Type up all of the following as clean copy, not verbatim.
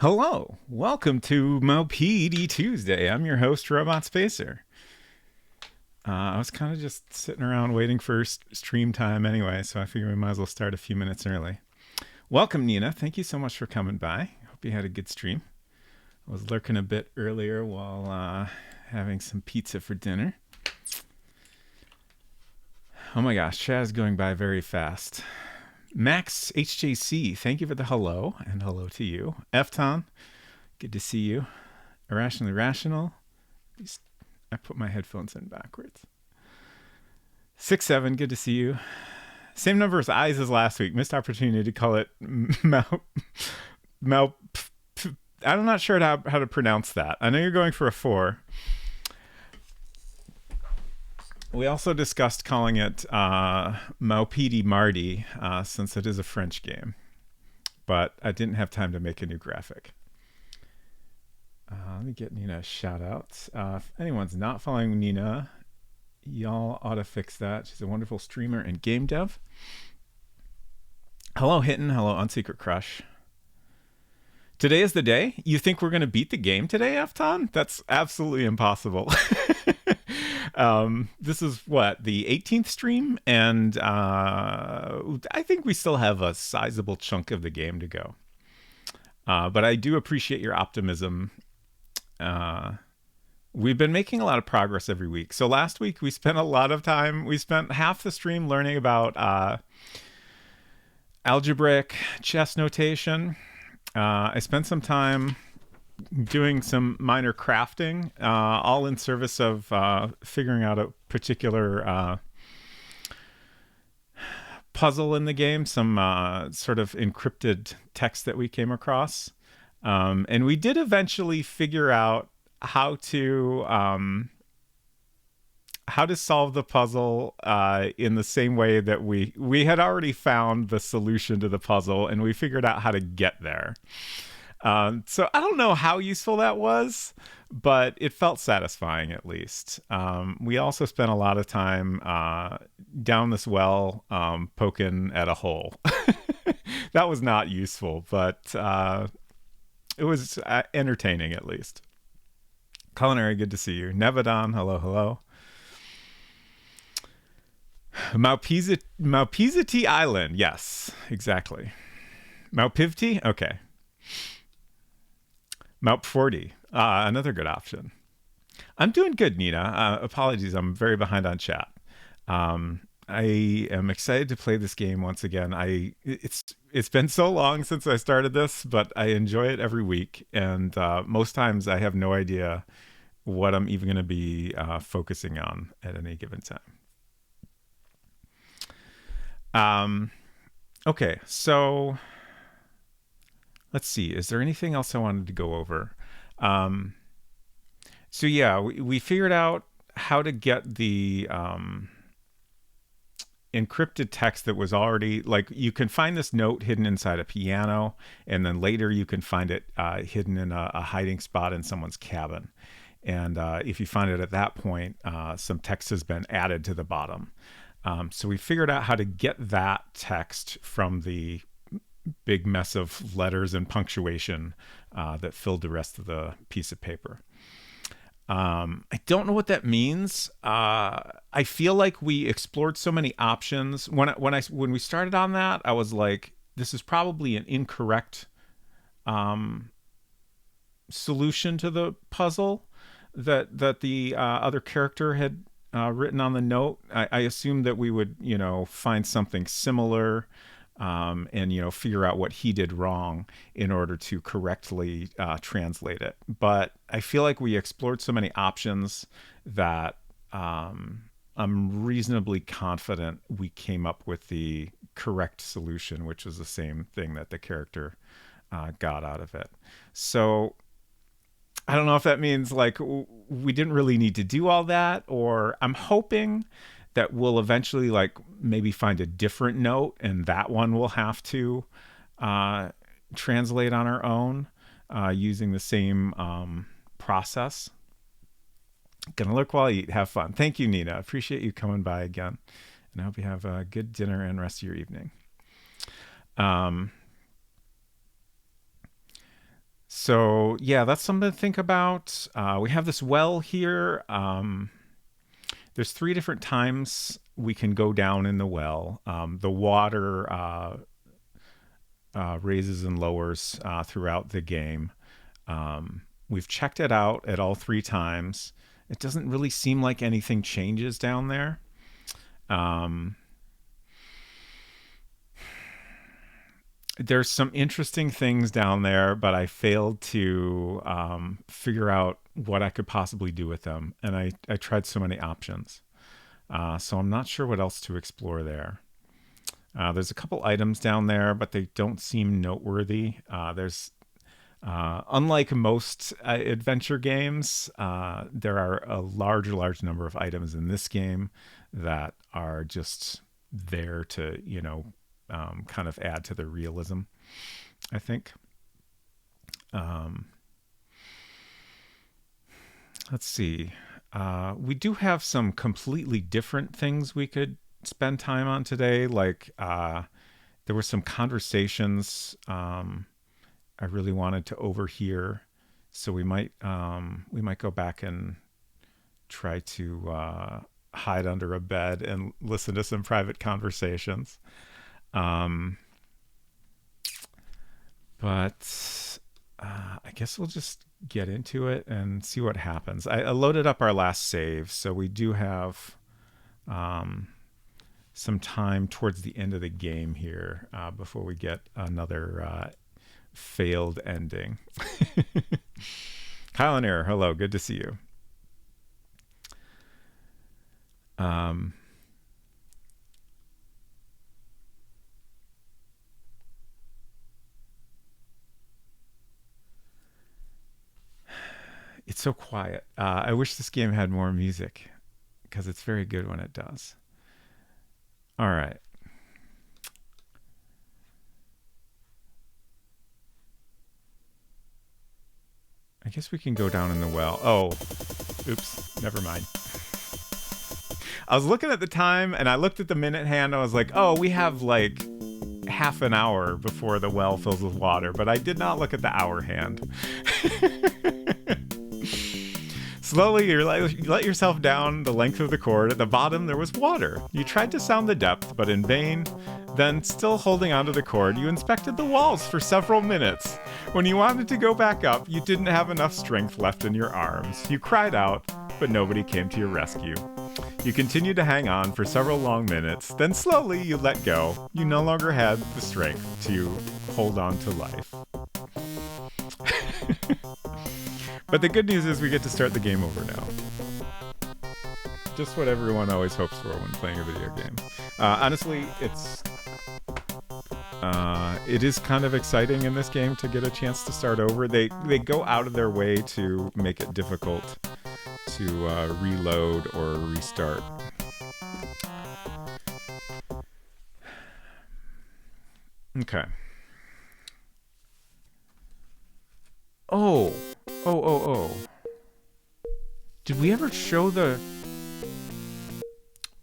Hello, welcome to Maupiti Tuesday. I'm your host, Robot Spacer. I was kind of just sitting around waiting for stream time anyway, so I figured we might as well start a few minutes early. Welcome, Nina. Thank you so much for coming by. Hope you had a good stream. I was lurking a bit earlier while having some pizza for dinner. Oh my gosh, chat is going by very fast. Max HJC, thank you for the hello, and hello to you. Efton, good to see you. Irrationally Rational, I put my headphones in backwards. 6-7, good to see you. Same number of eyes as last week. Missed opportunity to call it I'm not sure how to pronounce that. I know you're going for a 4. We also discussed calling it Maupiti Mardi, since it is a French game. But I didn't have time to make a new graphic. Let me get Nina a shout out. If anyone's not following Nina, y'all ought to fix that. She's a wonderful streamer and game dev. Hello, Hitton. Hello, Unsecret Crush. Today is the day? You think we're going to beat the game today, Efton? That's absolutely impossible. This is what, the 18th stream? And I think we still have a sizable chunk of the game to go. But I do appreciate your optimism. We've been making a lot of progress every week. So last week we spent a lot of time, we spent half the stream learning about algebraic chess notation. I spent some time doing some minor crafting, all in service of figuring out a particular puzzle in the game, some sort of encrypted text that we came across. And we did eventually figure out how to solve the puzzle in the same way that we had already found the solution to the puzzle, and we figured out how to get there. So I don't know how useful that was, but it felt satisfying at least. We also spent a lot of time down this well poking at a hole. That was not useful, but it was entertaining at least. Culinary, good to see you. Nevadon, hello, hello. Maupiti Island, yes, exactly. Maupiti, okay. Mount 40, another good option. I'm doing good, Nina. Apologies, I'm very behind on chat. I am excited to play this game once again. It's been so long since I started this, but I enjoy it every week, and most times I have no idea what I'm even going to be focusing on at any given time. Okay, so let's see. Is there anything else I wanted to go over? So yeah, we figured out how to get the encrypted text that was already, like, you can find this note hidden inside a piano, and then later you can find it hidden in a hiding spot in someone's cabin. And if you find it at that point, some text has been added to the bottom. So we figured out how to get that text from the big mess of letters and punctuation that filled the rest of the piece of paper. I don't know what that means. I feel like we explored so many options. When we started on that, I was like, this is probably an incorrect solution to the puzzle that the other character had written on the note. I assumed that we would, find something similar and, figure out what he did wrong in order to correctly translate it. But I feel like we explored so many options that I'm reasonably confident we came up with the correct solution, which was the same thing that the character got out of it. So I don't know if that means like we didn't really need to do all that, or I'm hoping that we'll eventually like maybe find a different note, and that one we'll have to translate on our own using the same process. Gonna look while I eat. Have fun. Thank you, Nina. Appreciate you coming by again, and I hope you have a good dinner and rest of your evening. So yeah, that's something to think about. We have this well here. There's three different times we can go down in the well. The water raises and lowers throughout the game. We've checked it out at all three times. It doesn't really seem like anything changes down there. There's some interesting things down there, but I failed to figure out what I could possibly do with them. And I tried so many options. So I'm not sure what else to explore there. There's a couple items down there, but they don't seem noteworthy. Unlike most adventure games, there are a large number of items in this game that are just there to, kind of add to the realism, I think. Let's see. We do have some completely different things we could spend time on today. Like there were some conversations I really wanted to overhear, so we might go back and try to hide under a bed and listen to some private conversations. But I guess we'll just get into it and see what happens. I loaded up our last save, so we do have some time towards the end of the game here before we get another failed ending. Kyle and Air, hello, good to see you. It's so quiet. I wish this game had more music because it's very good when it does. All right. I guess we can go down in the well. Oh, oops, never mind. I was looking at the time and I looked at the minute hand. I was like, oh, we have like half an hour before the well fills with water, but I did not look at the hour hand. Slowly, you let yourself down the length of the cord. At the bottom, there was water. You tried to sound the depth, but in vain. Then, still holding onto the cord, you inspected the walls for several minutes. When you wanted to go back up, you didn't have enough strength left in your arms. You cried out, but nobody came to your rescue. You continued to hang on for several long minutes. Then slowly, you let go. You no longer had the strength to hold on to life. But the good news is we get to start the game over now. Just what everyone always hopes for when playing a video game. Honestly, it is kind of exciting in this game to get a chance to start over. They go out of their way to make it difficult to reload or restart. Okay. Oh. Did we ever show the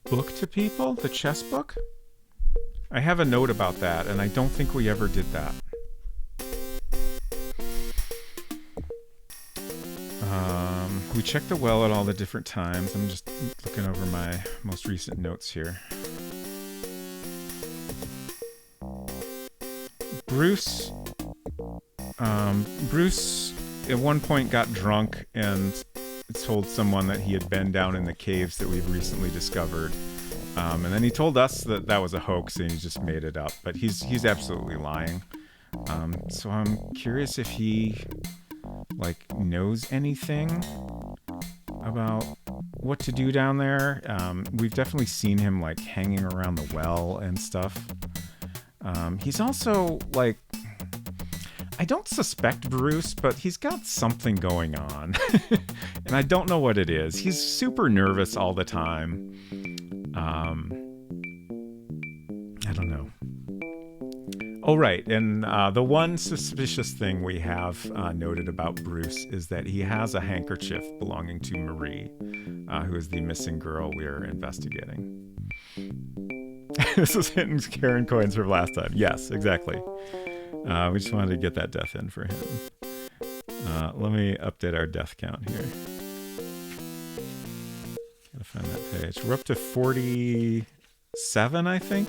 book to people? The chess book? I have a note about that, and I don't think we ever did that. We checked the well at all the different times. I'm just looking over my most recent notes here. Bruce at one point got drunk and told someone that he had been down in the caves that we've recently discovered. And then he told us that that was a hoax and he just made it up. But he's absolutely lying. So I'm curious if he knows anything about what to do down there. We've definitely seen him hanging around the well and stuff. He's also I don't suspect Bruce, but he's got something going on. And I don't know what it is. He's super nervous all the time. I don't know. Oh, right. And the one suspicious thing we have noted about Bruce is that he has a handkerchief belonging to Marie, who is the missing girl we are investigating. This was hitting Karen coins from last time. Yes, exactly. We just wanted to get that death in for him. Let me update our death count here. Gotta find that page. We're up to 47, I think.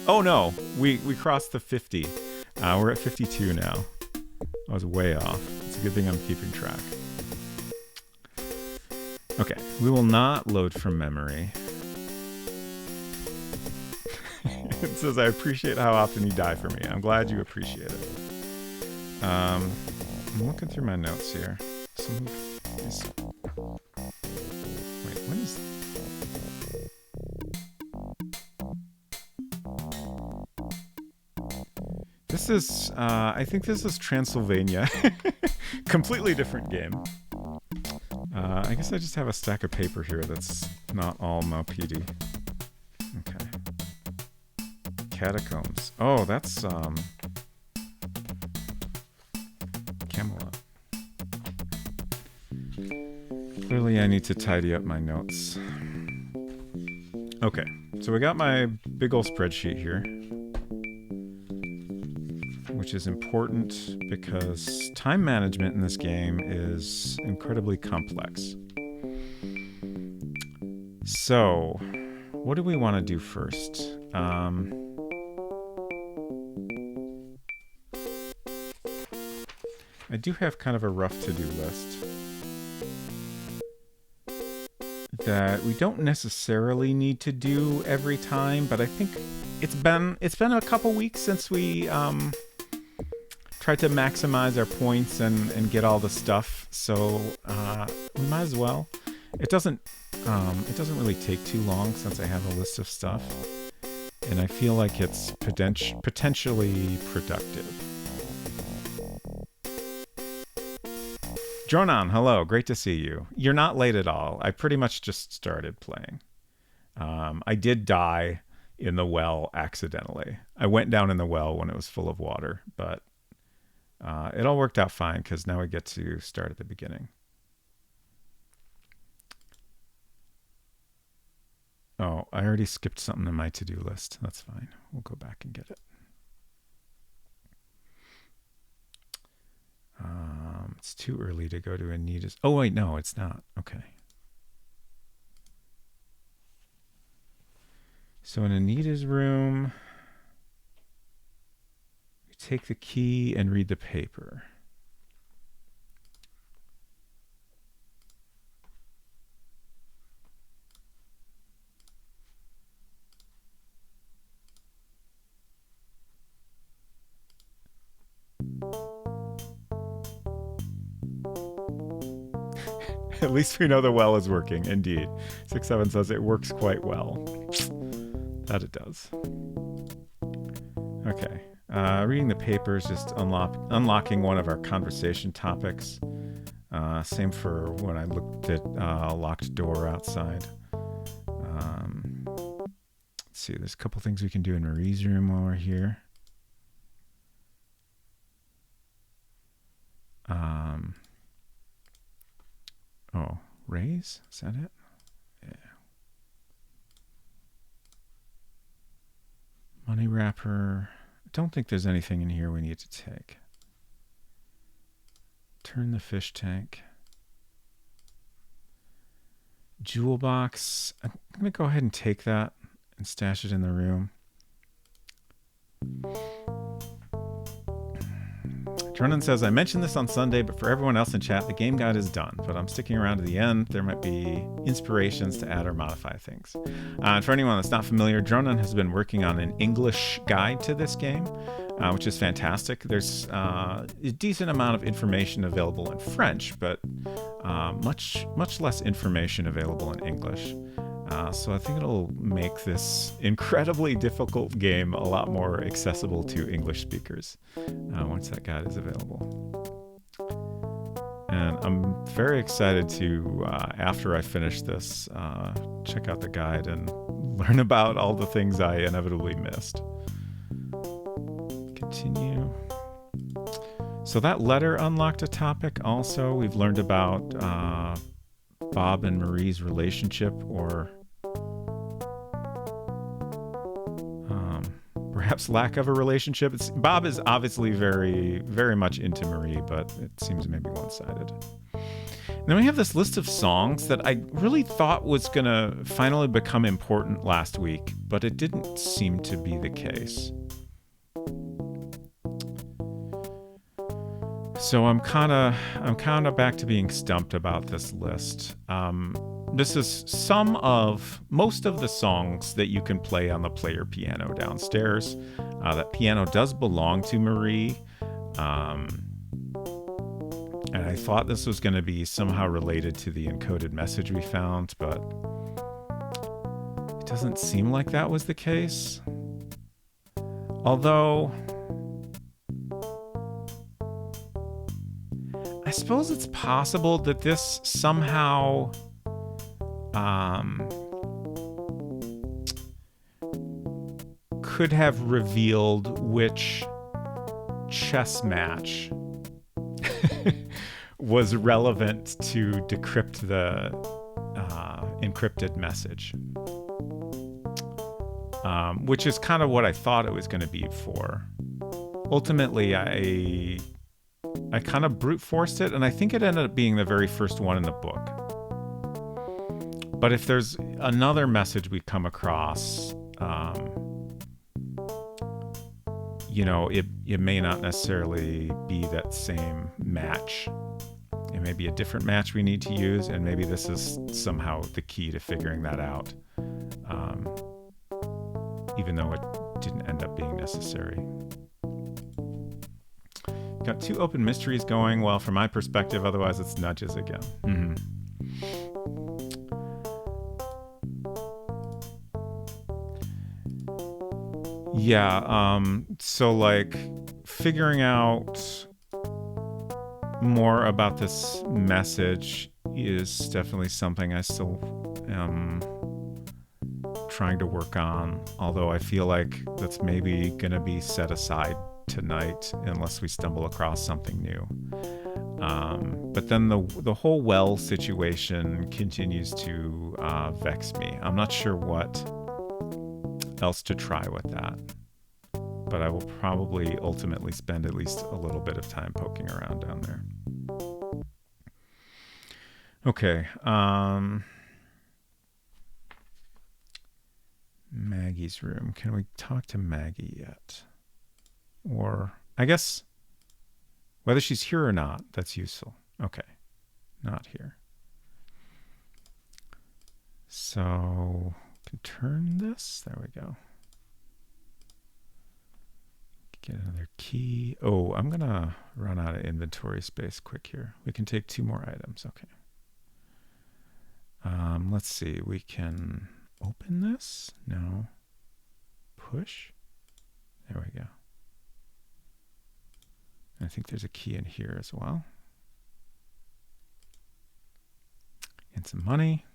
Oh no, we crossed the 50. We're at 52 now. I was way off. It's a good thing I'm keeping track. Okay, we will not load from memory. It says, I appreciate how often you die for me. I'm glad you appreciate it. I'm looking through my notes here. Some of these... Wait, what is... This is, I think this is Transylvania. Completely different game. I guess I just have a stack of paper here that's not all Maupiti. Okay. Catacombs. Oh, that's, Camelot. Clearly I need to tidy up my notes. Okay, so we got my big old spreadsheet here, which is important because time management in this game is incredibly complex. So, what do we want to do first? I do have kind of a rough to-do list that we don't necessarily need to do every time, but I think it's been a couple weeks since we tried to maximize our points and get all the stuff, so we might as well. It doesn't really take too long since I have a list of stuff, and I feel like it's potentially productive. Dronan, hello, great to see you. You're not late at all. I pretty much just started playing. I did die in the well accidentally. I went down in the well when it was full of water, but it all worked out fine because now we get to start at the beginning. Oh, I already skipped something in my to-do list. That's fine. We'll go back and get it. It's too early to go to Anita's. Oh, wait, no, it's not. Okay. So in Anita's room, we take the key and read the paper. At least we know the well is working, indeed. 6-7 says it works quite well. That it does. Okay. Reading the paper is just unlocking one of our conversation topics. Same for when I looked at a locked door outside. Let's see, there's a couple things we can do in Marie's room while we're here. Oh, raise? Is that it? Yeah. Money wrapper. I don't think there's anything in here we need to take. Turn the fish tank. Jewel box. I'm going to go ahead and take that and stash it in the room. Jordan says, I mentioned this on Sunday, but for everyone else in chat, the game guide is done, but I'm sticking around to the end. There might be inspirations to add or modify things. And for anyone that's not familiar, Jordan has been working on an English guide to this game, which is fantastic. There's a decent amount of information available in French, but much less information available in English. So I think it'll make this incredibly difficult game a lot more accessible to English speakers once that guide is available. And I'm very excited to, after I finish this, check out the guide and learn about all the things I inevitably missed. Continue. So that letter unlocked a topic also. We've learned about Bob and Marie's relationship, or perhaps lack of a relationship. Bob is obviously very, very much into Marie, but it seems maybe one-sided. And then we have this list of songs that I really thought was going to finally become important last week, but it didn't seem to be the case. So I'm kind of back to being stumped about this list. This is most of the songs that you can play on the player piano downstairs. That piano does belong to Marie. And I thought this was going to be somehow related to the encoded message we found, but it doesn't seem like that was the case. Although, I suppose it's possible that this somehow could have revealed which chess match was relevant to decrypt the encrypted message, which is kind of what I thought it was going to be for. Ultimately, I kind of brute forced it, and I think it ended up being the very first one in the book. But if there's another message we come across, it may not necessarily be that same match. It may be a different match we need to use, and maybe this is somehow the key to figuring that out, even though it didn't end up being necessary. Got 2 open mysteries going. Well, from my perspective, otherwise it's nudges again. Mm-hmm. Yeah, so like figuring out more about this message is definitely something I still am trying to work on, although I feel like that's maybe going to be set aside tonight unless we stumble across something new. But then the whole well situation continues to vex me. I'm not sure what else to try with that, but I will probably ultimately spend at least a little bit of time poking around down there. Okay. Maggie's room. Can we talk to Maggie yet? Or, I guess, whether she's here or not, that's useful. Okay. Not here. So, can turn this. There we go. Get another key. Oh, I'm going to run out of inventory space quick here. We can take 2 more items. Okay. Let's see. We can open this. No. Push. There we go. I think there's a key in here as well. And some money.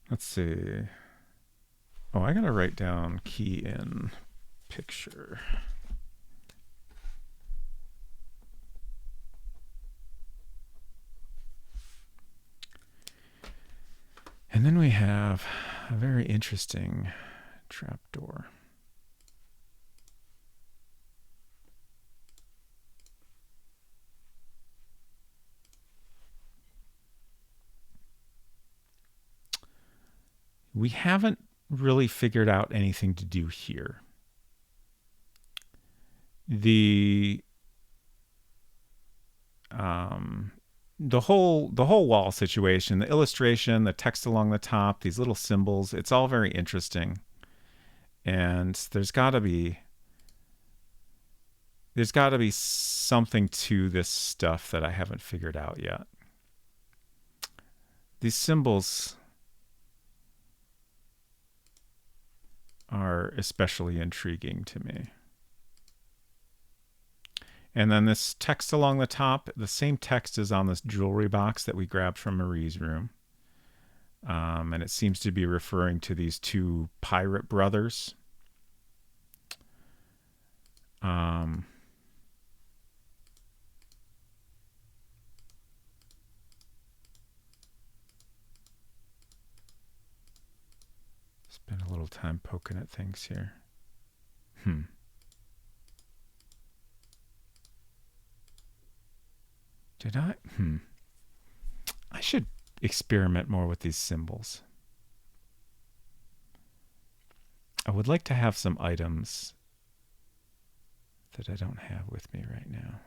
Let's see. Oh, I gotta write down key in picture. And then we have a very interesting trapdoor. We haven't really figured out anything to do here. The whole wall situation, the illustration, the text along the top, these little symbols, it's all very interesting. And there's got to be something to this stuff that I haven't figured out yet. These symbols are especially intriguing to me. And then this text along the top, the same text is on this jewelry box that we grabbed from Marie's room. And it seems to be referring to these 2 pirate brothers. Spend a little time poking at things here. Did I? I should experiment more with these symbols. I would like to have some items that I don't have with me right now.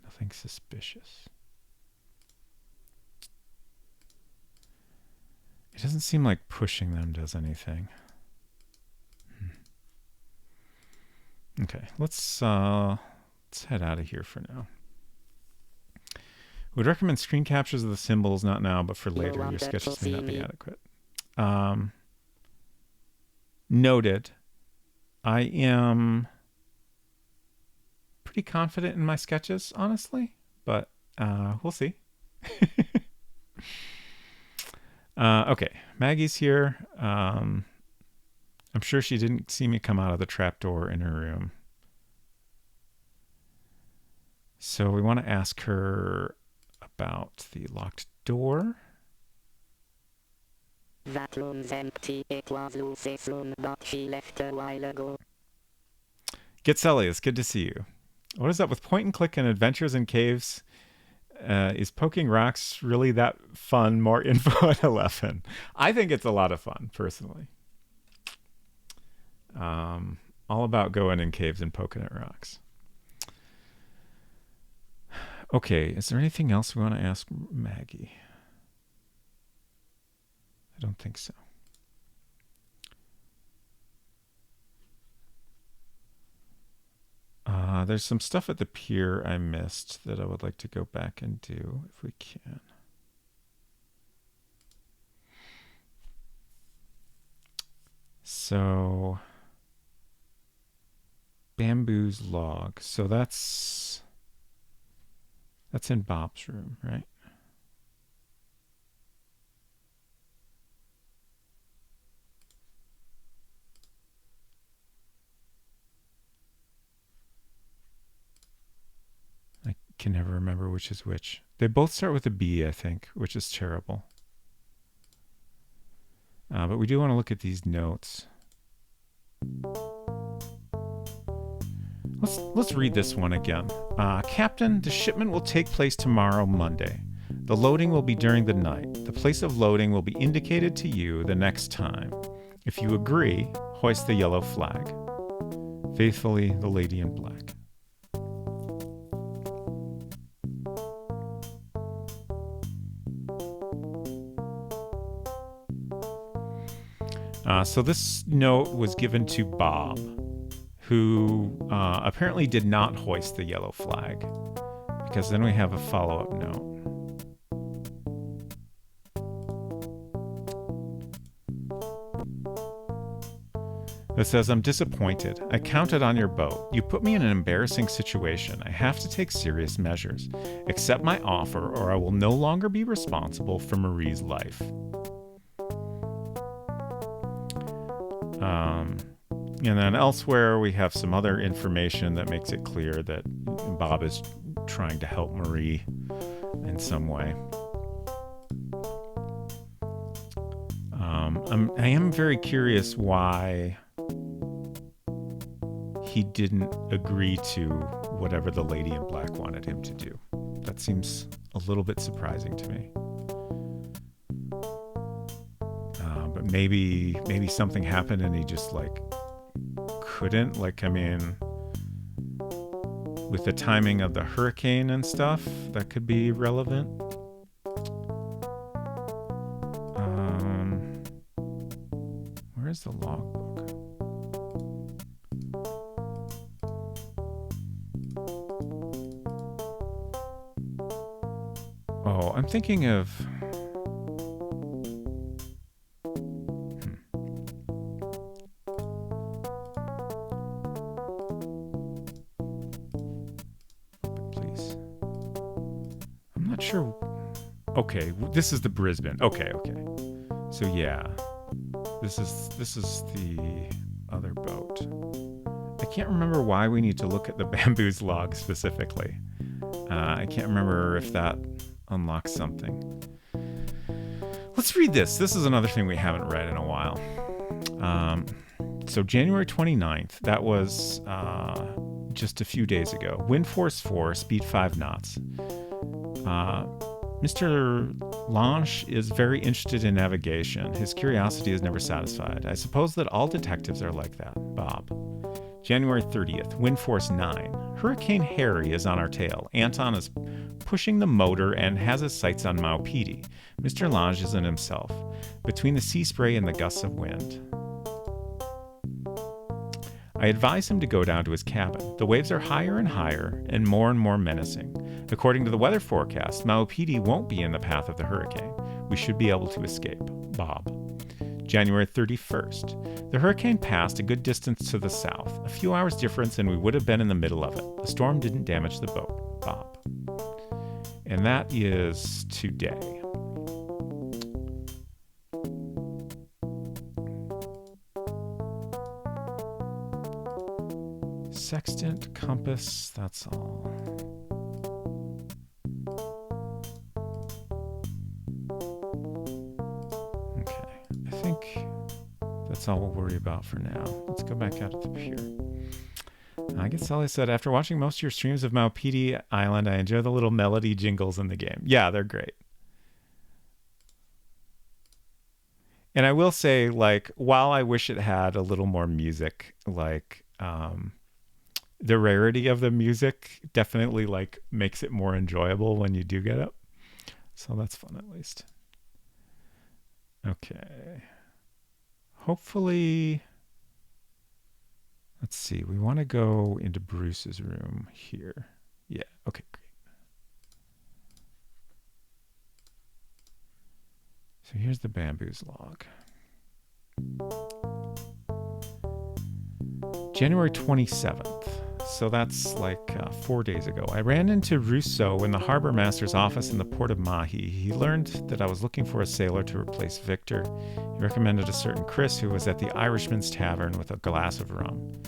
Nothing suspicious. It doesn't seem like pushing them does anything. Okay, let's head out of here for now. Would recommend screen captures of the symbols, not now, but for later. Your sketches may not be adequate. Noted. I am pretty confident in my sketches, honestly, but we'll see. Okay, Maggie's here. I'm sure she didn't see me come out of the trapdoor in her room. So we want to ask her about the locked door. That room's empty. It was Lucy's room, but she left a while ago. Get Sally, it's good to see you. What is up with point and click and adventures in caves? Is poking rocks really that fun? More info at 11. I think it's a lot of fun, personally. All about going in caves and poking at rocks. Okay, is there anything else we want to ask Maggie? I don't think so. There's some stuff at the pier I missed that I would like to go back and do if we can. So, Bamboo's log. So that's in Bob's room, right? I can never remember which is which. They both start with a B, I think, which is terrible. But we do want to look at these notes. Let's read this one again. Captain, the shipment will take place tomorrow, Monday. The loading will be during the night. The place of loading will be indicated to you the next time. If you agree, hoist the yellow flag. Faithfully, the lady in black. So this note was given to Bob, who apparently did not hoist the yellow flag, because then we have a follow-up note. That says, I'm disappointed. I counted on your boat. You put me in an embarrassing situation. I have to take serious measures. Accept my offer, or I will no longer be responsible for Marie's life. And then elsewhere, we have some other information that makes it clear that Bob is trying to help Marie in some way. I am very curious why he didn't agree to whatever the lady in black wanted him to do. That seems a little bit surprising to me. But maybe something happened and he just couldn't. I mean, with the timing of the hurricane and stuff, that could be relevant. Where's the logbook? Oh, I'm thinking of... Please. I'm not sure... Okay, this is the Brisbane. Okay. So yeah. This is the other boat. I can't remember why we need to look at the Bamboo's log specifically. I can't remember if that unlocks something. Let's read this. This is another thing we haven't read in a while. So January 29th, that was just a few days ago. Wind force 4, speed 5 knots. Mr. Lange is very interested in navigation. His curiosity is never satisfied. I suppose that all detectives are like that. Bob. January 30th, wind force 9. Hurricane Harry is on our tail. Anton is pushing the motor and has his sights on Maupiti. Mr. Lange isn't himself, between the sea spray and the gusts of wind. I advise him to go down to his cabin. The waves are higher and higher and more menacing. According to the weather forecast, Maupiti won't be in the path of the hurricane. We should be able to escape. Bob. January 31st. The hurricane passed a good distance to the south. A few hours difference and we would have been in the middle of it. The storm didn't damage the boat. Bob. And that is today. Sextant, compass, that's all. Okay, I think that's all we'll worry about for now. Let's go back out at the pier. I guess Sally said, after watching most of your streams of Maupiti Island, I enjoy the little melody jingles in the game. Yeah, they're great. And I will say, like, while I wish it had a little more music, like, the rarity of the music definitely like makes it more enjoyable when you do get it. So that's fun at least. Okay. Hopefully, let's see. We want to go into Bruce's room here. Yeah. Okay, great. So here's the bamboos log. January 27th. So that's like 4 days ago. I ran into Rousseau in the harbor master's office in the port of Mahi. He learned that I was looking for a sailor to replace Victor. He recommended a certain Chris who was at the Irishman's Tavern with a glass of rum.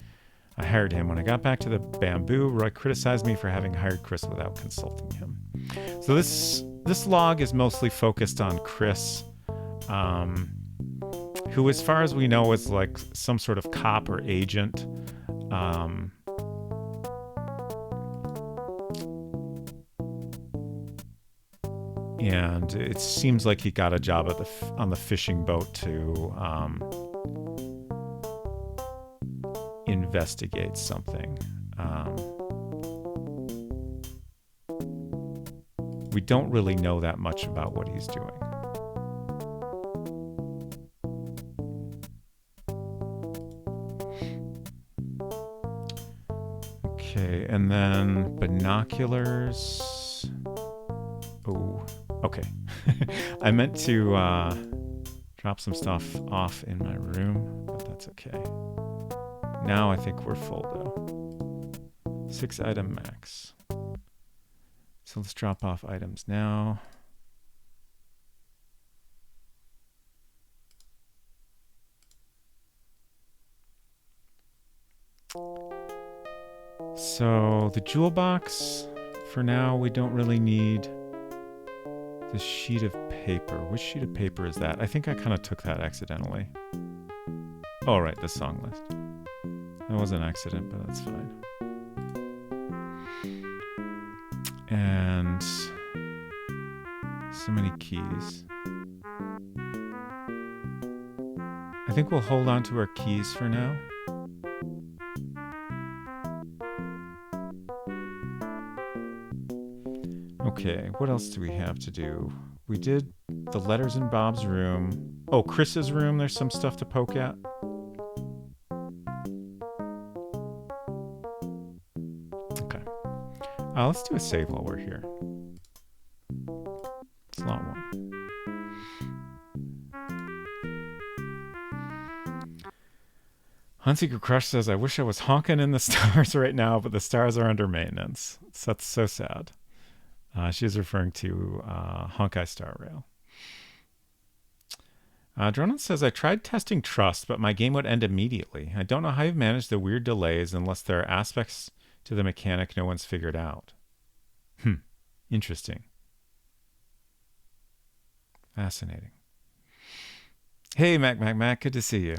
I hired him. When I got back to the bamboo, Roy criticized me for having hired Chris without consulting him. So this log is mostly focused on Chris, who, as far as we know, is like some sort of cop or agent. And it seems like he got a job at on the fishing boat to investigate something. We don't really know that much about what he's doing. Okay, and then binoculars. Oh, okay. I meant to drop some stuff off in my room, but that's okay. Now I think we're full though. 6 item max. So let's drop off items now. So the jewel box, for now, we don't really need this sheet of paper. Which sheet of paper is that? I think I kind of took that accidentally. Oh, right, the song list. That was an accident, but that's fine. And so many keys. I think we'll hold on to our keys for now. Okay, what else do we have to do? We did the letters in Bob's room. Oh, Chris's room, there's some stuff to poke at. Okay. Let's do a save while we're here. Slot 1. Hunseeker Crush says, I wish I was honking in the stars right now, but the stars are under maintenance. That's so sad. She's referring to Honkai Star Rail. Dronon says, I tried testing Trust, but my game would end immediately. I don't know how you've managed the weird delays unless there are aspects to the mechanic no one's figured out. Interesting. Fascinating. Hey, Mac, good to see you.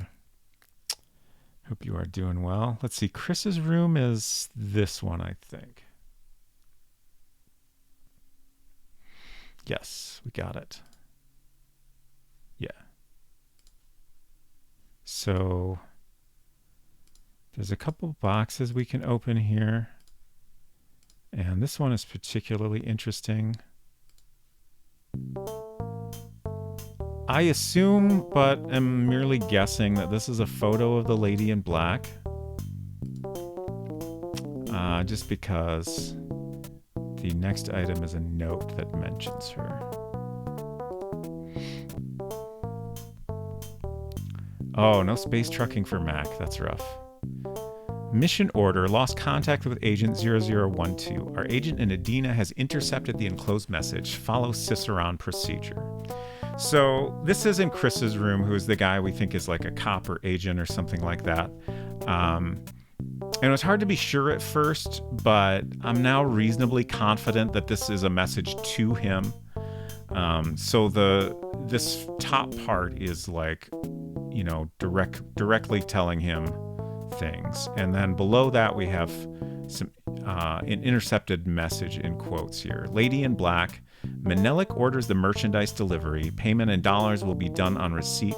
Hope you are doing well. Let's see, Chris's room is this one, I think. Yes, we got it. Yeah. So there's a couple boxes we can open here. And this one is particularly interesting. I assume, but am merely guessing, that this is a photo of the lady in black. Just because the next item is a note that mentions her. Oh, no space trucking for Mac. That's rough. Mission order. Lost contact with Agent 0012. Our agent in Adina has intercepted the enclosed message. Follow Cicerone procedure. So this is in Chris's room, who is the guy we think is like a cop or agent or something like that. And it was hard to be sure at first, but I'm now reasonably confident that this is a message to him. So this top part is like, you know, directly telling him things, and then below that we have some an intercepted message in quotes here. Lady in black. Menelik orders the merchandise delivery. Payment in dollars will be done on receipt.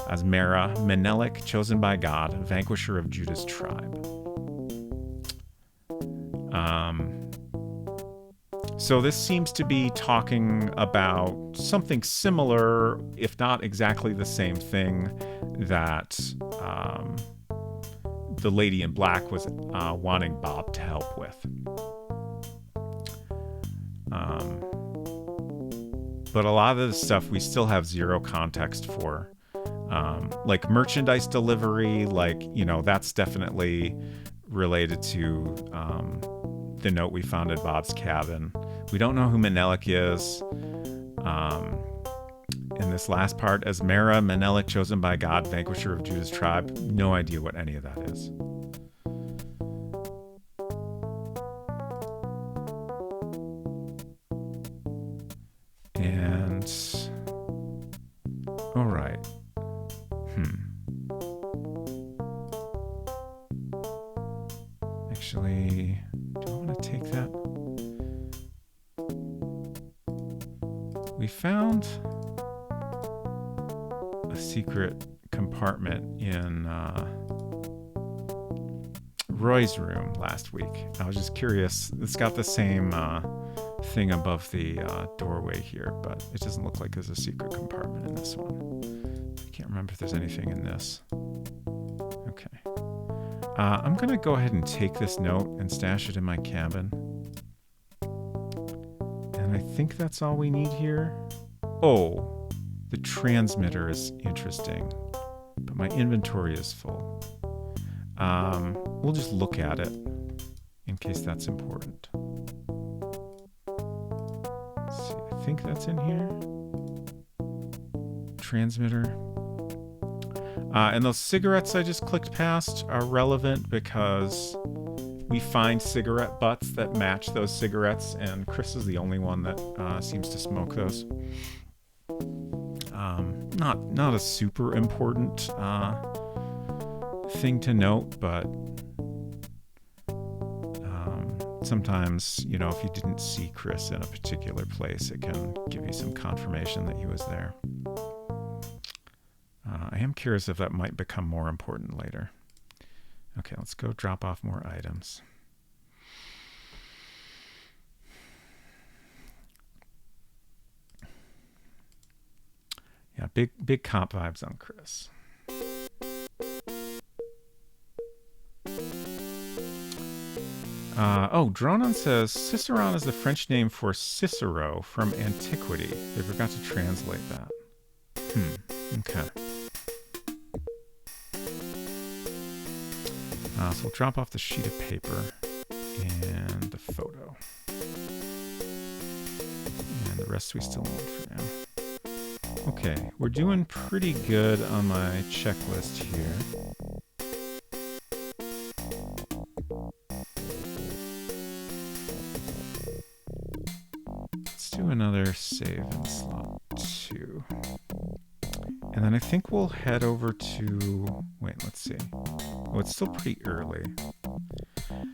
As Mara, Menelik, chosen by God, vanquisher of Judah's tribe. So this seems to be talking about something similar, if not exactly the same thing, that the lady in black was wanting Bob to help with. But a lot of the stuff we still have zero context for. Like merchandise delivery, like, you know, that's definitely related to the note we found at Bob's cabin. We don't know who Menelik is. In this last part, as Mara, Menelik, chosen by God, vanquisher of Judah's tribe, no idea what any of that is. And all right. Actually, do I want to take that? We found a secret compartment in Roy's room last week. I was just curious. It's got the same thing above the doorway here, but it doesn't look like there's a secret compartment in this one. I can't remember if there's anything in this. Okay. I'm going to go ahead and take this note and stash it in my cabin. And I think that's all we need here. Oh, the transmitter is interesting, but my inventory is full. We'll just look at it in case that's important. Let's see, I think that's in here. Transmitter. And those cigarettes I just clicked past are relevant because we find cigarette butts that match those cigarettes, and Chris is the only one that seems to smoke those. Not a super important thing to note, but sometimes, you know, if you didn't see Chris in a particular place, it can give you some confirmation that he was there. I am curious if that might become more important later. Okay, let's go drop off more items. Yeah, big cop vibes on Chris. Dronon says Cicerone is the French name for Cicero from antiquity. They forgot to translate that. Okay. So we'll drop off the sheet of paper and the photo. And the rest we still need for now. Okay, we're doing pretty good on my checklist here. Let's do another save in slot 2. And then I think think we'll head over to... Wait, let's see. Oh, it's still pretty early.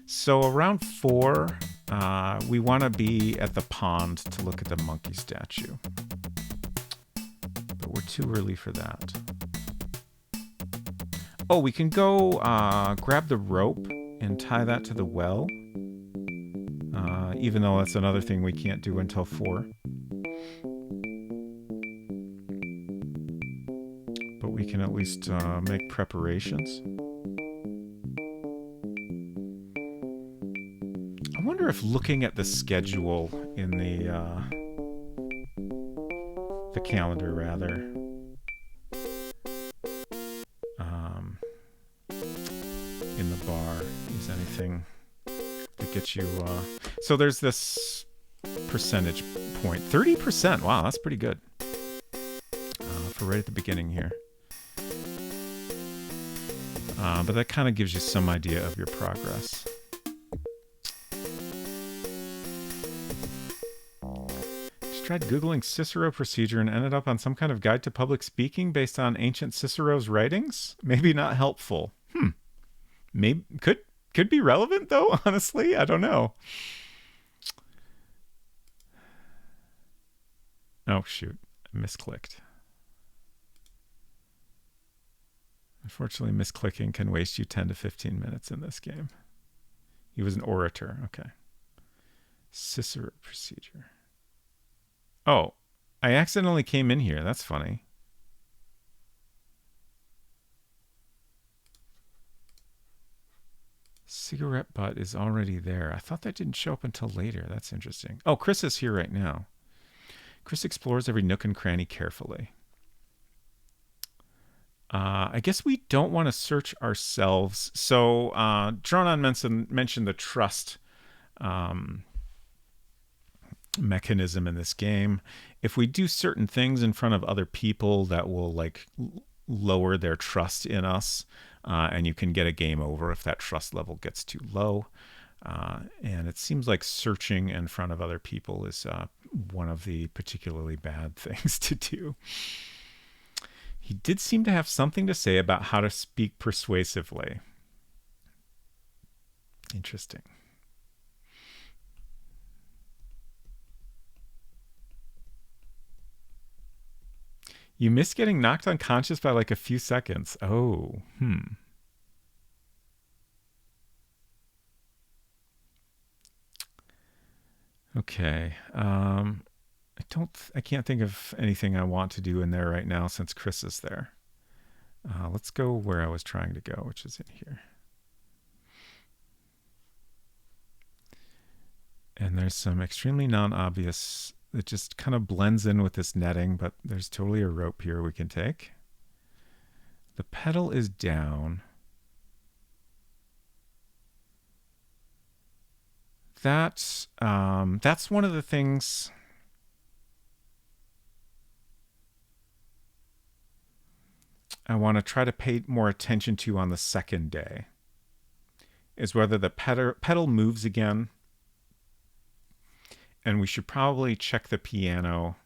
So around 4, we want to be at the pond to look at the monkey statue. But we're too early for that. Oh, we can go grab the rope and tie that to the well. Even though that's another thing we can't do until 4. But we can at least make preparations. I wonder if looking at the schedule in the calendar, rather, in the bar, is anything that gets you... So there's this percentage point. 30%! Wow, that's pretty good. For right at the beginning here. But that kind of gives you some idea of your progress. Just tried Googling Cicero procedure and ended up on some kind of guide to public speaking based on ancient Cicero's writings? Maybe not helpful. Maybe could be relevant though, honestly. I don't know. Oh shoot, I misclicked. Unfortunately, misclicking can waste you 10 to 15 minutes in this game. He was an orator. Okay. Cicero procedure. Oh, I accidentally came in here. That's funny. Cigarette butt is already there. I thought that didn't show up until later. That's interesting. Oh, Chris is here right now. Chris explores every nook and cranny carefully. I guess we don't want to search ourselves. So Dronon mentioned the trust mechanism in this game. If we do certain things in front of other people, that will like lower their trust in us, and you can get a game over if that trust level gets too low. And it seems like searching in front of other people is one of the particularly bad things to do. He did seem to have something to say about how to speak persuasively. Interesting. You miss getting knocked unconscious by like a few seconds. Oh, Okay. I can't think of anything I want to do in there right now since Chris is there. Let's go where I was trying to go, which is in here. And there's some extremely non-obvious, it just kind of blends in with this netting, but there's totally a rope here we can take. The pedal is down. That's one of the things I want to try to pay more attention to on the second day, is whether the pedal moves again. And we should probably check the piano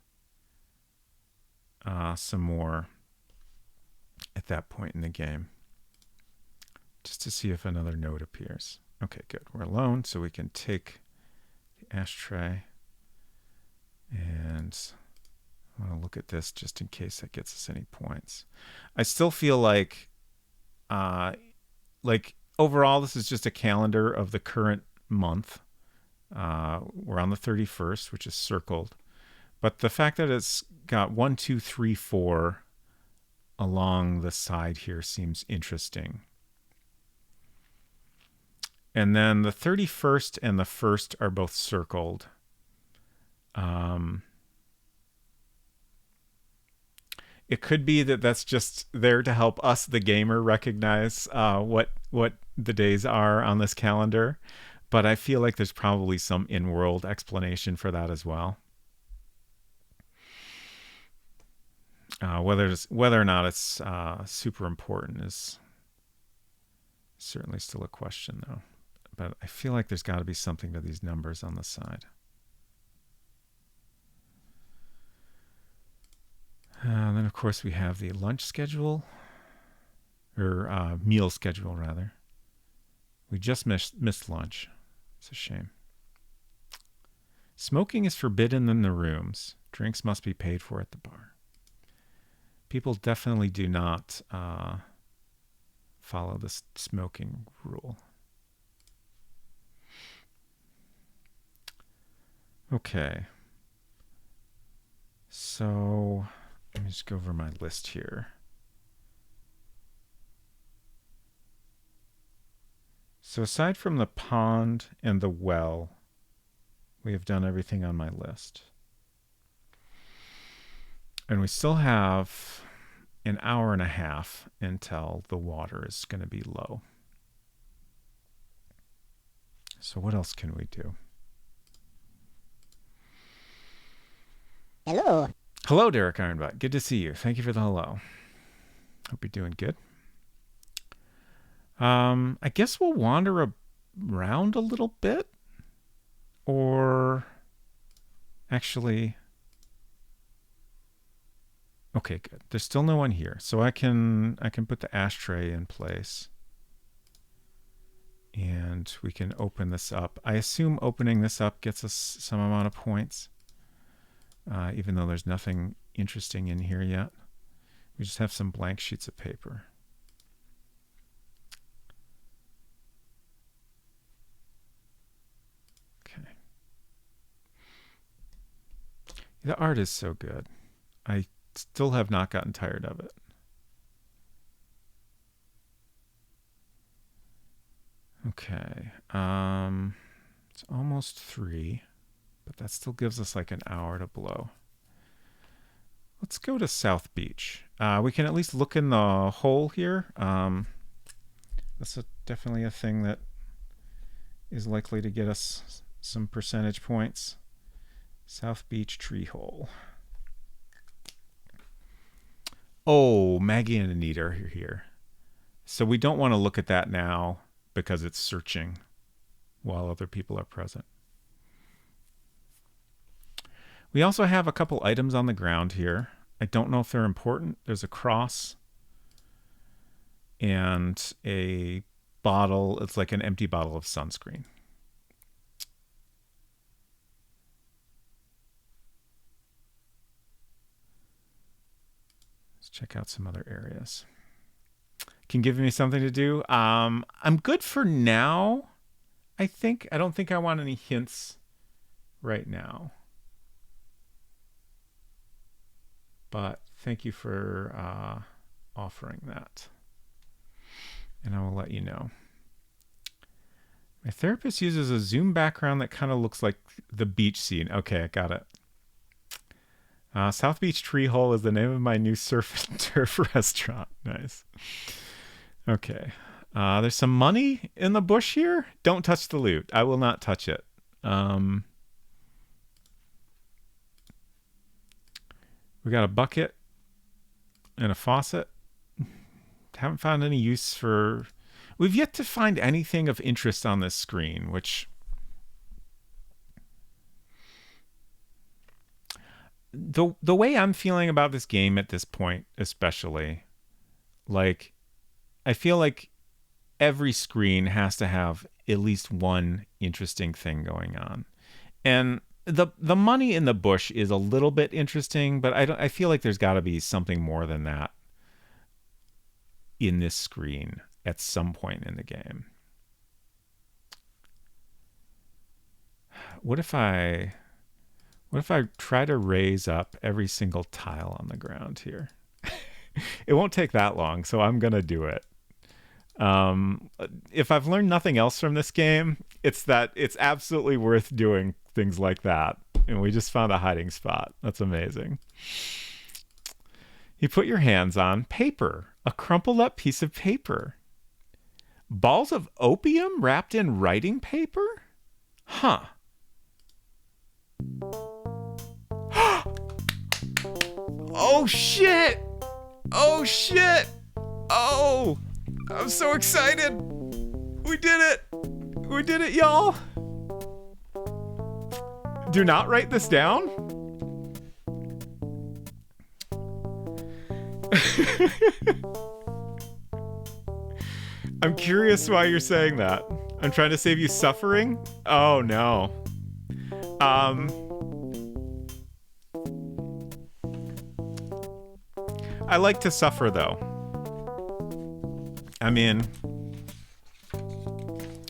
some more at that point in the game, just to see if another note appears. Okay, good. We're alone, so we can take the ashtray, and I want to look at this just in case that gets us any points. I still feel like overall, this is just a calendar of the current month. We're on the 31st, which is circled. But the fact that it's got 1, 2, 3, 4 along the side here seems interesting. And then the 31st and the 1st are both circled. It could be that that's just there to help us, the gamer, recognize what the days are on this calendar. But I feel like there's probably some in-world explanation for that as well. Whether or not it's super important is certainly still a question, though. But I feel like there's got to be something to these numbers on the side. Then, of course, we have the lunch schedule, or meal schedule, rather. We just missed lunch. It's a shame. Smoking is forbidden in the rooms. Drinks must be paid for at the bar. People definitely do not follow this smoking rule. Okay. So let me just go over my list here. So aside from the pond and the well, we have done everything on my list. And we still have an hour and a half until the water is going to be low. So what else can we do? Hello. Hello, Derek Ironbutt. Good to see you. Thank you for the hello. Hope you're doing good. I guess we'll wander around a little bit. Or actually, okay, good. There's still no one here, so I can put the ashtray in place, and we can open this up. I assume opening this up gets us some amount of points, even though there's nothing interesting in here yet. We just have some blank sheets of paper. The art is so good. I still have not gotten tired of it. Okay. It's almost 3, but that still gives us like an hour to blow. Let's go to South Beach. We can at least look in the hole here. That's definitely a thing that is likely to get us some percentage points. South Beach tree hole. Oh, Maggie and Anita are here. So we don't want to look at that now because it's searching while other people are present. We also have a couple items on the ground here. I don't know if they're important. There's a cross and a bottle. It's like an empty bottle of sunscreen. Check out some other areas. Can give me something to do. I'm good for now. I don't think I want any hints right now. But thank you for offering that. And I will let you know. My therapist uses a Zoom background that kind of looks like the beach scene. Okay, I got it. South Beach Tree Hole is the name of my new surf and turf restaurant. Nice. Okay. There's some money in the bush here. Don't touch the loot. I will not touch it. We got a bucket and a faucet. Haven't found any use for... We've yet to find anything of interest on this screen, which... The way I'm feeling about this game at this point, especially, like, I feel like every screen has to have at least one interesting thing going on. And the money in the bush is a little bit interesting, but I feel like there's got to be something more than that in this screen at some point in the game. What if I try to raise up every single tile on the ground here? It won't take that long, so I'm going to do it. If I've learned nothing else from this game, it's that it's absolutely worth doing things like that. And we just found a hiding spot. That's amazing. You put your hands on paper, a crumpled up piece of paper. Balls of opium wrapped in writing paper? Huh. Oh shit! Oh shit! Oh! I'm so excited! We did it! We did it, y'all! Do not write this down. I'm curious why you're saying that. I'm trying to save you suffering? Oh no. I like to suffer though. I mean,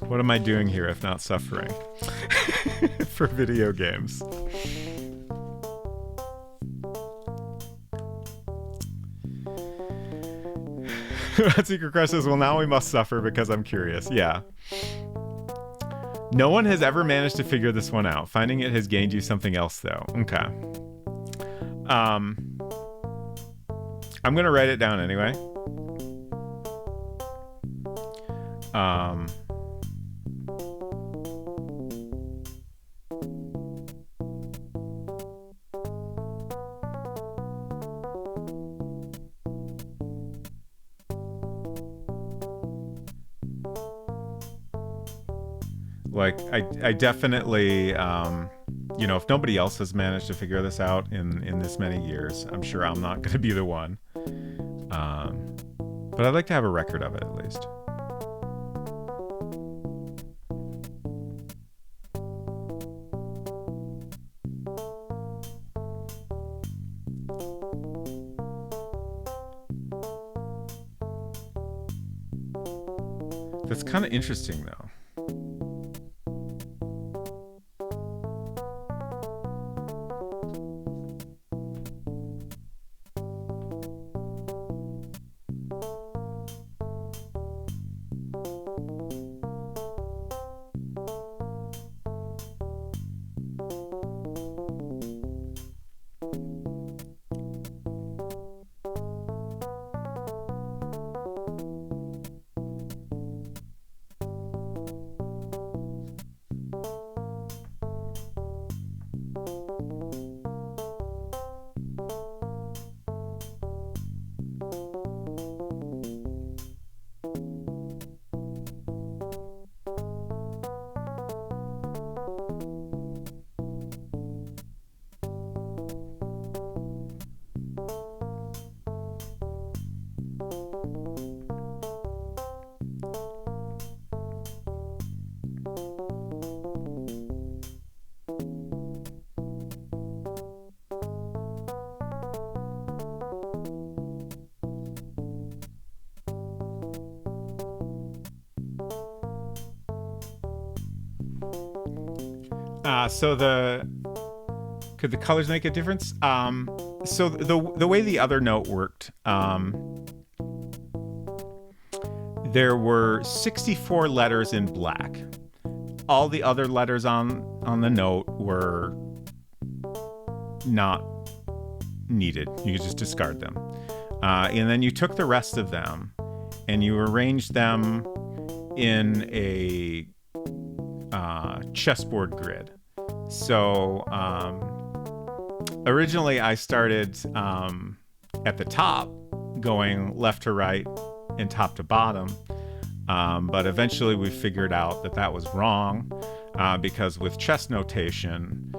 what am I doing here if not suffering? For video games. Secret Crush says, well, now we must suffer because I'm curious. Yeah. No one has ever managed to figure this one out. Finding it has gained you something else, though. Okay. I'm going to write it down anyway. Like, I definitely, you know, if nobody else has managed to figure this out in this many years, I'm sure I'm not going to be the one. But I'd like to have a record of it at least. That's kind of interesting, though. So could the colors make a difference? So the way the other note worked, there were 64 letters in black. All the other letters on the note were not needed. You could just discard them. And then you took the rest of them and you arranged them in a chessboard grid. So originally I started at the top, going left to right and top to bottom. But eventually we figured out that was wrong because with chess notation,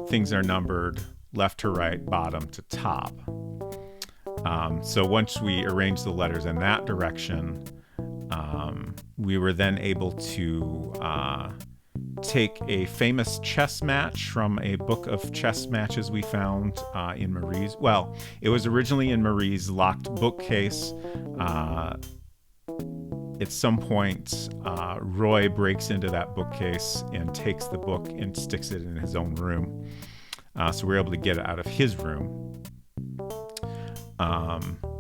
things are numbered left to right, bottom to top. So once we arranged the letters in that direction, we were then able to take a famous chess match from a book of chess matches we found in Marie's. Well, it was originally in Marie's locked bookcase. At some point, Roy breaks into that bookcase and takes the book and sticks it in his own room. So we're able to get it out of his room.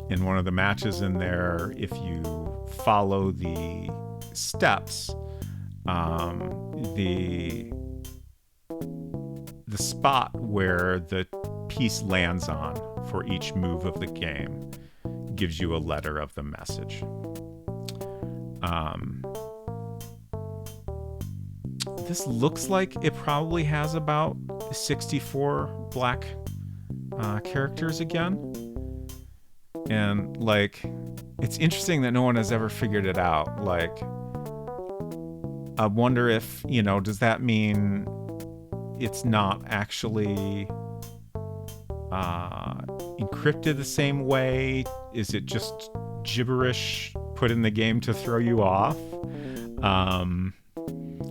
In one of the matches in there, if you follow the steps, the spot where the piece lands on for each move of the game gives you a letter of the message. This looks like it probably has about 64 black characters again. And, like, it's interesting that no one has ever figured it out. Like, I wonder if, you know, does that mean it's not actually encrypted the same way? Is it just gibberish put in the game to throw you off?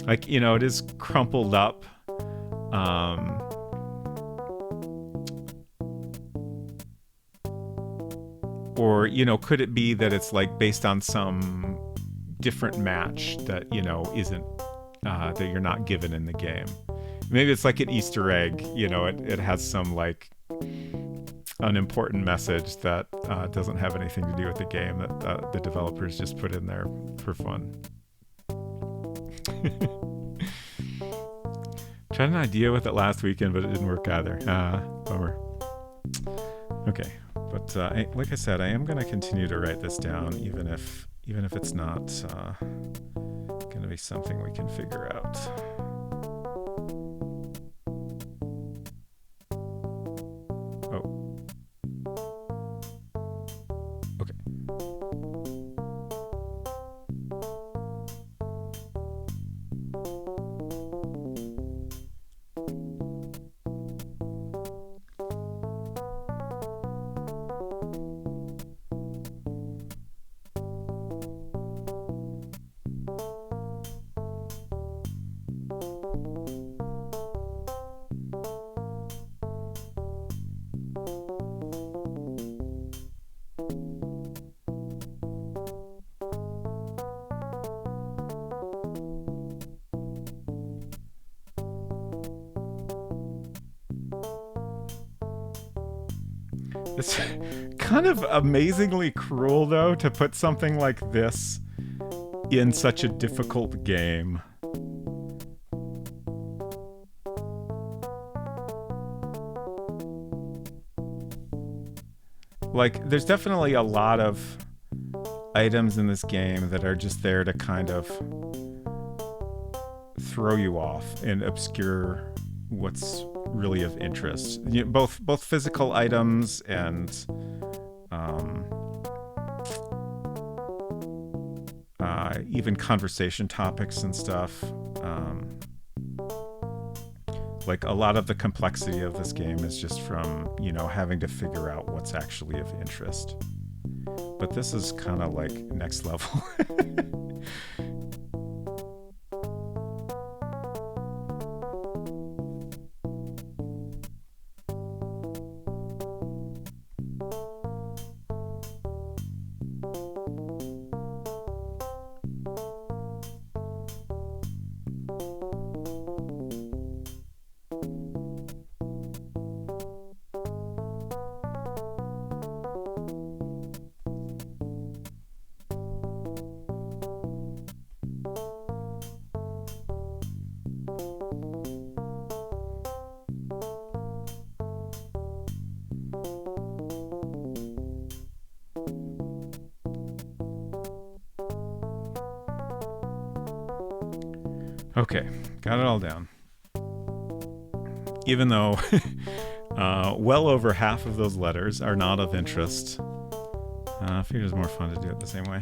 Like, it is crumpled up. Or, could it be that it's like based on some different match that, isn't, that you're not given in the game? Maybe it's like an Easter egg, it has some like unimportant message that doesn't have anything to do with the game that the developers just put in there for fun. Tried an idea with it last weekend, but it didn't work either. Bummer. Okay, but like I said, I am going to continue to write this down, even if it's not going to be something we can figure out. It's kind of amazingly cruel, though, to put something like this in such a difficult game. Like, there's definitely a lot of items in this game that are just there to kind of throw you off and obscure what's really of interest. Both physical items and even conversation topics and stuff. Like, a lot of the complexity of this game is just from having to figure out what's actually of interest. But this is kind of like next level. Okay, got it all down. Even though well over half of those letters are not of interest, I figured it was more fun to do it the same way.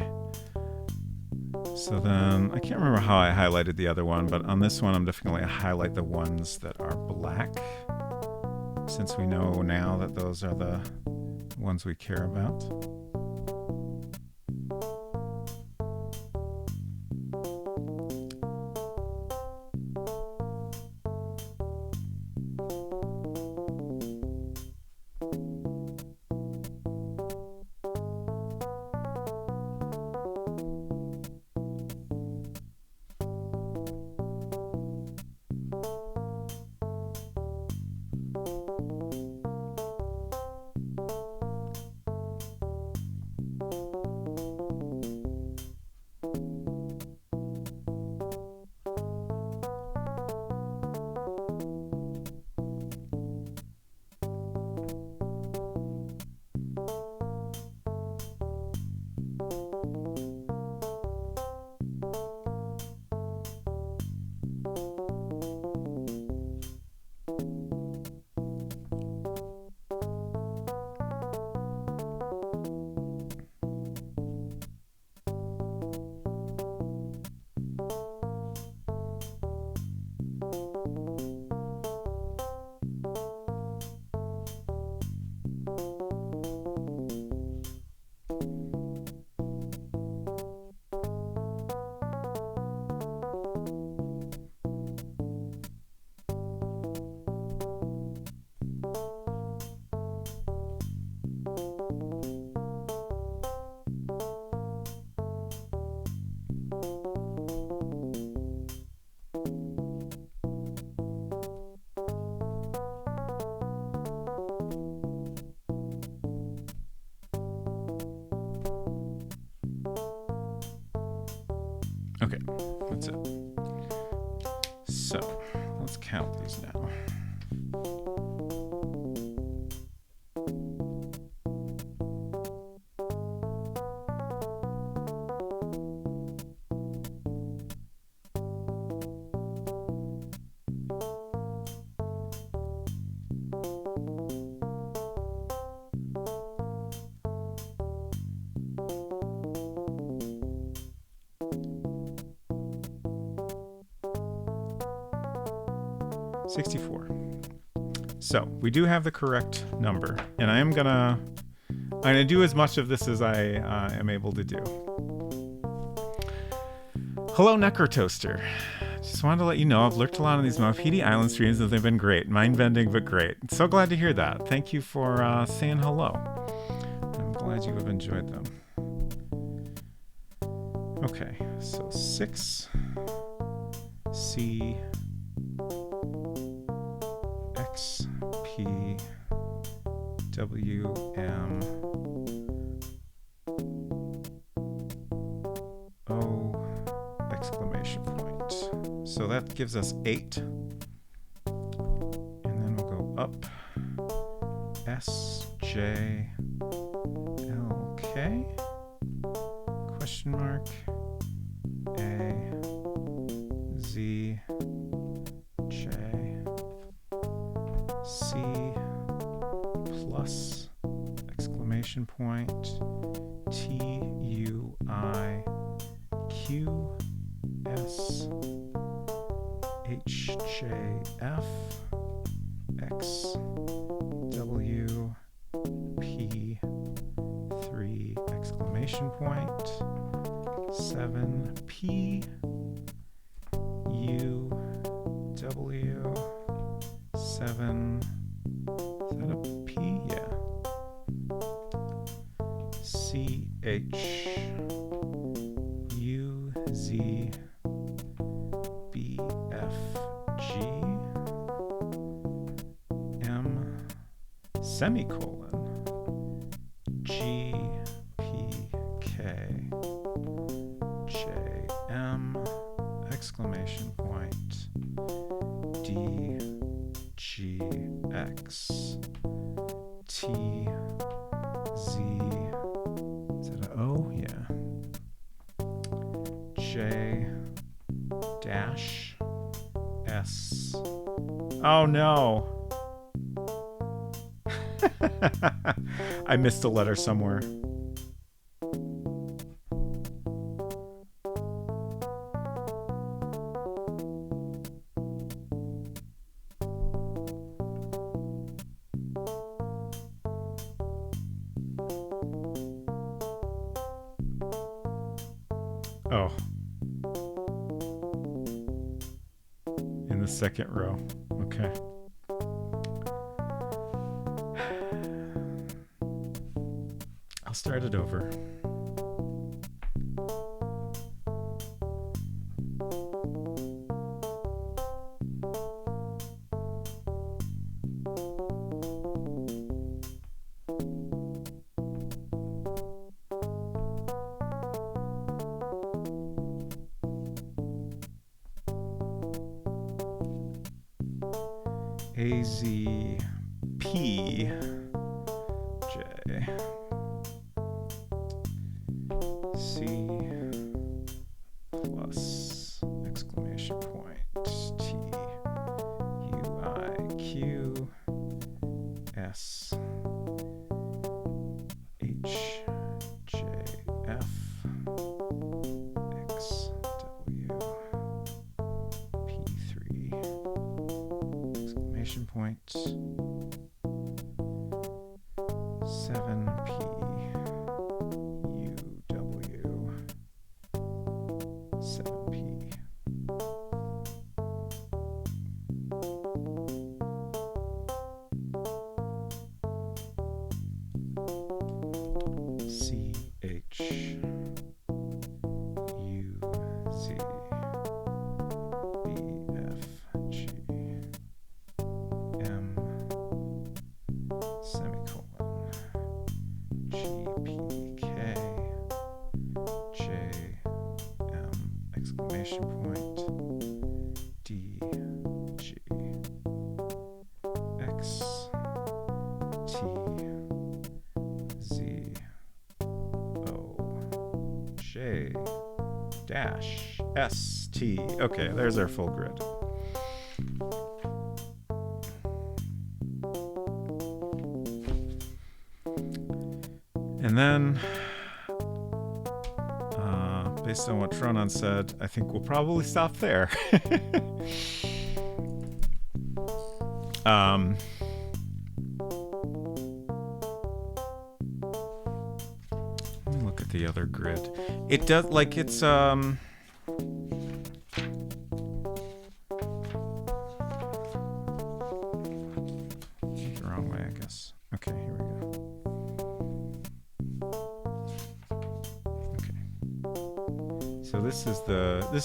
So then, I can't remember how I highlighted the other one, but on this one I'm definitely going to highlight the ones that are black, since we know now that those are the ones we care about. Okay, that's it. So let's count these now. So we do have the correct number, and I'm gonna do as much of this as I am able to do. Hello, Necrotoaster. Just wanted to let you know I've lurked a lot on these Maupiti Island streams and they've been great. Mind-bending, but great. So glad to hear that. Thank you for saying hello. I'm glad you have enjoyed them. Okay, so 6 C X P W M O exclamation point. So that gives us 8. And then we'll go up S J L K question mark A Z J C plus exclamation point T U I Q S H J F X W P 3 exclamation point 7 P U W 7. Is that a P? Yeah. C H U Z B F G M semicolon G P K J M exclamation point D G X T Z. Is that an O? Yeah. J dash S. Oh no. I missed a letter somewhere. Oh. In the second row. Okay. I'll start it over. A Z P J C plus exclamation point T U I Q S H J F X W P3 exclamation point 7P UW 7P CH UZ BFG M semicolon exclamation point, D, G, X, T, Z, O, J, dash, S, T. Okay, there's our full grid. And then, based on what Tronon said, I think we'll probably stop there. Let me look at the other grid. It does, like, it's, the wrong way, I guess. Okay, here we go. So this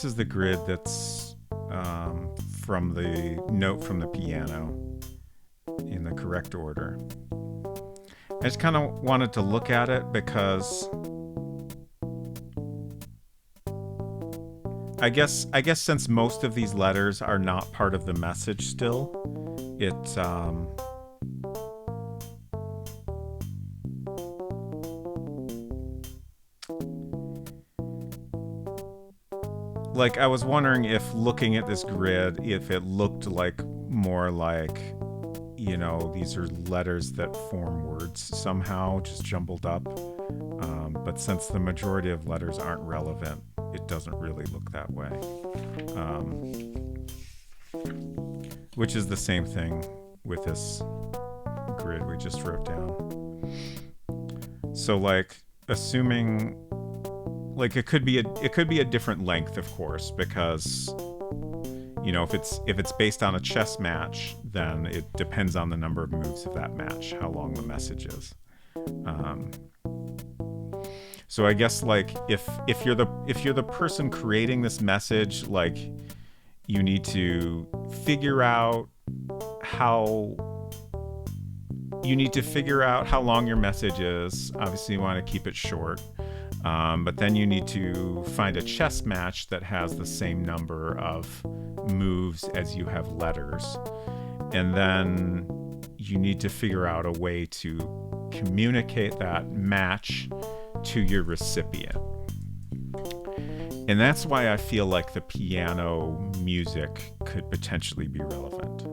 is the grid that's from the note from the piano in the correct order. I just kind of wanted to look at it because I guess since most of these letters are not part of the message still, it's like, I was wondering if looking at this grid, if it looked like more like, you know, these are letters that form words somehow, just jumbled up. But since the majority of letters aren't relevant, it doesn't really look that way. Which is the same thing with this grid we just wrote down. So, like, assuming... like, it could be a different length, of course, because, you know, if it's based on a chess match, then it depends on the number of moves of that match, how long the message is. So I guess, like, if you're the person creating this message, like, you need to figure out how long your message is. Obviously, you want to keep it short. But then you need to find a chess match that has the same number of moves as you have letters. And then you need to figure out a way to communicate that match to your recipient. And that's why I feel like the piano music could potentially be relevant.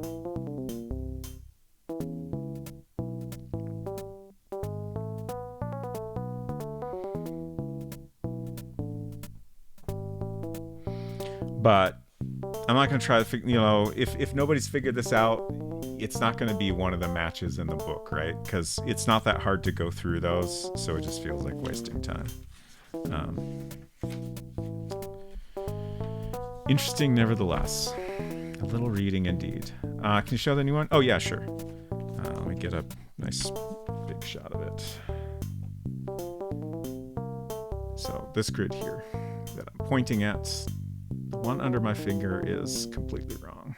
But I'm not going to try to figure, you know, if nobody's figured this out, it's not going to be one of the matches in the book, right? Because it's not that hard to go through those, so it just feels like wasting time. Interesting, nevertheless. A little reading indeed. Can you show the new one? Oh, yeah, sure. Let me get a nice big shot of it. So this grid here that I'm pointing at, the one under my finger is completely wrong.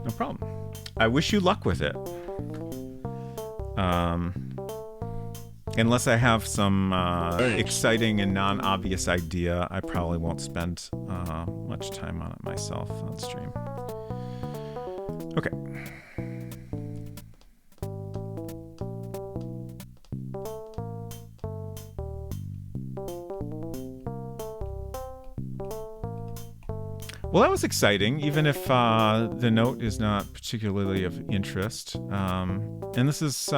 No problem. I wish you luck with it. Unless I have some exciting and non-obvious idea, I probably won't spend much time on it myself on stream. Okay. Well, that was exciting, even if the note is not particularly of interest. And this is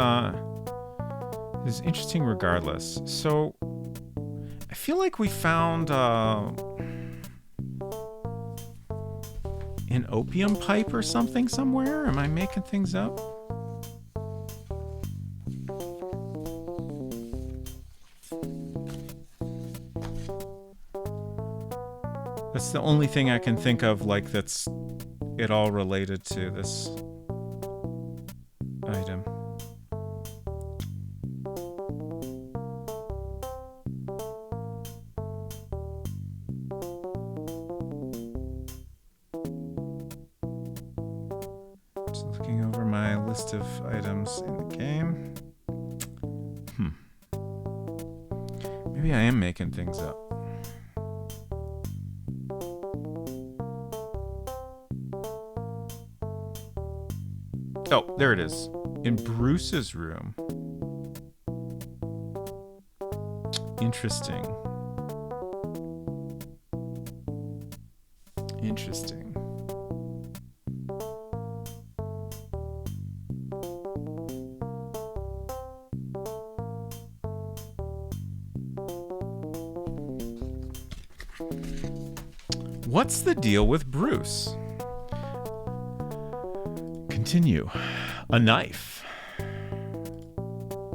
interesting regardless. So, I feel like we found an opium pipe or something somewhere. Am I making things up? That's the only thing I can think of, like, that's at all related to this item. Just looking over my list of items in the game. Maybe I am making things up. Oh, there it is. In Bruce's room. Interesting. Interesting. What's the deal with Bruce? Continue. A knife.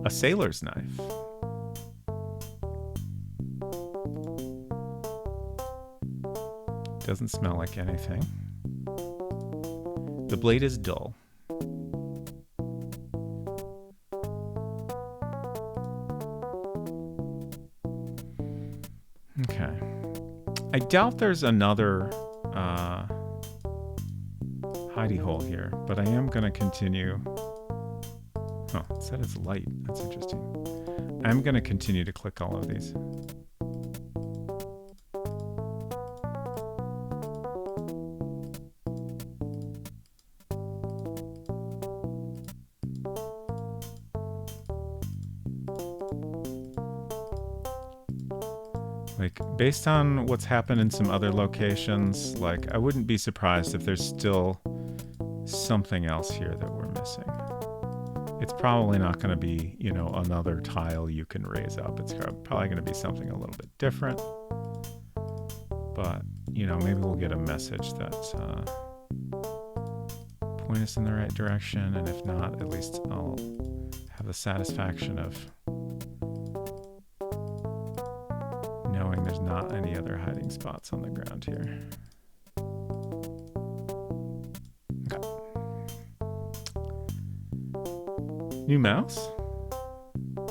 A sailor's knife. Doesn't smell like anything. The blade is dull. Okay. I doubt there's another hidey hole here, but I am going to continue. Oh, it said it's light. That's interesting. I'm going to continue to click all of these. Like, based on what's happened in some other locations, like, I wouldn't be surprised if there's still something else here that we're missing. It's probably not going to be, you know, another tile you can raise up. It's probably going to be something a little bit different. But, you know, maybe we'll get a message that point us in the right direction, and if not, at least I'll have the satisfaction of knowing there's not any other hiding spots on the ground here. Okay. New mouse?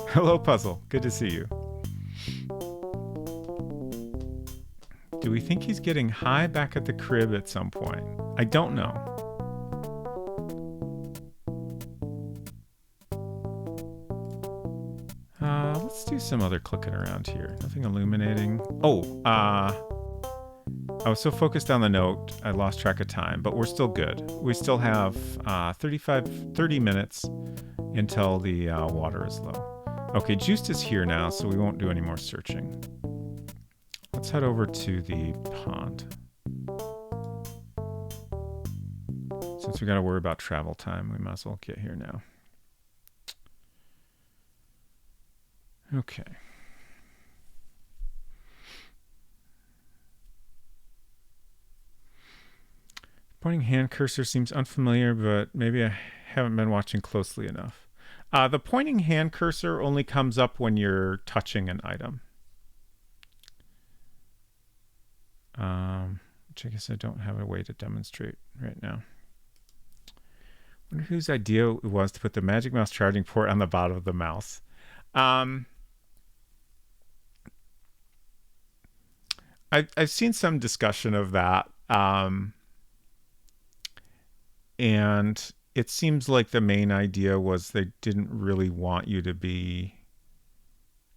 Hello, Puzzle. Good to see you. Do we think he's getting high back at the crib at some point? I don't know. Let's do some other clicking around here. Nothing illuminating. Oh, I was so focused on the note, I lost track of time, but we're still good. We still have 30 minutes until the water is low. Okay, Juiced is here now, so we won't do any more searching. Let's head over to the pond. Since we got to worry about travel time, we might as well get here now. Okay. Pointing hand cursor seems unfamiliar, but maybe I haven't been watching closely enough. The pointing hand cursor only comes up when you're touching an item. Which I guess I don't have a way to demonstrate right now. Wonder whose idea it was to put the Magic Mouse charging port on the bottom of the mouse. I've seen some discussion of that, and it seems like the main idea was they didn't really want you to be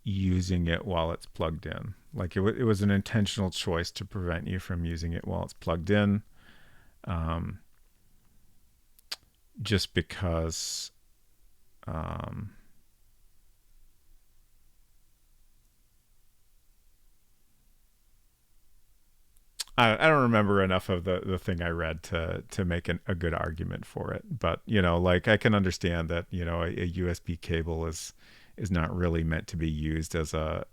using it while it's plugged in. Like it was an intentional choice to prevent you from using it while it's plugged in, just because I don't remember enough of the thing I read to make a good argument for it. But, you know, like I can understand that, you know, a USB cable is not really meant to be used as a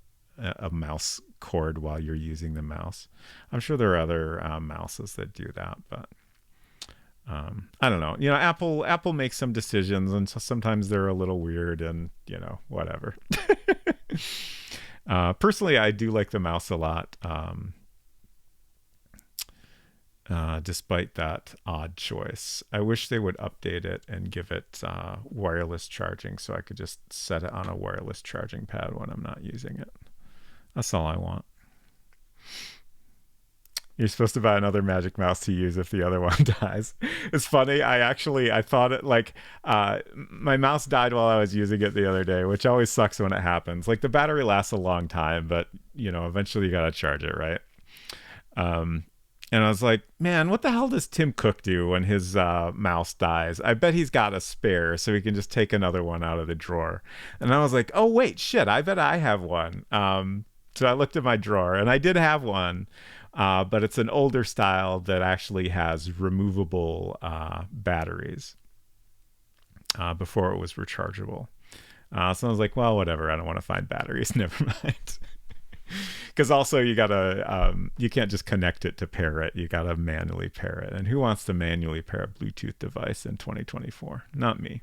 mouse cord while you're using the mouse. I'm sure there are other mouses that do that, but I don't know. You know, Apple makes some decisions, and so sometimes they're a little weird, and, you know, whatever. Personally, I do like the mouse a lot. Despite that odd choice. I wish they would update it and give it wireless charging so I could just set it on a wireless charging pad when I'm not using it. That's all I want. You're supposed to buy another Magic Mouse to use if the other one dies. It's funny. I thought it like my mouse died while I was using it the other day, which always sucks when it happens. Like the battery lasts a long time, but eventually you gotta charge it, right? Um, and I was like, man, what the hell does Tim Cook do when his mouse dies? I bet he's got a spare, so he can just take another one out of the drawer. And I was like, oh wait, shit, I bet I have one. So I looked at my drawer, and I did have one. But it's an older style that actually has removable batteries before it was rechargeable. So I was like, well, whatever. I don't want to find batteries. Never mind. Because also you can't just connect it to pair it. You gotta manually pair it. And who wants to manually pair a Bluetooth device in 2024? Not me.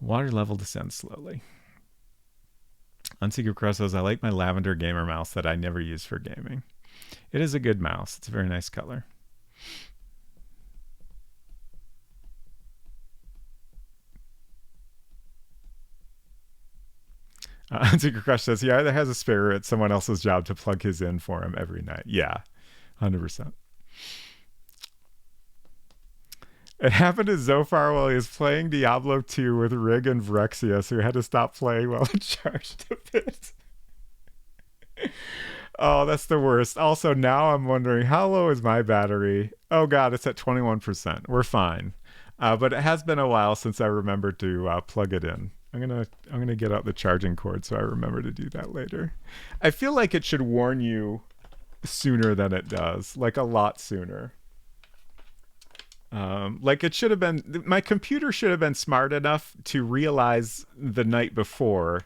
Water level descends slowly. Unsecret Crow says, I like my lavender gamer mouse that I never use for gaming. It is a good mouse. It's a very nice color. Unsecret Crush says he either has a spare or it's someone else's job to plug his in for him every night. Yeah, 100%. It happened to Zofar while he was playing Diablo 2 with Rig and Vrexia, so he had to stop playing while it charged a bit. Oh, that's the worst. Also, now I'm wondering, how low is my battery? Oh god, it's at 21%. We're fine. But it has been a while since I remembered to plug it in. I'm gonna get out the charging cord so I remember to do that later. I feel like it should warn you sooner than it does, like a lot sooner. Like it should have been, my computer should have been smart enough to realize the night before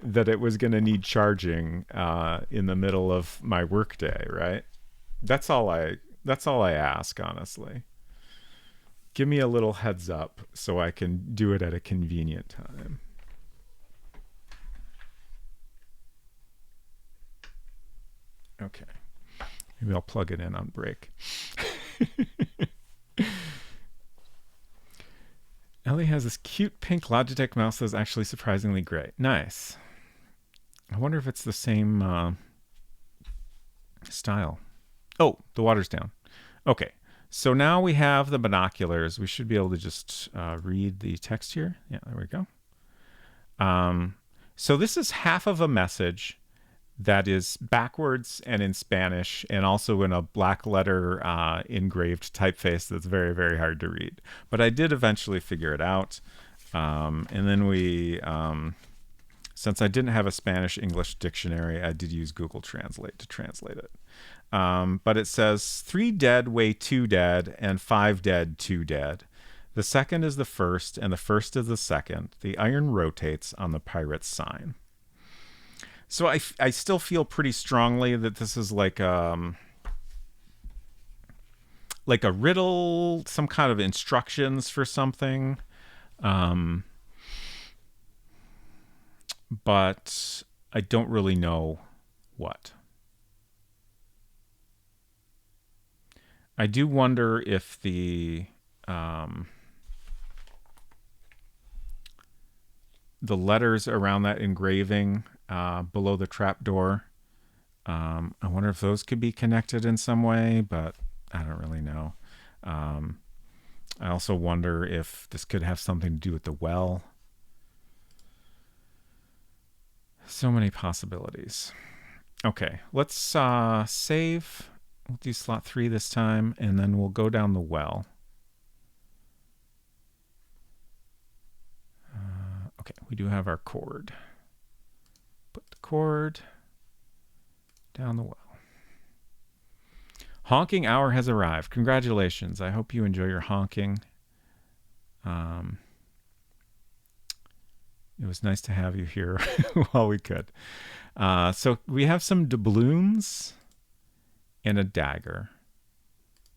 that it was going to need charging in the middle of my workday, right? That's all I ask, honestly. Give me a little heads up so I can do it at a convenient time. Okay. Maybe I'll plug it in on break. Ellie has this cute pink Logitech mouse that's actually surprisingly great. Nice. I wonder if it's the same style. Oh, the water's down. Okay. So now we have the binoculars. We should be able to just read the text here. Yeah, there we go. So this is half of a message that is backwards and in Spanish and also in a black letter engraved typeface that's very, very hard to read. But I did eventually figure it out. And then since I didn't have a Spanish-English dictionary, I did use Google Translate to translate it. But it says 3 dead weigh 2 dead and 5 dead 2 dead. The second is the first and the first is the second. The iron rotates on the pirate's sign. So I still feel pretty strongly that this is like a riddle, some kind of instructions for something. But I don't really know what. I do wonder if the letters around that engraving below the trapdoor, I wonder if those could be connected in some way, but I don't really know. I also wonder if this could have something to do with the well. So many possibilities. Okay, let's save. We'll do slot 3 this time, and then we'll go down the well. Okay, we do have our cord. Put the cord down the well. Honking hour has arrived. Congratulations. I hope you enjoy your honking. It was nice to have you here while we could. So we have some doubloons and a dagger,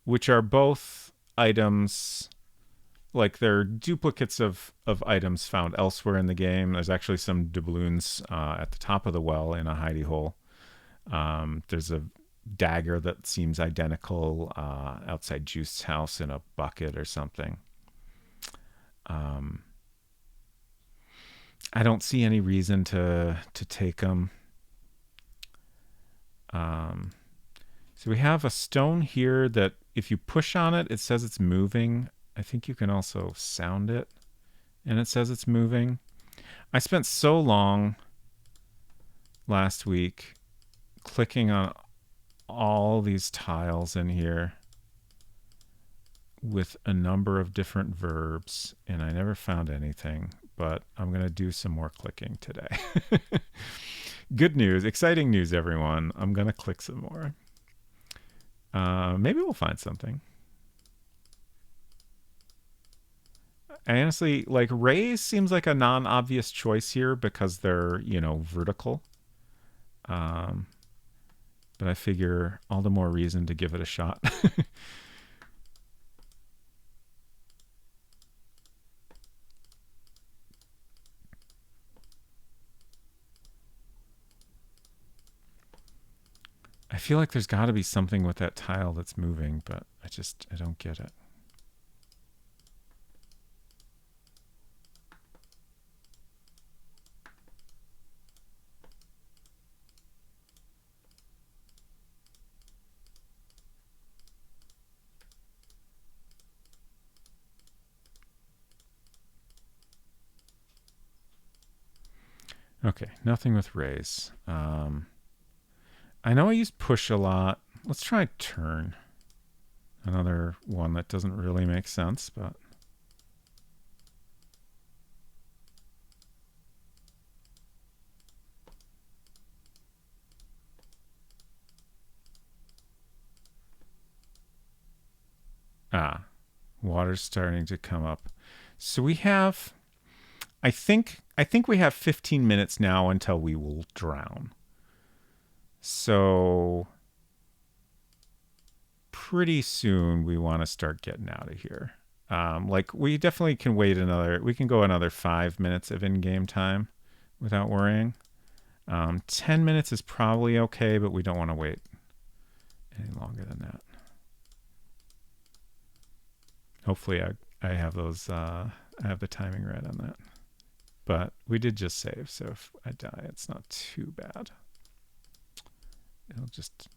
which are both items, like they're duplicates of items found elsewhere in the game. There's actually some doubloons at the top of the well in a hidey hole. There's a dagger that seems identical outside Juice's house in a bucket or something. I don't see any reason to take them. So we have a stone here that if you push on it, it says it's moving. I think you can also sound it, and it says it's moving. I spent so long last week clicking on all these tiles in here with a number of different verbs, and I never found anything, but I'm going to do some more clicking today. Good news, exciting news, everyone. I'm going to click some more. Maybe we'll find something. I honestly, like, rays seems like a non-obvious choice here because they're, you know, vertical. But I figure all the more reason to give it a shot. I feel like there's got to be something with that tile that's moving, but I don't get it. Okay, nothing with rays. I know I use push a lot. Let's try turn. Another one that doesn't really make sense, but... water's starting to come up. So we have... I think we have 15 minutes now until we will drown. So pretty soon we want to start getting out of here. Like we definitely can wait we can go another 5 minutes of in-game time without worrying. 10 minutes is probably okay, but we don't want to wait any longer than that. Hopefully I have those, I have the timing right on that. But we did just save, so if I die, it's not too bad. It'll just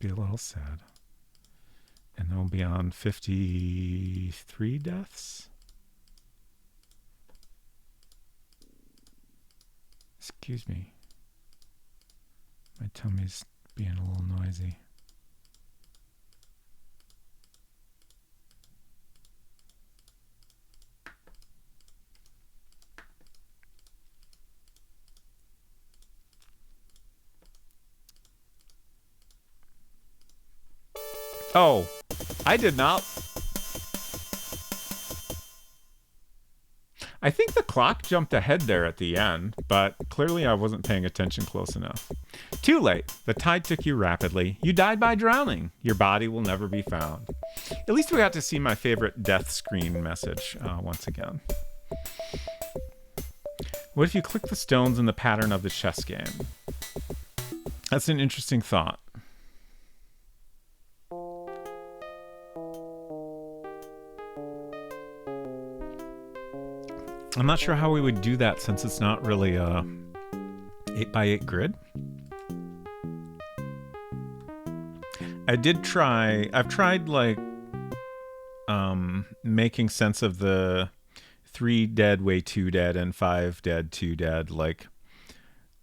be a little sad. And then we'll be on 53 deaths. Excuse me. My tummy's being a little noisy. Oh, I did not. I think the clock jumped ahead there at the end, but clearly I wasn't paying attention close enough. Too late. The tide took you rapidly. You died by drowning. Your body will never be found. At least we got to see my favorite death screen message once again. What if you click the stones in the pattern of the chess game? That's an interesting thought. I'm not sure how we would do that since it's not really a 8x8 grid. I've tried like making sense of the 3 dead, way 2 dead, and 5 dead, 2 dead. Like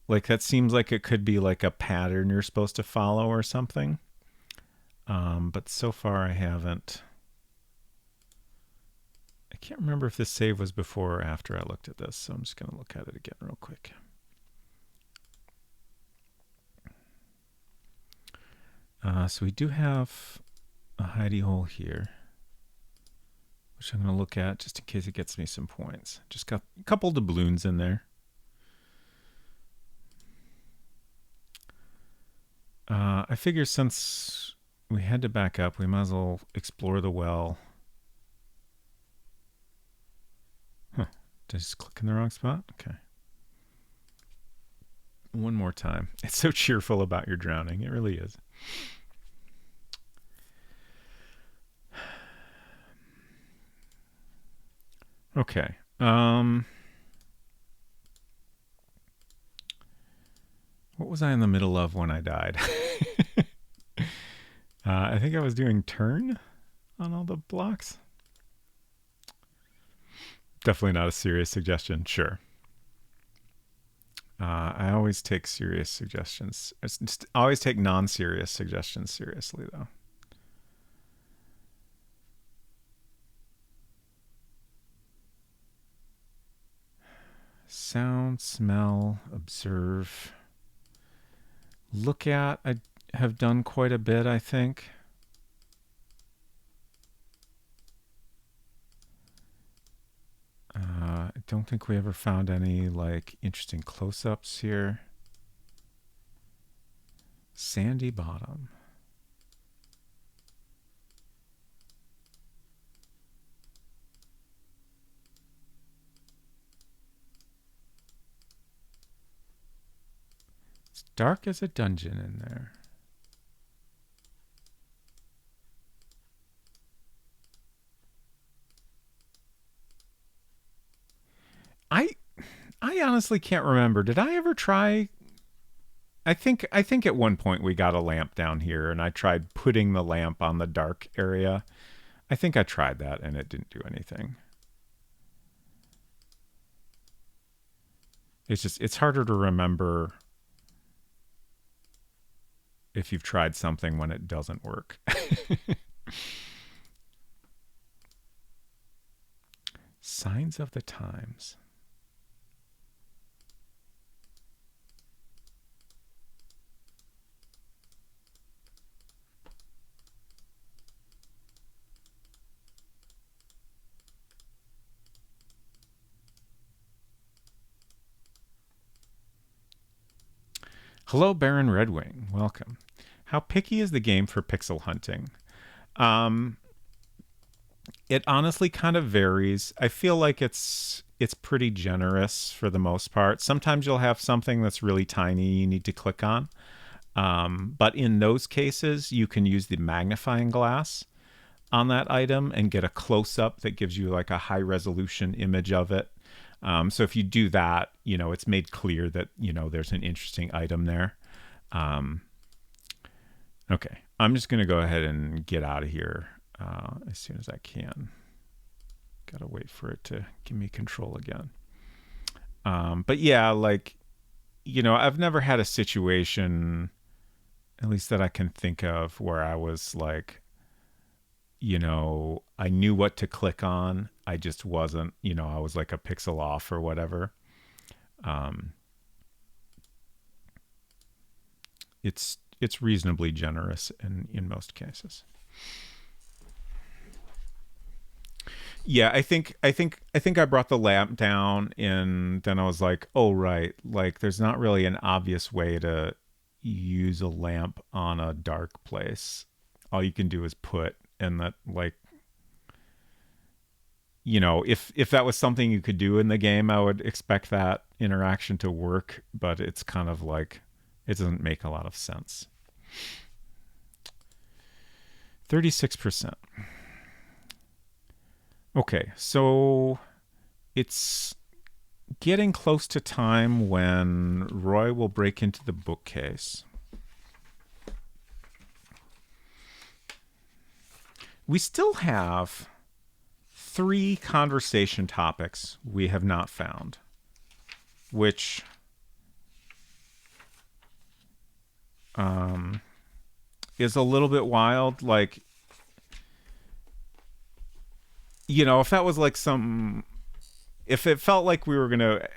that seems like it could be like a pattern you're supposed to follow or something. But so far I haven't. I can't remember if this save was before or after I looked at this, so I'm just going to look at it again real quick. So we do have a hidey hole here, which I'm going to look at just in case it gets me some points. Just got a couple of doubloons in there. I figure since we had to back up, we might as well explore the well. Did I just click in the wrong spot? Okay. One more time. It's so cheerful about your drowning. It really is. Okay. was I in the middle of when I died? I think I was doing turn on all the blocks. Definitely not a serious suggestion. Sure. I always take serious suggestions. I always take non-serious suggestions seriously, though. Sound, smell, observe, look at. I have done quite a bit, I think. I don't think we ever found any like interesting close-ups here. Sandy bottom. It's dark as a dungeon in there. I honestly can't remember. Did I ever try? I think at one point we got a lamp down here, and I tried putting the lamp on the dark area. I think I tried that, and it didn't do anything. It's harder to remember if you've tried something when it doesn't work. Signs of the times. Hello, Baron Redwing. Welcome. How picky is the game for pixel hunting? It honestly kind of varies. I feel like it's pretty generous for the most part. Sometimes you'll have something that's really tiny you need to click on. But in those cases, you can use the magnifying glass on that item and get a close-up that gives you like a high-resolution image of it. So if you do that, it's made clear that, there's an interesting item there. Okay, I'm just going to go ahead and get out of here as soon as I can. Got to wait for it to give me control again. But yeah, I've never had a situation, at least that I can think of, where I was like, I knew what to click on. I just wasn't, I was like a pixel off or whatever. It's reasonably generous in most cases. Yeah, I think I brought the lamp down, and then I was like, oh right, like there's not really an obvious way to use a lamp on a dark place. All you can do is put, and that if that was something you could do in the game, I would expect that interaction to work, but it's kind of like it doesn't make a lot of sense. 36%. Okay, so it's getting close to time when Roy will break into the bookcase. We still have 3 conversation topics we have not found, which is a little bit wild. Like, if that was like if it felt like we were going to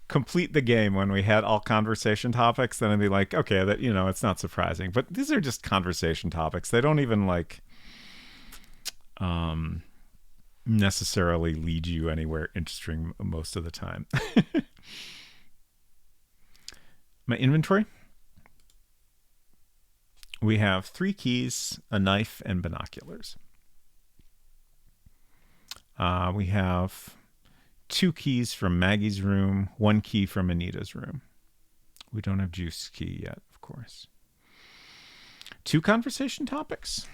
complete the game when we had all conversation topics, then I'd be like, okay, that, it's not surprising. But these are just conversation topics. They don't even necessarily lead you anywhere interesting most of the time. My inventory. We have 3 keys, a knife, and binoculars. We have 2 keys from Maggie's room, 1 key from Anita's room. We don't have Juice key yet, of course. 2 conversation topics.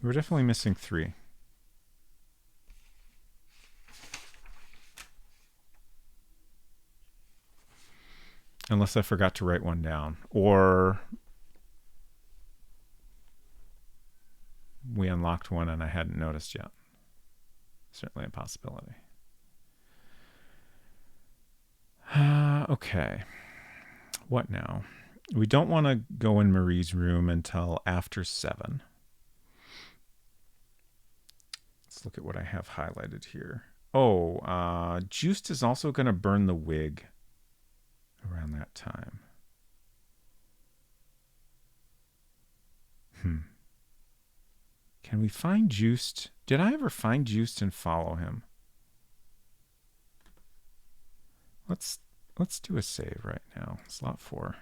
We're definitely missing 3. Unless I forgot to write one down. Or we unlocked one and I hadn't noticed yet. Certainly a possibility. Okay. What now? We don't want to go in Marie's room until after 7. Let's look at what I have highlighted here. Oh, Juiced is also going to burn the wig around that time. Can we find Juiced? Did I ever find Juiced and follow him? Let's do a save right now. Slot 4.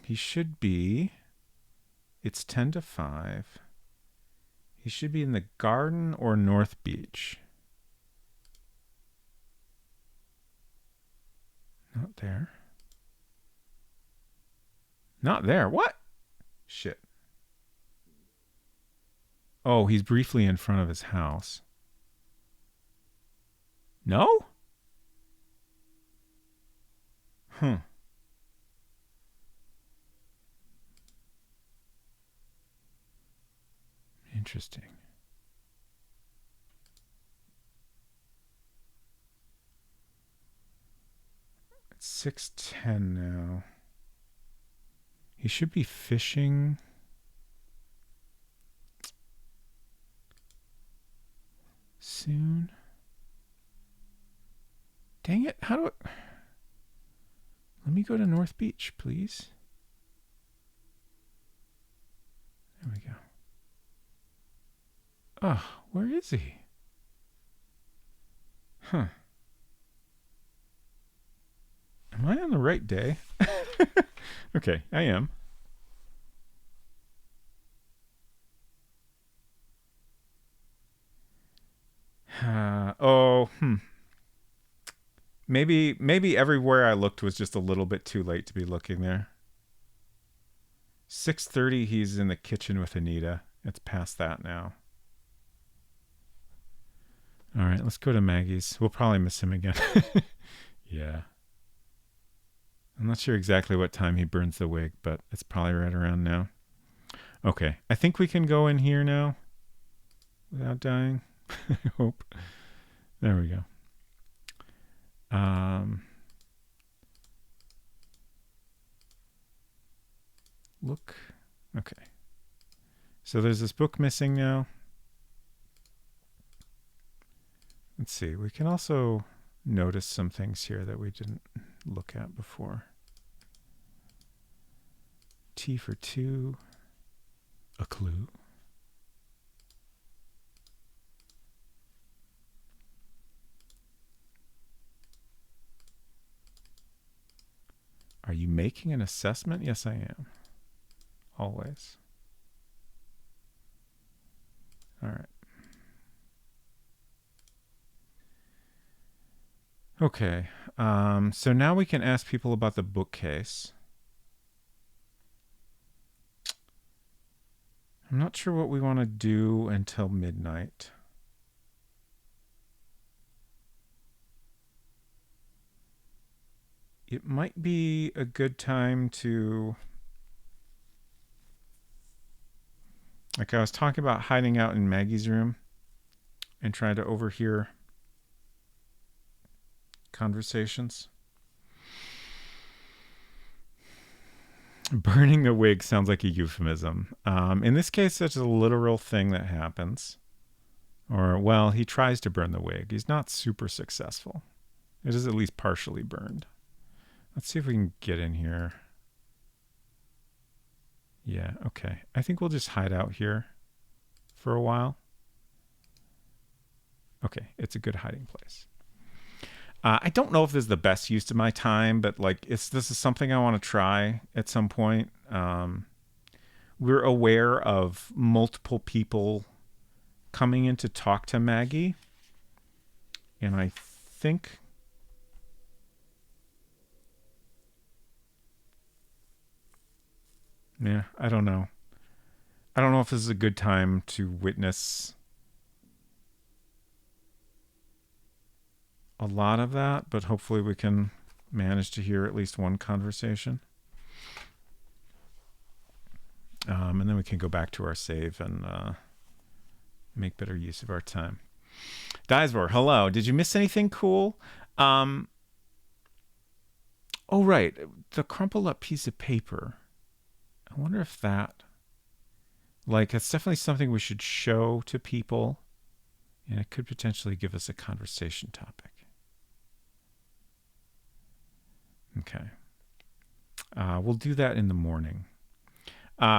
He should be. It's 10 to 5. He should be in the garden or North Beach. Not there. Not there. What? Shit. Oh, he's briefly in front of his house. No? Interesting. It's 6:10 now. He should be fishing. Soon. Dang it. How do I... Let me go to North Beach, please. There we go. Oh, where is he? Am I on the right day? Okay, I am. Maybe everywhere I looked was just a little bit too late to be looking there. 6:30, he's in the kitchen with Anita. It's past that now. All right, let's go to Maggie's. We'll probably miss him again. Yeah. I'm not sure exactly what time he burns the wig, but it's probably right around now. Okay, I think we can go in here now without dying. I hope. There we go. Look. Okay. So there's this book missing now. Let's see. We can also notice some things here that we didn't look at before. T for 2. A clue. Are you making an assessment? Yes, I am. Always. All right. Okay. So now we can ask people about the bookcase. I'm not sure what we want to do until midnight. It might be a good time to... Like I was talking about hiding out in Maggie's room and trying to overhear conversations. Burning the wig sounds like a euphemism. In this case, it's a literal thing that happens. Or, well, he tries to burn the wig. He's not super successful. It is at least partially burned. Let's see if we can get in here. Yeah, okay. I think we'll just hide out here for a while. Okay, it's a good hiding place. I don't know if this is the best use of my time, but like this is something I want to try at some point. We're aware of multiple people coming in to talk to Maggie. And I think... Yeah, I don't know. I don't know if this is a good time to witness a lot of that, but hopefully we can manage to hear at least one conversation. And then we can go back to our save and make better use of our time. Dysvor, hello. Did you miss anything cool? Oh, right. The crumpled up piece of paper. I wonder if that... Like, it's definitely something we should show to people. And it could potentially give us a conversation topic. Okay. We'll do that in the morning.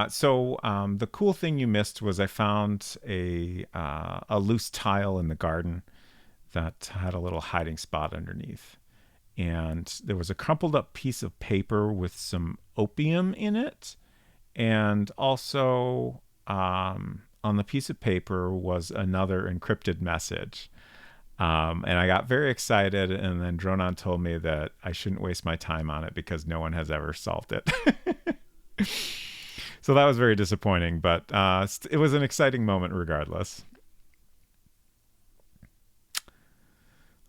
So the cool thing you missed was I found a loose tile in the garden that had a little hiding spot underneath. And there was a crumpled up piece of paper with some opium in it. And also on the piece of paper was another encrypted message. And I got very excited, and then Dronon told me that I shouldn't waste my time on it because no one has ever solved it. So that was very disappointing, but it was an exciting moment regardless.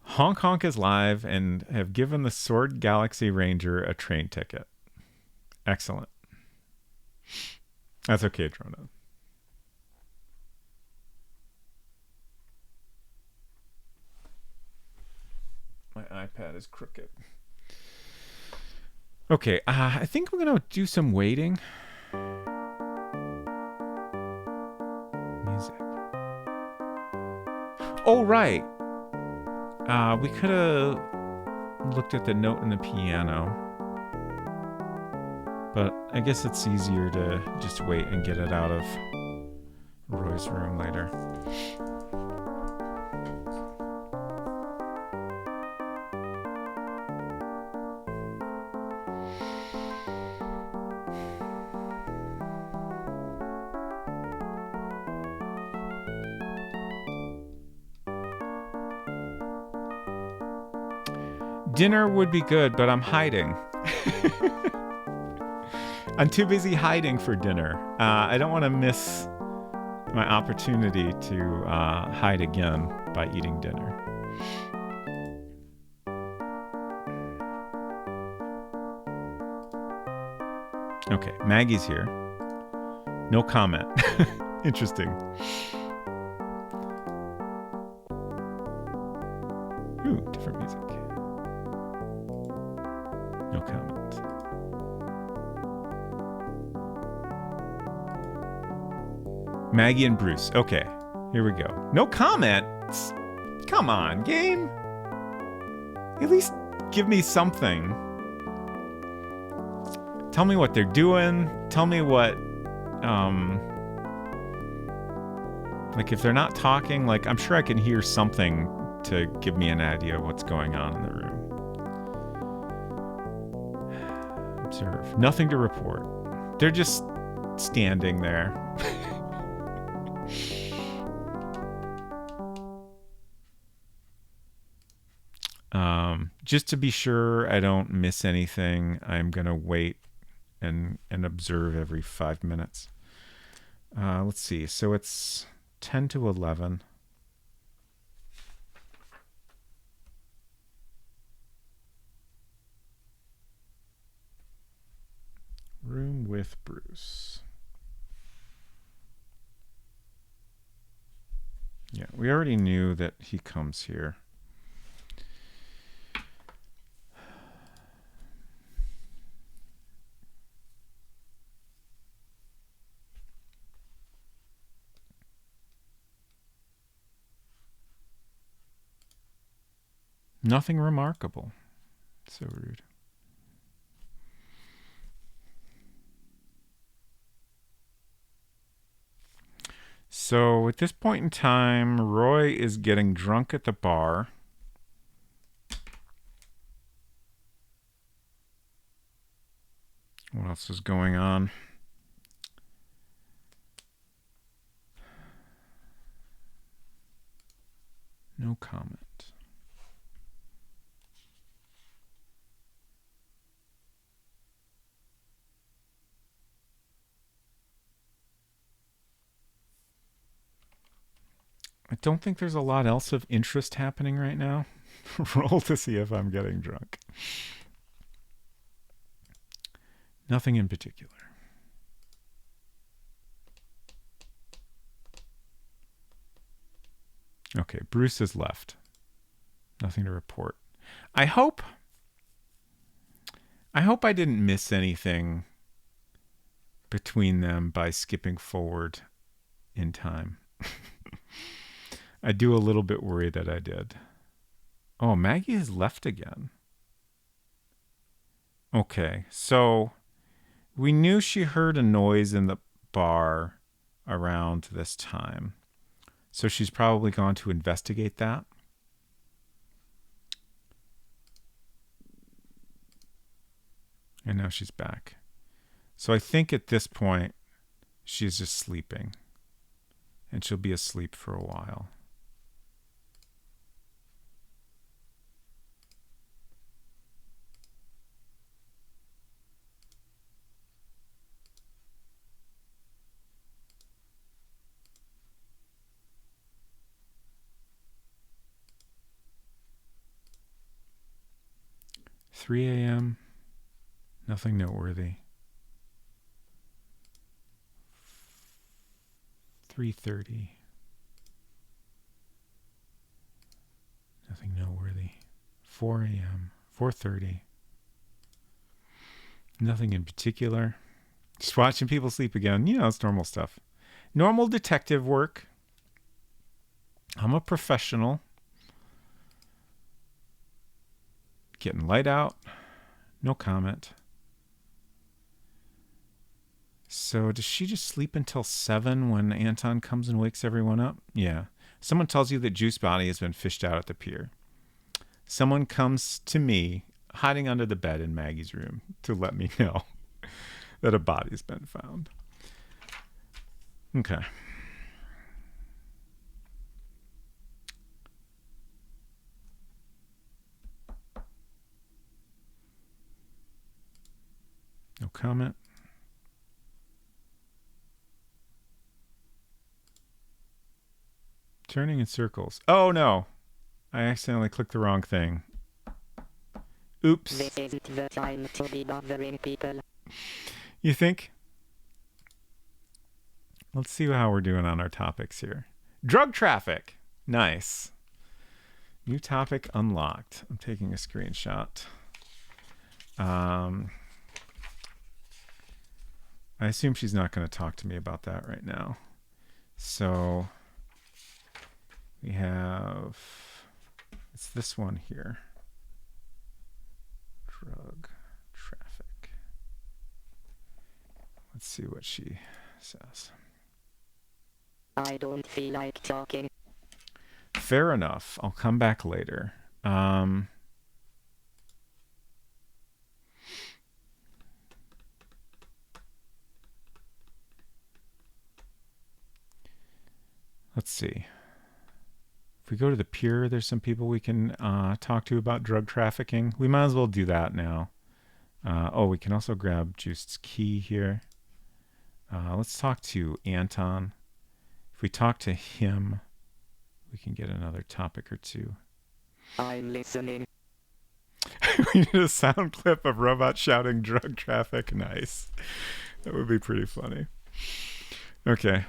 Honk Honk is live and have given the Sword Galaxy Ranger a train ticket. Excellent. That's okay, Dronon. My iPad is crooked. Okay, I think we're going to do some waiting. Music. Oh, right. We could have looked at the note in the piano. But I guess it's easier to just wait and get it out of Roy's room later. Dinner would be good, but I'm hiding. I'm too busy hiding for dinner. I don't want to miss my opportunity to hide again by eating dinner. Okay, Maggie's here. No comment. Interesting. Ooh, different music. No comment. Maggie and Bruce. Okay, here we go. No comments? Come on, game. At least give me something. Tell me what they're doing. Tell me what, like if they're not talking, like I'm sure I can hear something to give me an idea of what's going on in the room. Observe. Nothing to report. They're just standing there. Just to be sure I don't miss anything, I'm going to wait and observe every 5 minutes. Let's see. So it's 10 to 11. Room with Bruce. Yeah, we already knew that he comes here. Nothing remarkable. So rude. So at this point in time, Roy is getting drunk at the bar. What else is going on? No comment. I don't think there's a lot else of interest happening right now. Roll to see if I'm getting drunk. Nothing in particular. Okay, Bruce has left. Nothing to report. I hope I didn't miss anything between them by skipping forward in time. I do a little bit worry that I did. Oh, Maggie has left again. Okay, so we knew she heard a noise in the bar around this time. So she's probably gone to investigate that. And now she's back. So I think at this point, she's just sleeping. And she'll be asleep for a while. Three a.m. Nothing noteworthy. 3:30. Nothing noteworthy. 4 a.m. 4:30. Nothing in particular. Just watching people sleep again. You know, it's normal stuff. Normal detective work. I'm a professional. Getting light out. No comment. So does she just sleep until 7 when Anton comes and wakes everyone up? Yeah. Someone tells you that Juice Body has been fished out at the pier. Someone comes to me, hiding under the bed in Maggie's room, to let me know that a body's been found. Okay. No comment. Turning in circles. Oh no. I accidentally clicked the wrong thing. Oops. This isn't the time to be bothering people. You think? Let's see how we're doing on our topics here. Drug traffic. Nice. New topic unlocked. I'm taking a screenshot. I assume she's not going to talk to me about that right now. So we have, it's this one here. Drug traffic. Let's see what she says. I don't feel like talking. Fair enough. I'll come back later. Let's see. If we go to the pier, there's some people we can talk to about drug trafficking. We might as well do that now. We can also grab Juiced's key here. Let's talk to Anton. If we talk to him, we can get another topic or two. I'm listening. We need a sound clip of robots shouting drug traffic. Nice. That would be pretty funny. Okay.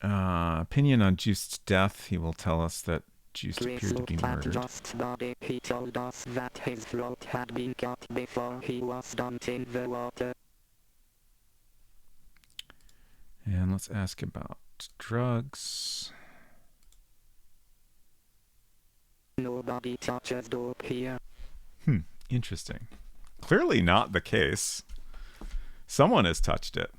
Opinion on Juiced's death. He will tell us that Juiced appeared to be murdered. Just body. He told us that his throat had been cut before he was dumped in the water. And let's ask about drugs. Nobody touches dope here. Interesting. Clearly not the case. Someone has touched it.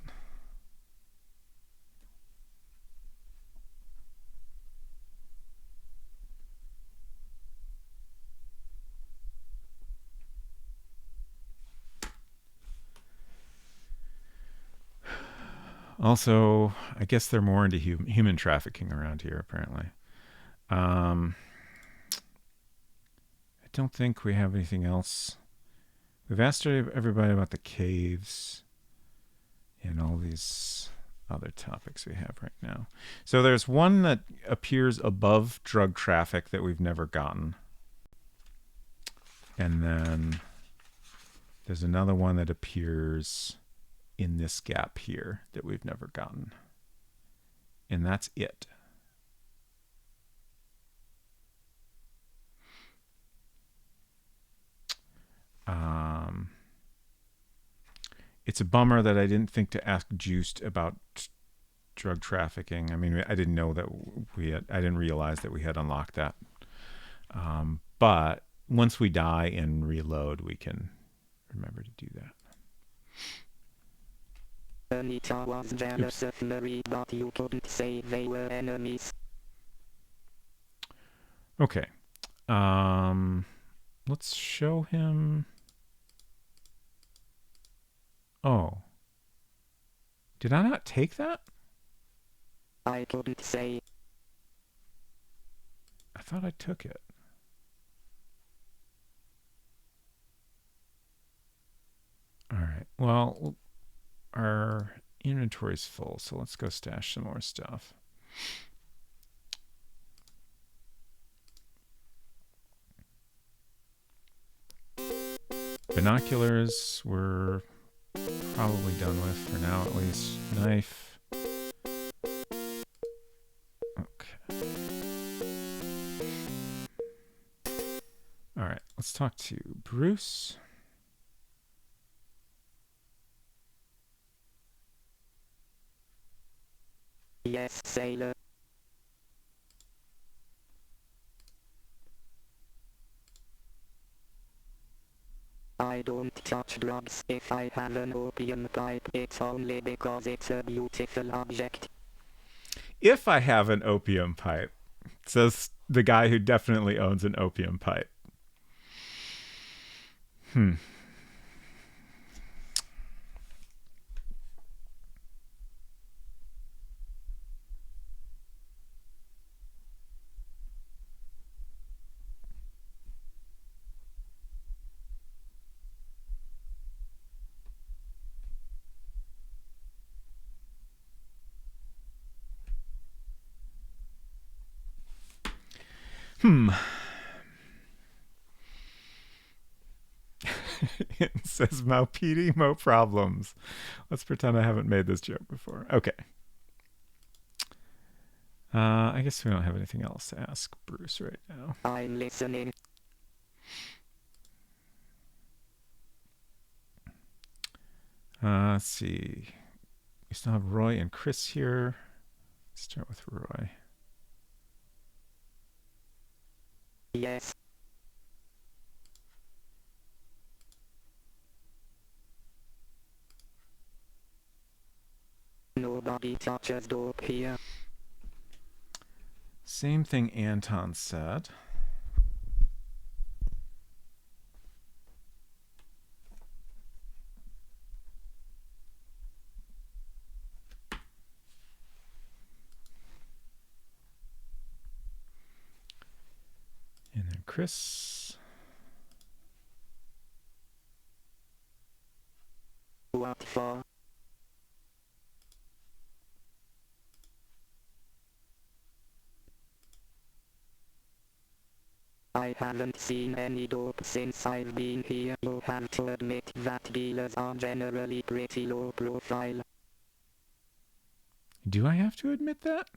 Also, I guess they're more into human trafficking around here, apparently. I don't think we have anything else. We've asked everybody about the caves and all these other topics we have right now. So there's one that appears above drug traffic that we've never gotten. And then there's another one that appears in this gap here that we've never gotten. And that's it. It's a bummer that I didn't think to ask Juiced about drug trafficking. I mean, I didn't know that I didn't realize that we had unlocked that. But once we die and reload, we can remember to do that. Anita was jealous of Marie, but you couldn't say they were enemies. Okay. Let's show him. Oh. Did I not take that? I couldn't say. I thought I took it. All right. Well, our inventory's full, so let's go stash some more stuff. Binoculars we're probably done with for now, at least. Knife. Okay. All right, let's talk to Bruce. Yes, sailor. I don't touch drugs. If I have an opium pipe, it's only because it's a beautiful object. If I have an opium pipe, says the guy who definitely owns an opium pipe. It says Maupiti, Mo problems. Let's pretend I haven't made this joke before. Okay. I guess we don't have anything else to ask Bruce right now. I'm listening. Let's see. We still have Roy and Chris here. Let's start with Roy. Yes. Nobody touches dope here. Same thing Anton said. And then Chris. What for? I haven't seen any dope since I've been here. You have to admit that dealers are generally pretty low profile. Do I have to admit that?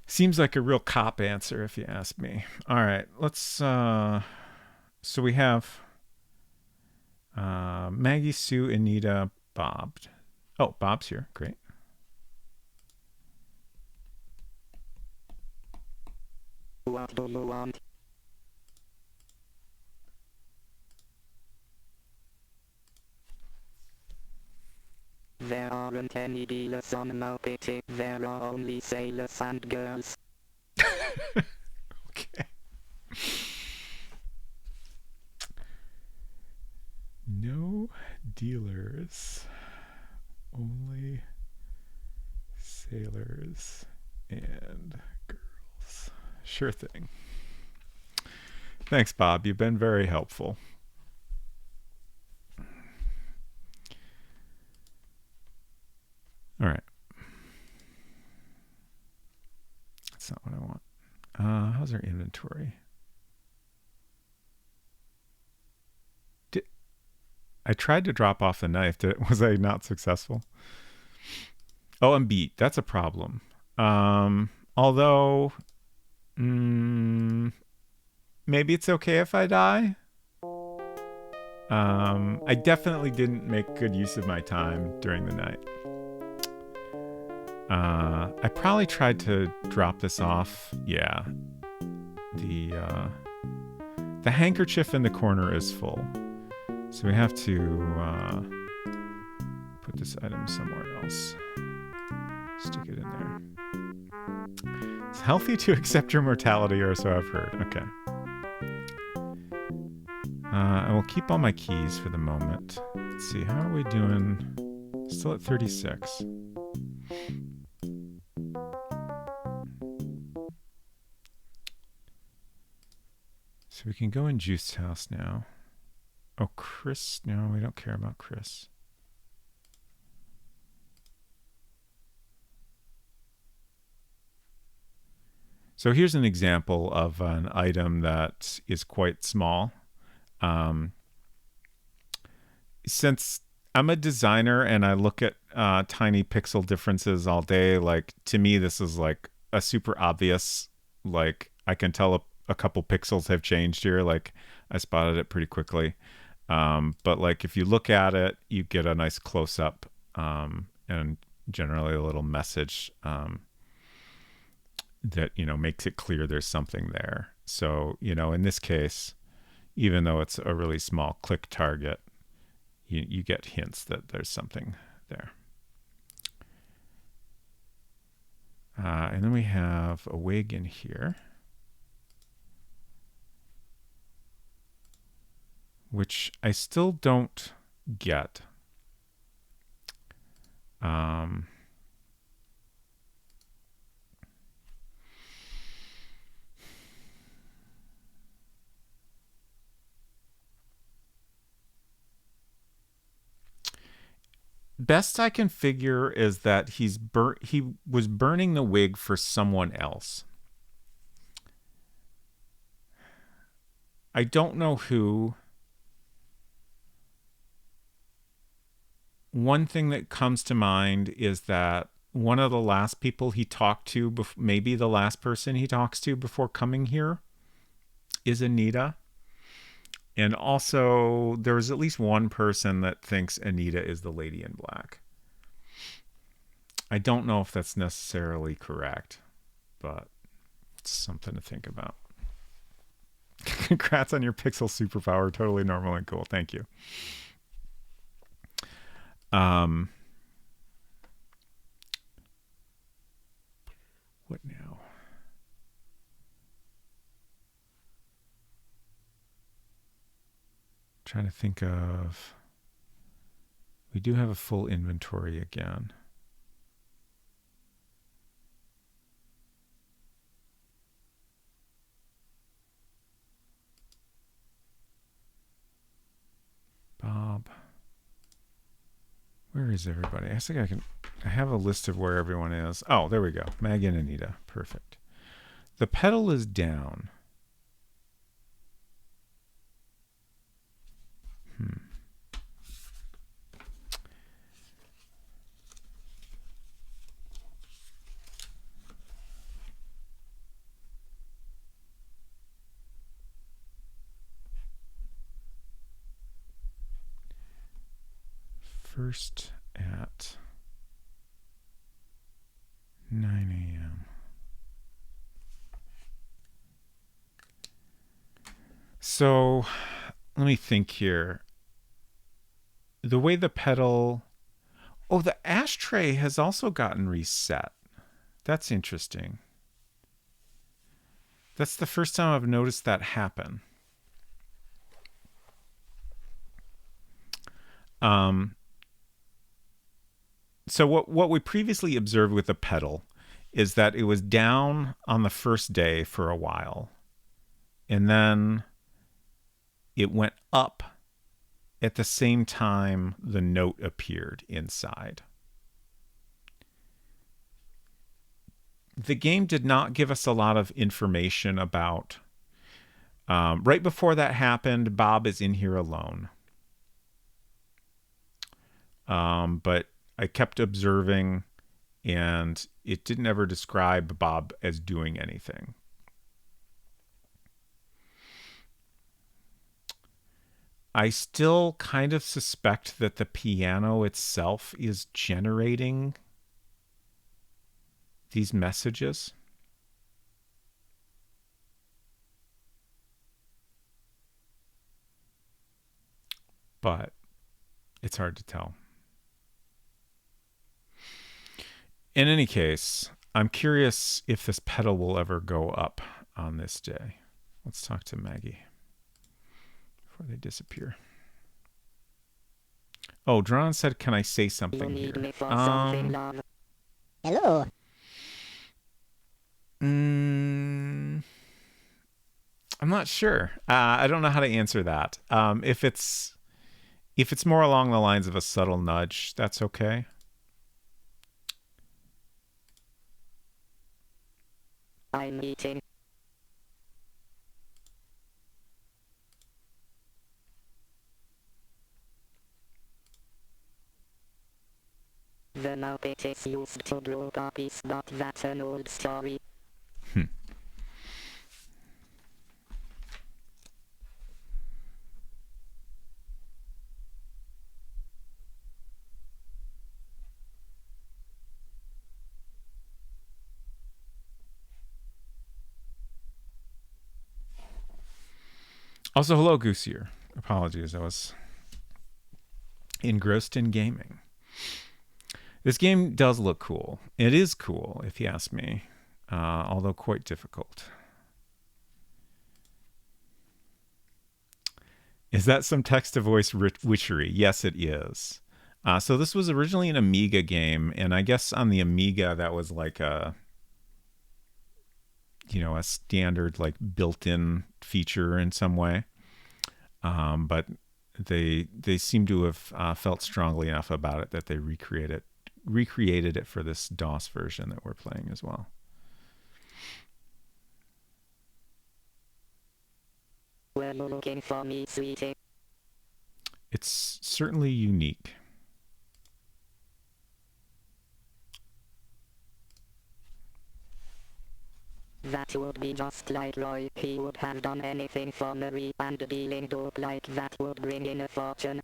Seems like a real cop answer if you ask me. All right, let's so we have Maggie, Sue, Anita, Bob. Oh, Bob's here. Great. What do you want? There aren't any dealers on Maupiti. There are only sailors and girls. Okay. No dealers. Only sailors and girls. Sure thing. Thanks, Bob. You've been very helpful. All right. That's not what I want. How's our inventory? I tried to drop off the knife. Was I not successful? Oh, I'm beat. That's a problem. Although, maybe it's okay if I die. I definitely didn't make good use of my time during the night. I probably tried to drop this off. Yeah. The handkerchief in the corner is full. So we have to put this item somewhere else. Stick it in there. It's healthy to accept your mortality, or so I've heard. Okay. I will keep all my keys for the moment. Let's see, how are we doing? Still at 36. So we can go in Juice's house now. Oh, Chris. No, we don't care about Chris. So here's an example of an item that is quite small. Since I'm a designer and I look at tiny pixel differences all day, like to me this is like a super obvious, like I can tell a couple pixels have changed here. Like I spotted it pretty quickly. But like if you look at it, you get a nice close up and generally a little message that, you know, makes it clear there's something there. So, you know, in this case, even though it's a really small click target, you get hints that there's something there. And then we have a wig in here, which I still don't get. Best I can figure is that he was burning the wig for someone else. I don't know who. One thing that comes to mind is that one of the last people he talked to, maybe the last person he talks to before coming here, is Anita. And also, there's at least one person that thinks Anita is the lady in black. I don't know if that's necessarily correct, but it's something to think about. Congrats on your pixel superpower. Totally normal and cool. Thank you. What now? Trying to think of. We do have a full inventory again. Bob. Where is everybody? I think I have a list of where everyone is. Oh, there we go. Maggie and Anita. Perfect. The pedal is down. First at 9 a.m. So let me think here. The way the pedal... Oh, the ashtray has also gotten reset. That's interesting. That's the first time I've noticed that happen. Um, so what we previously observed with the pedal is that it was down on the first day for a while, and then it went up at the same time the note appeared inside. The game did not give us a lot of information about. Right before that happened, Bob is in here alone. But I kept observing, and it didn't ever describe Bob as doing anything. I still kind of suspect that the piano itself is generating these messages. But it's hard to tell. In any case, I'm curious if this pedal will ever go up on this day. Let's talk to Maggie before they disappear. Oh, Dron said, can I say something You need here? me for something, love. Hello. I'm not sure. I don't know how to answer that. If it's more along the lines of a subtle nudge, that's okay. I'm eating. The Maupitis used to grow puppies, but that's an old story. Also, hello, Goosier. Apologies, I was engrossed in gaming. This game does look cool. It is cool, if you ask me, although quite difficult. Is that some text-to-voice witchery? Yes, it is. So this was originally an Amiga game, and I guess on the Amiga that was like a standard like built-in feature in some way. But they seem to have felt strongly enough about it that they recreated it for this DOS version that we're playing as well. Were you looking for me, sweetie? It's certainly unique. That would be just like Roy. He would have done anything for Marie, and dealing dope like that would bring in a fortune.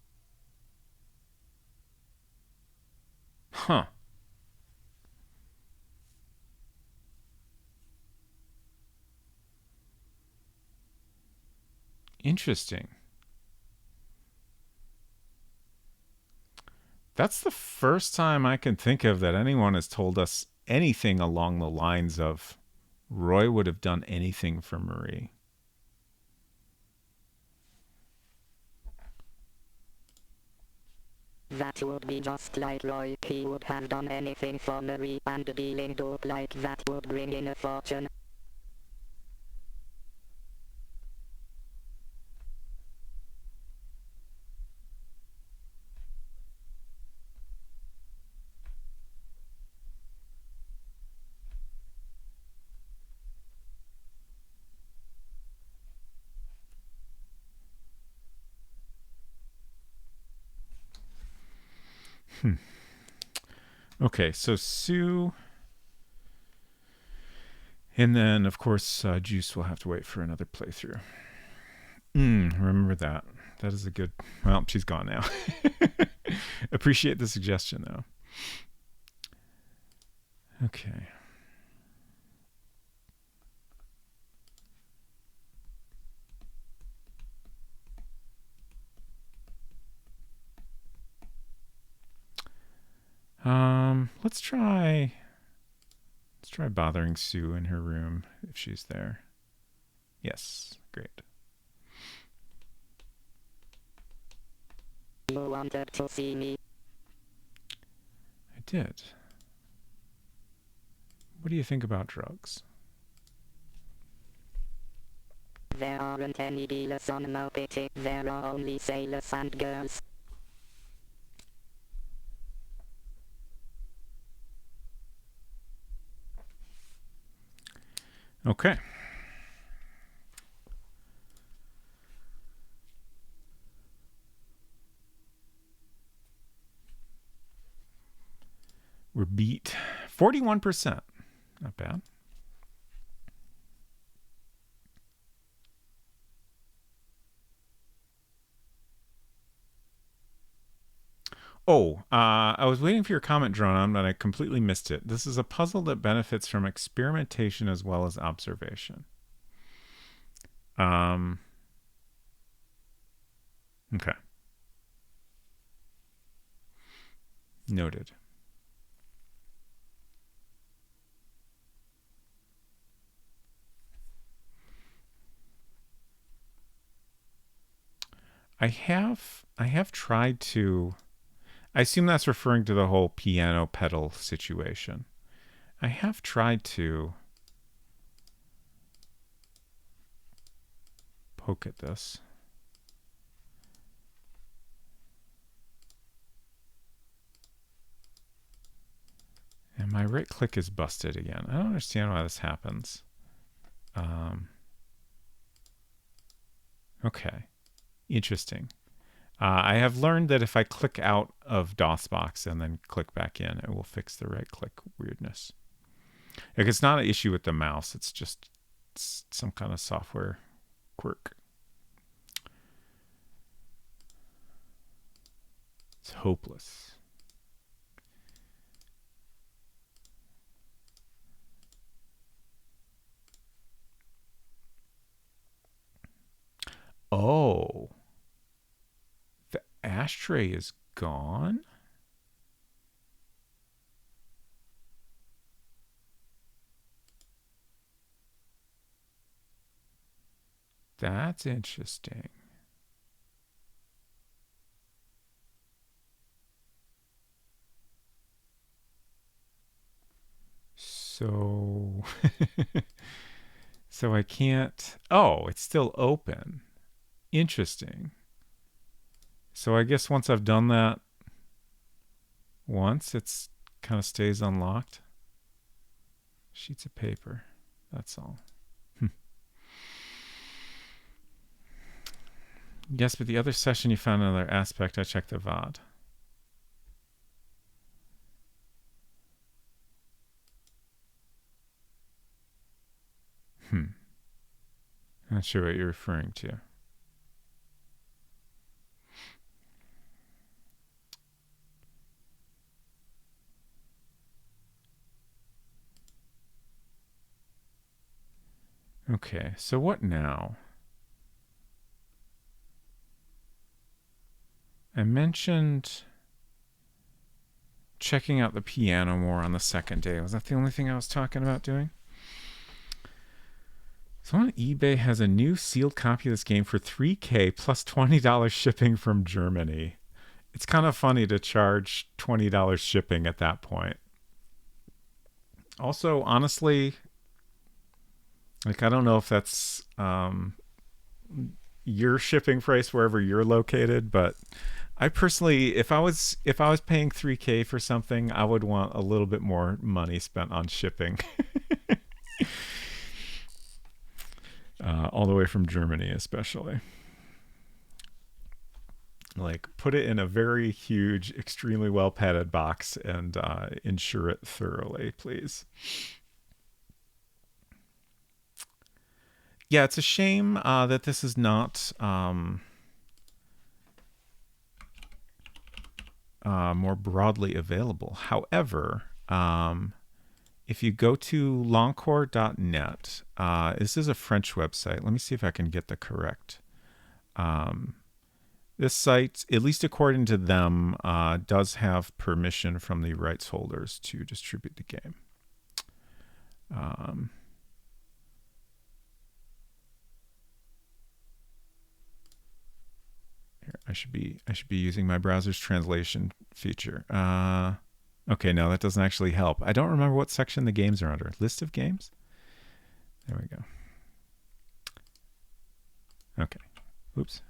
Huh. Interesting. That's the first time I can think of that anyone has told us anything along the lines of Roy would have done anything for Marie. That would be just like Roy. He would have done anything for Marie, and dealing dope like that would bring in a fortune. Okay, so Sue. And then, of course, Juice will have to wait for another playthrough. Remember that. That is a good... Well, she's gone now. Appreciate the suggestion, though. Okay. Let's try bothering Sue in her room if she's there. Yes, great. You wanted to see me. I did. What do you think about drugs? There aren't any dealers on Maupiti. There are only sailors and girls. Okay. We're beat 41%. Not bad. Oh, I was waiting for your comment, Dronon, but I completely missed it. This is a puzzle that benefits from experimentation as well as observation. Okay. Noted. I have tried to. I assume that's referring to the whole piano pedal situation. I have tried to poke at this. And my right click is busted again. I don't understand why this happens. Okay. Interesting. I have learned that if I click out of DOSBox and then click back in, it will fix the right click weirdness. Like, it's not an issue with the mouse. It's just some kind of software quirk. It's hopeless. Oh. The ashtray is gone? That's interesting. So so I can't. Oh, it's still open. Interesting. So I guess once I've done that once, it's kind of stays unlocked. Sheets of paper. That's all. Yes, but the other session you found another aspect. I checked the VOD. Not sure what you're referring to. Okay, so what now? I mentioned checking out the piano more on the second day. Was that the only thing I was talking about doing? Someone on eBay has a new sealed copy of this game for $3K plus $20 shipping from Germany. It's kind of funny to charge $20 shipping at that point. Also, honestly, like, I don't know if that's your shipping price wherever you're located, but I personally, if I was paying $3K for something, I would want a little bit more money spent on shipping. All the way from Germany, especially. Like, put it in a very huge, extremely well padded box and insure it thoroughly, please. Yeah, it's a shame that this is not more broadly available. However, if you go to longcore.net, this is a French website. Let me see if I can get the correct. This site, at least according to them, does have permission from the rights holders to distribute the game. Here, I should be using my browser's translation feature. Okay, no, that doesn't actually help. I don't remember what section the games are under. List of games? There we go. Okay. Oops.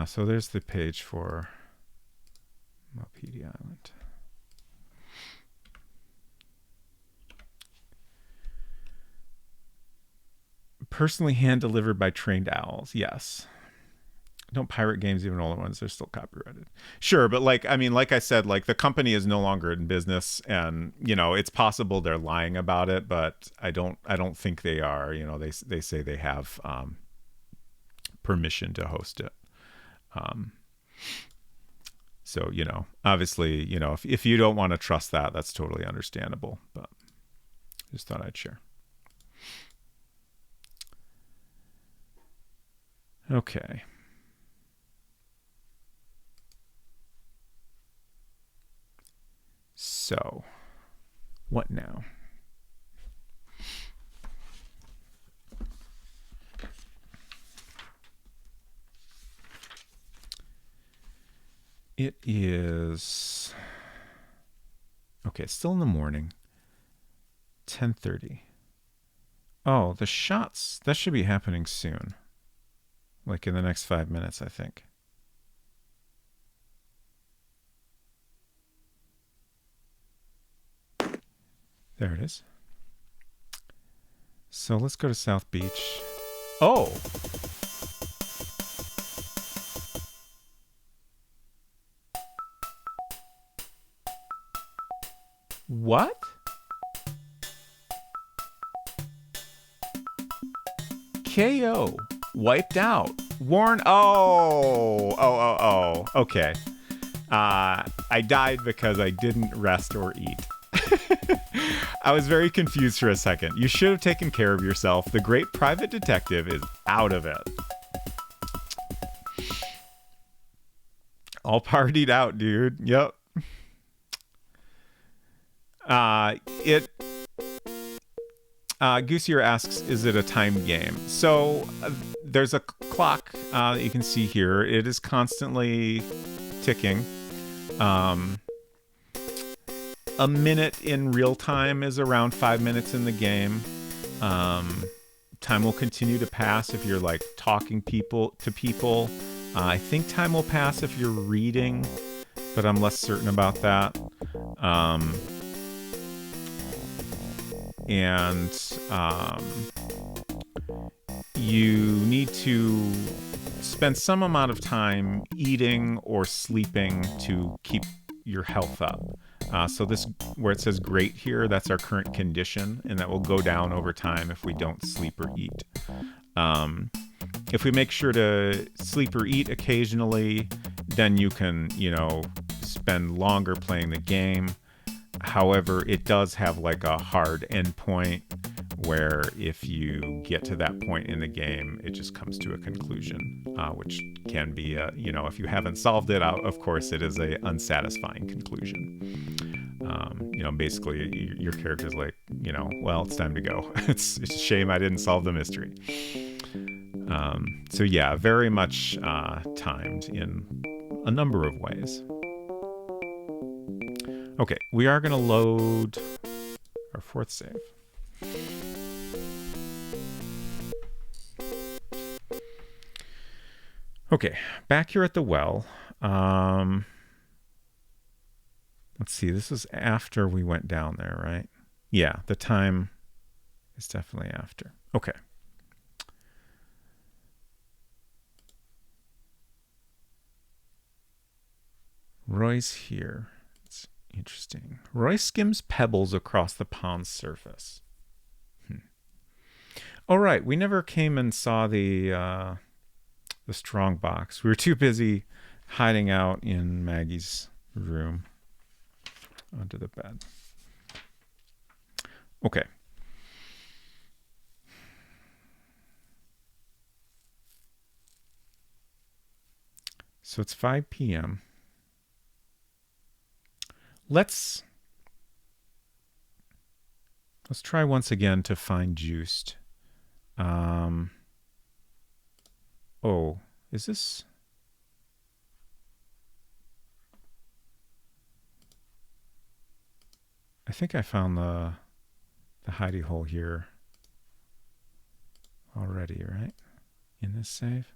So there's the page for Maupiti Island. Personally hand delivered by trained owls. Yes. Don't pirate games, even older ones. They're still copyrighted. Sure, but like I said, like the company is no longer in business, and it's possible they're lying about it, but I don't think they are. They say they have permission to host it. So obviously, if you don't want to trust that, that's totally understandable. But just thought I'd share. Okay. So, what now? It is... Okay, it's still in the morning. 10:30. Oh, the shots, that should be happening soon. Like in the next 5 minutes, I think. There it is. So let's go to South Beach. Oh! What? KO. Wiped out. Warren. Oh. Okay. I died because I didn't rest or eat. I was very confused for a second. You should have taken care of yourself. The great private detective is out of it. All partied out, dude. Yep. Goosier asks, is it a timed game? So there's a clock that you can see here. It is constantly ticking. A minute in real time is around 5 minutes in the game. Time will continue to pass if you're like talking to people. I think time will pass if you're reading, but I'm less certain about that. You need to spend some amount of time eating or sleeping to keep your health up. So this, where it says great here, that's our current condition, and that will go down over time if we don't sleep or eat. If we make sure to sleep or eat occasionally, then you can, spend longer playing the game. However, it does have like a hard endpoint where if you get to that point in the game, it just comes to a conclusion, which can be, if you haven't solved it out, of course, it is a unsatisfying conclusion. Basically your character's like, well, it's time to go. It's a shame I didn't solve the mystery. So yeah, very much timed in a number of ways. Okay, we are going to load our fourth save. Okay, back here at the well. Let's see, this is after we went down there, right? Yeah, the time is definitely after. Okay. Roy's here. It's interesting. Roy skims pebbles across the pond's surface. Oh, right. We never came and saw the strong box. We were too busy hiding out in Maggie's room under the bed. Okay. So it's 5 p.m. Let's Let's try once again to find juiced. Oh, is this? I think I found the hidey hole here already, right? In this save.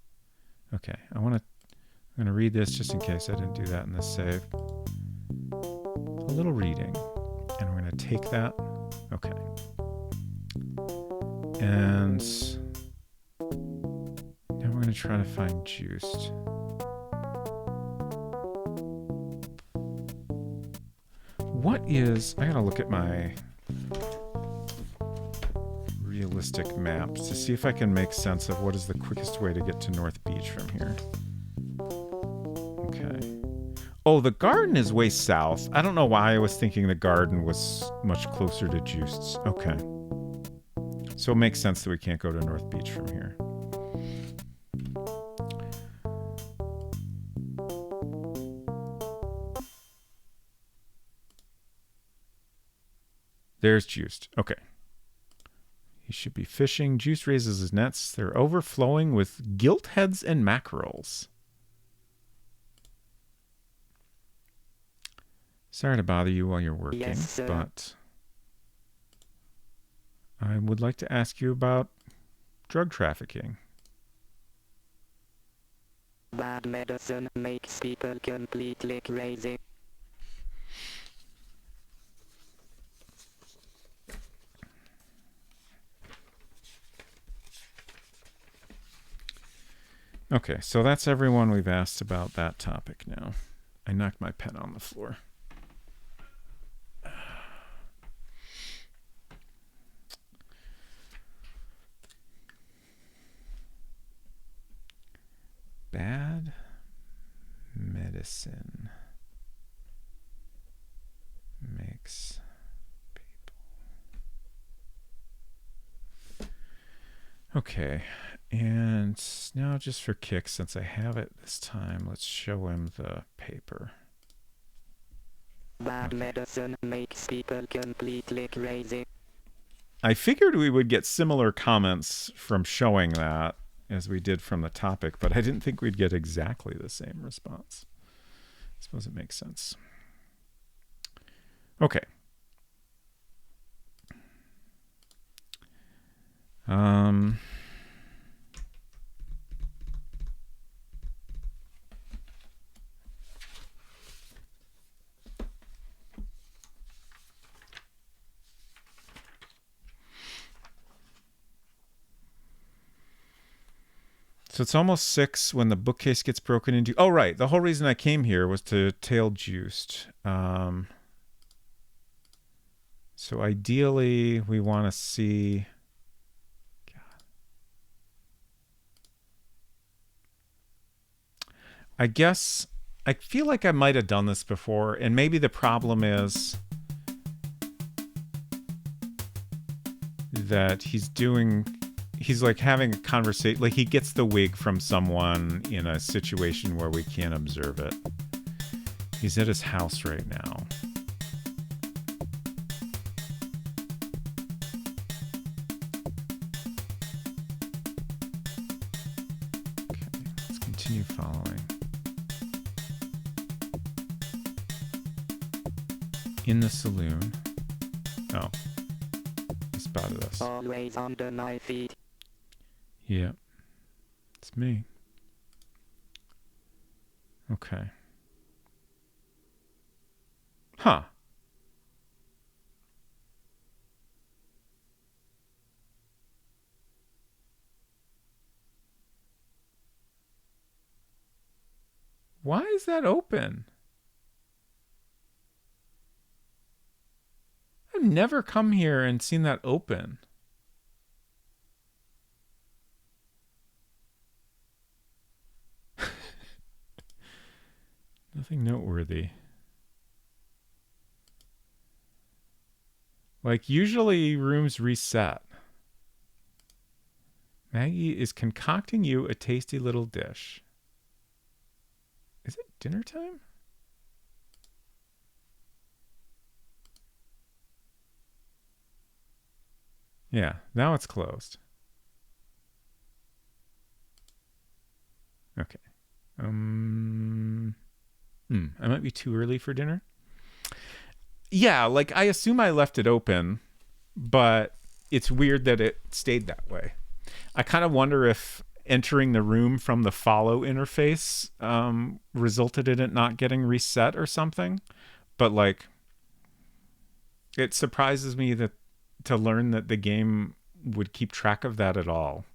Okay, I'm gonna read this just in case I didn't do that in this save. A little reading, and we're gonna take that. Okay. And now we're going to try to find juiced. What is... I got to look at my realistic maps to see if I can make sense of what is the quickest way to get to North Beach from here. Okay. Oh, the garden is way south. I don't know why I was thinking the garden was much closer to juiced's. Okay. So it makes sense that we can't go to North Beach from here. There's Juiced. Okay. He should be fishing. Juice raises his nets. They're overflowing with gilt heads and mackerels. Sorry to bother you while you're working, Yes, but I would like to ask you about drug trafficking. Bad medicine makes people completely crazy. Okay, so that's everyone we've asked about that topic now. I knocked my pen on the floor. Bad medicine makes people. Okay, and now just for kicks, since I have it this time, let's show him the paper. Bad medicine makes people completely crazy. I figured we would get similar comments from showing that as we did from the topic, but I didn't think we'd get exactly the same response. I suppose it makes sense. Okay. So it's almost 6 when the bookcase gets broken into. Oh, right. The whole reason I came here was to tail Juiced. So ideally, we want to see... God. I guess... I feel like I might have done this before, and maybe the problem is that he's like having a conversation, like he gets the wig from someone in a situation where we can't observe it. He's at his house right now. Okay, let's continue following. In the saloon. Oh, he spotted us. Always under my feet. Yeah, it's me. Okay. Huh. Why is that open? I've never come here and seen that open. Nothing noteworthy. Like, usually rooms reset. Maggie is concocting you a tasty little dish. Is it dinner time? Yeah, now it's closed. Okay. I might be too early for dinner. Yeah, like I assume I left it open, but it's weird that it stayed that way. I kind of wonder if entering the room from the follow interface resulted in it not getting reset or something. But like, it surprises me that to learn that the game would keep track of that at all.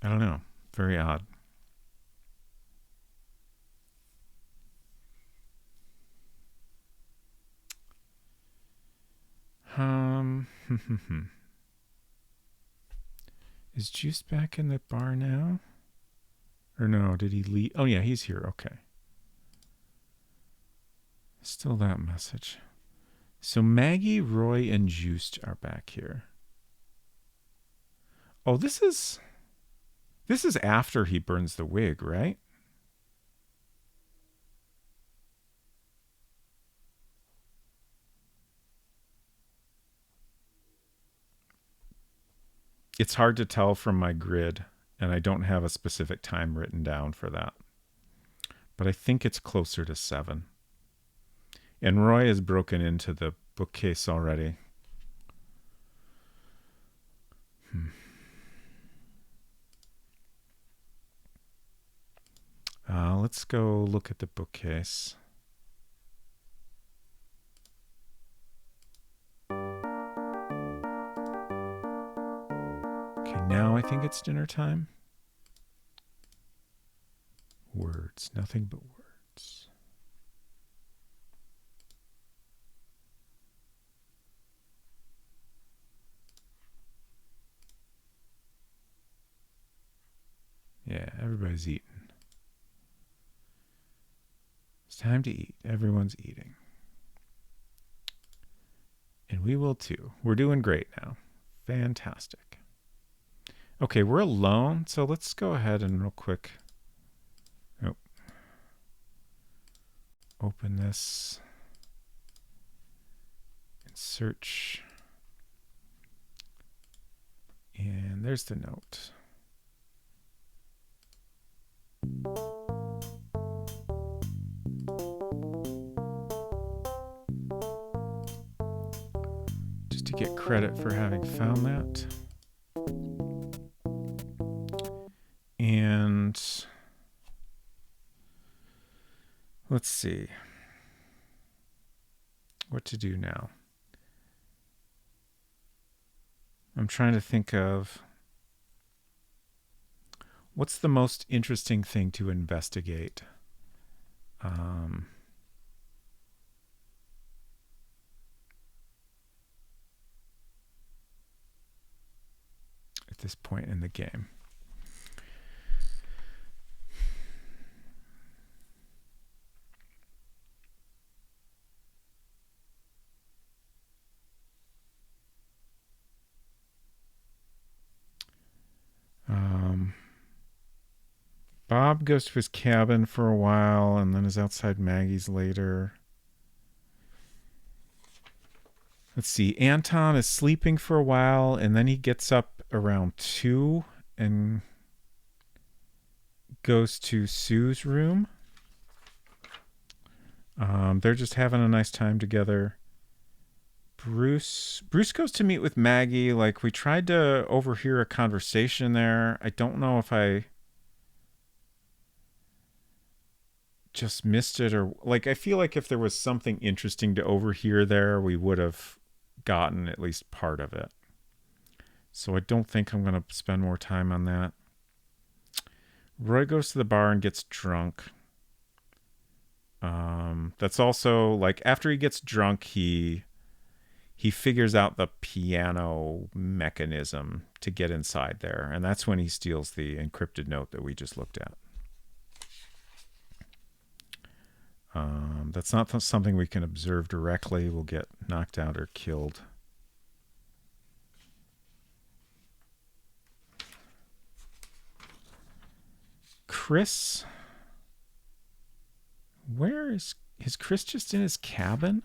I don't know. Very odd. Um, is Juice back in the bar now? Or no, did he leave? Oh, yeah, he's here. Okay. Still that message. So Maggie, Roy, and Juiced are back here. Oh, this is after he burns the wig, right? It's hard to tell from my grid, and I don't have a specific time written down for that. But I think it's closer to 7. And Roy has broken into the bookcase already. Let's go look at the bookcase. Okay, now I think it's dinner time. Words, nothing but words. Yeah, everybody's eating. It's time to eat. Everyone's eating. And we will too. We're doing great now. Fantastic. Okay, we're alone, so let's go ahead and real quick. Oh. Open this. And search. And there's the note. Just to get credit for having found that. And let's see what to do now. I'm trying to think of what's the most interesting thing to investigate. At this point in the game. Bob goes to his cabin for a while and then is outside Maggie's later. Let's see. Anton is sleeping for a while and then he gets up around 2 and goes to Sue's room. They're just having a nice time together. Bruce goes to meet with Maggie. Like, we tried to overhear a conversation there. I don't know if I just missed it or like I feel like if there was something interesting to overhear there, we would have gotten at least part of it. So I don't think I'm going to spend more time on that. Roy goes to the bar and gets drunk. That's also like after he gets drunk, he figures out the piano mechanism to get inside there, and that's when he steals the encrypted note that we just looked at. That's not something we can observe directly. We'll get knocked out or killed. Chris, where is Chris just in his cabin?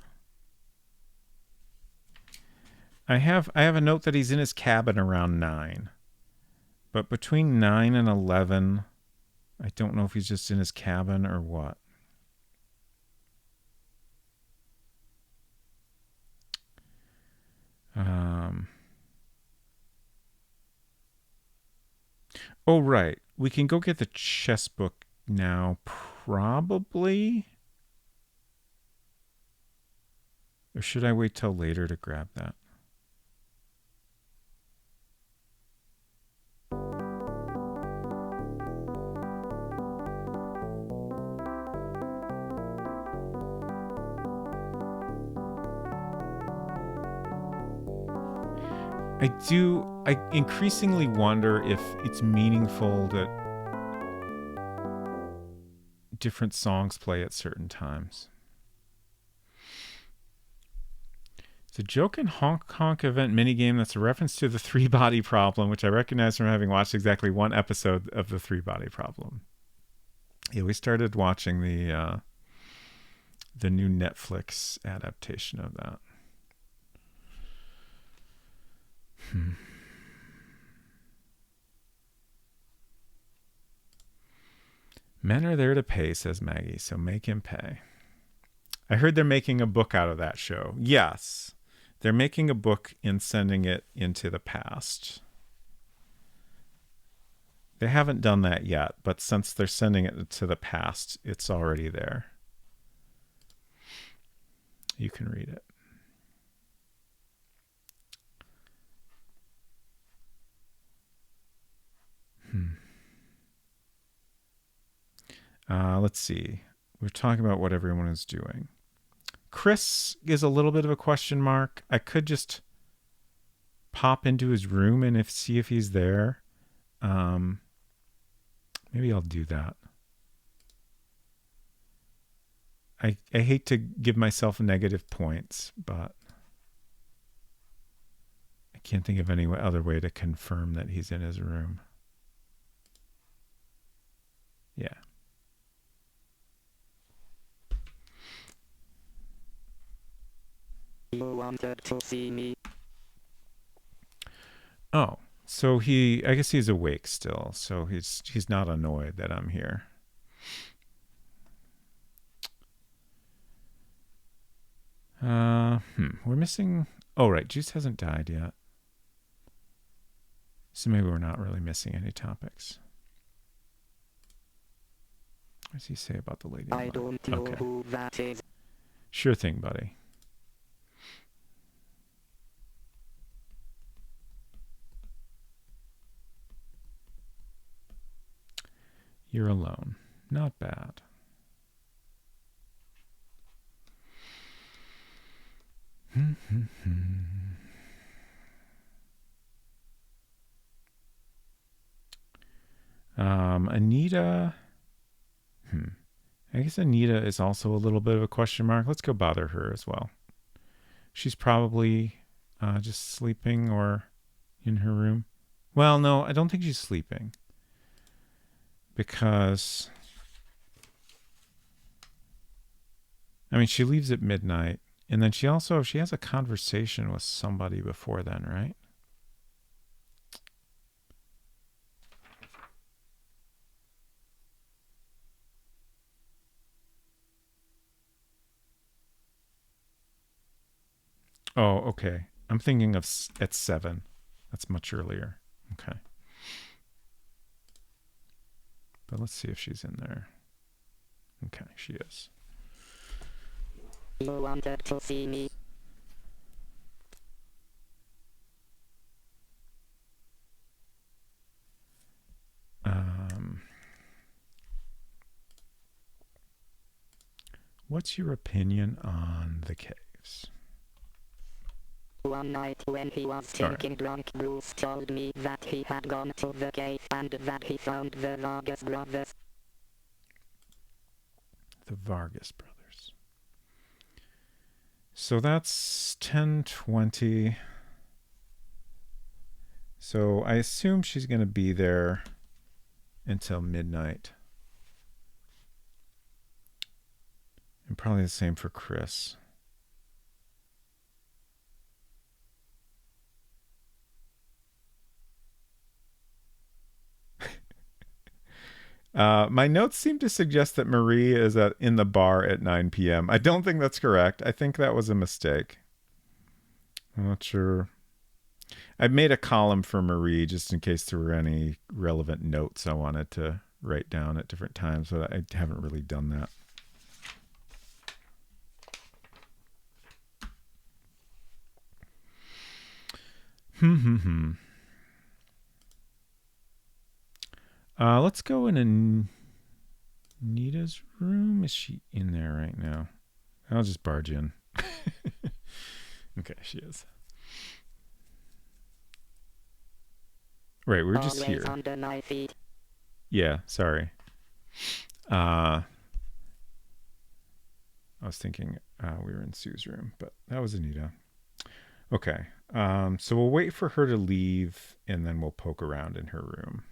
I have a note that he's in his cabin around 9. But between 9 and 11, I don't know if he's just in his cabin or what. Oh, right. We can go get the chess book now, probably. Or should I wait till later to grab that? I increasingly wonder if it's meaningful that different songs play at certain times. It's a joke in Honk Honk event minigame that's a reference to the three body problem, which I recognize from having watched exactly one episode of the three body problem. Yeah, we started watching the new Netflix adaptation of that. Men are there to pay, says Maggie, so make him pay. I heard they're making a book out of that show. Yes, they're making a book and sending it into the past. They haven't done that yet, but since they're sending it to the past, it's already there. You can read it. Let's see. We're talking about what everyone is doing. Chris is a little bit of a question mark. I could just pop into his room and see if he's there. Maybe I'll do that. I hate to give myself negative points, but I can't think of any other way to confirm that he's in his room. Yeah. You wanted to see me. Oh, so I guess he's awake still, so he's not annoyed that I'm here. We're missing. Oh, right, Juice hasn't died yet, so maybe we're not really missing any topics. What does he say about the lady? I don't know who that is. Sure thing, buddy. You're alone. Not bad. Anita. I guess Anita is also a little bit of a question mark. Let's go bother her as well. She's probably just sleeping or in her room. Well, no, I don't think she's sleeping. Because, I mean, she leaves at midnight. And then she has a conversation with somebody before then, right? Oh, okay. I'm thinking of at 7. That's much earlier. Okay. But let's see if she's in there. Okay, she is. You wanted to see me. What's your opinion on the caves? One night when he was thinking drunk, Bruce told me that he had gone to the cave and that he found the Vargas brothers. The Vargas brothers. So that's 10:20. So I assume she's going to be there until midnight. And probably the same for Chris. My notes seem to suggest that Marie is in the bar at 9 p.m. I don't think that's correct. I think that was a mistake. I'm not sure. I made a column for Marie just in case there were any relevant notes I wanted to write down at different times, but I haven't really done that. Let's go in Anita's room. Is she in there right now? I'll just barge in. Okay, she is. Right, we're just here. Under my feet. Yeah, sorry. I was thinking we were in Sue's room, but that was Anita. Okay, so we'll wait for her to leave, and then we'll poke around in her room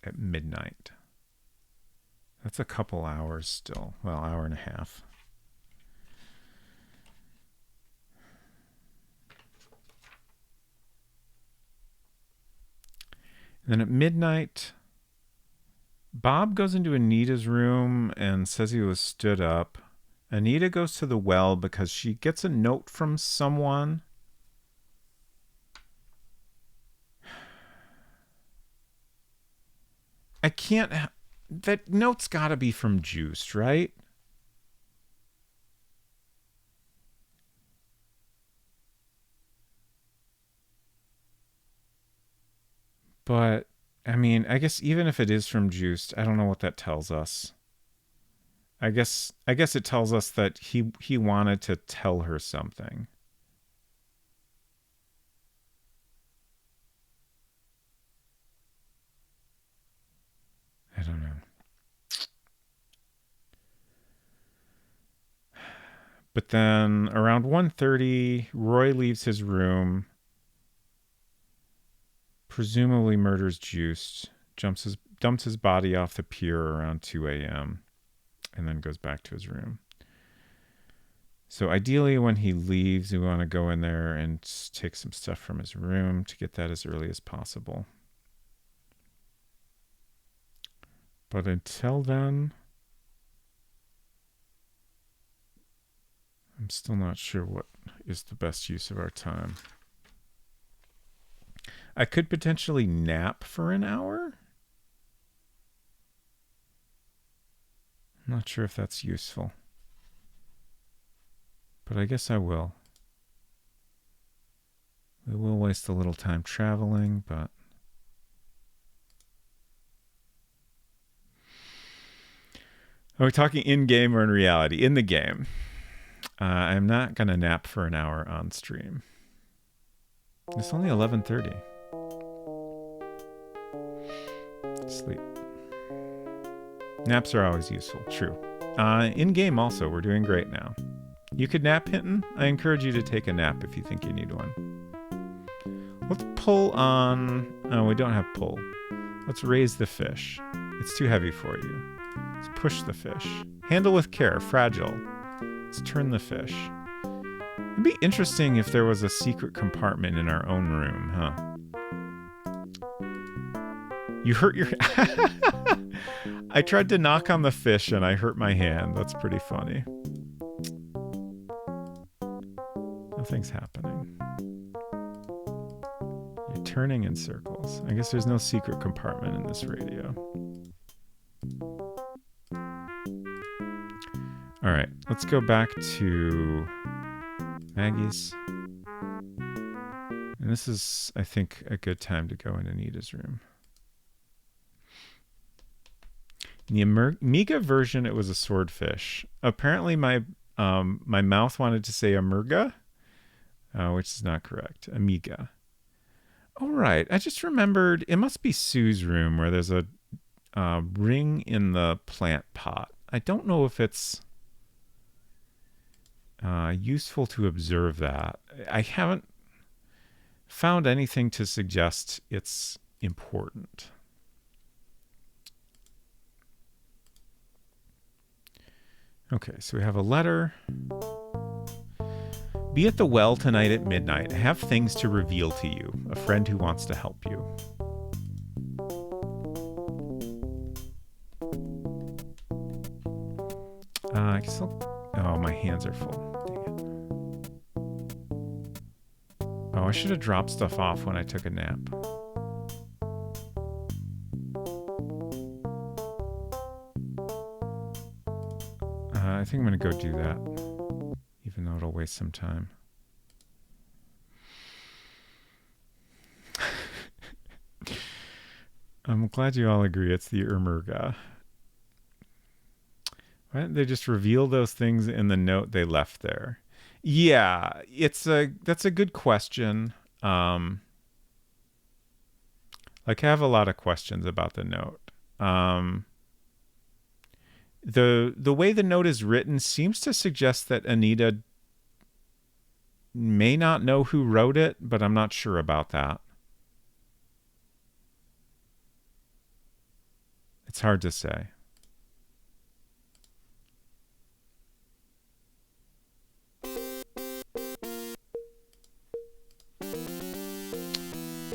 at midnight. That's a couple hours still. Well, hour and a half. And then at midnight, Bob goes into Anita's room and says he was stood up. Anita goes to the well because she gets a note from someone. I can't... That note's got to be from Juiced, right? But, I mean, I guess even if it is from Juiced, I don't know what that tells us. I guess it tells us that he wanted to tell her something. I don't know. But then around 1:30, Roy leaves his room, presumably murders Juiced, dumps his body off the pier around 2 a.m., and then goes back to his room. So ideally, when he leaves, we want to go in there and take some stuff from his room to get that as early as possible. But until then, I'm still not sure what is the best use of our time. I could potentially nap for an hour. I'm not sure if that's useful. But I guess I will. We will waste a little time traveling, but... Are we talking in-game or in reality? In the game. I'm not going to nap for an hour on stream. It's only 11:30. Sleep. Naps are always useful. True. In-game also, we're doing great now. You could nap, Hinton. I encourage you to take a nap if you think you need one. Let's pull on... Oh, we don't have pull. Let's raise the fish. It's too heavy for you. Let's push the fish. Handle with care. Fragile. Let's turn the fish. It'd be interesting if there was a secret compartment in our own room, huh? You hurt your... I tried to knock on the fish and I hurt my hand. That's pretty funny. Nothing's happening. You're turning in circles. I guess there's no secret compartment in this radio. All right, let's go back to Maggie's. And this is, I think, a good time to go in Anita's room. In the Amiga version, it was a swordfish. Apparently, my mouth wanted to say Amerga, which is not correct. Amiga. All right, I just remembered it must be Sue's room where there's a ring in the plant pot. I don't know if it's useful to observe that. I haven't found anything to suggest it's important. Okay, so we have a letter. Be at the well tonight at midnight. I have things to reveal to you. A friend who wants to help you. I guess oh, my hands are full. Dang it. Oh, I should have dropped stuff off when I took a nap. I think I'm going to go do that, even though it'll waste some time. I'm glad you all agree it's the Ermurga. Why didn't they just reveal those things in the note they left there? Yeah, that's a good question. Like I have a lot of questions about the note. The way the note is written seems to suggest that Anita may not know who wrote it, but I'm not sure about that. It's hard to say.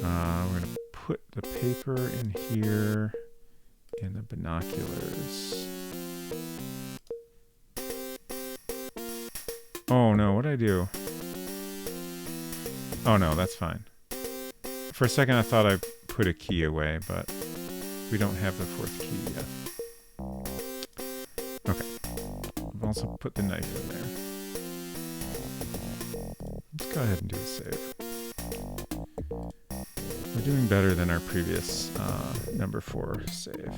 We're going to put the paper in here and the binoculars. Oh no, what'd I do? Oh no, that's fine. For a second I thought I put a key away, but we don't have the fourth key yet. Okay. I've also put the knife in there. Let's go ahead and do a save. We're doing better than our previous number 4 save.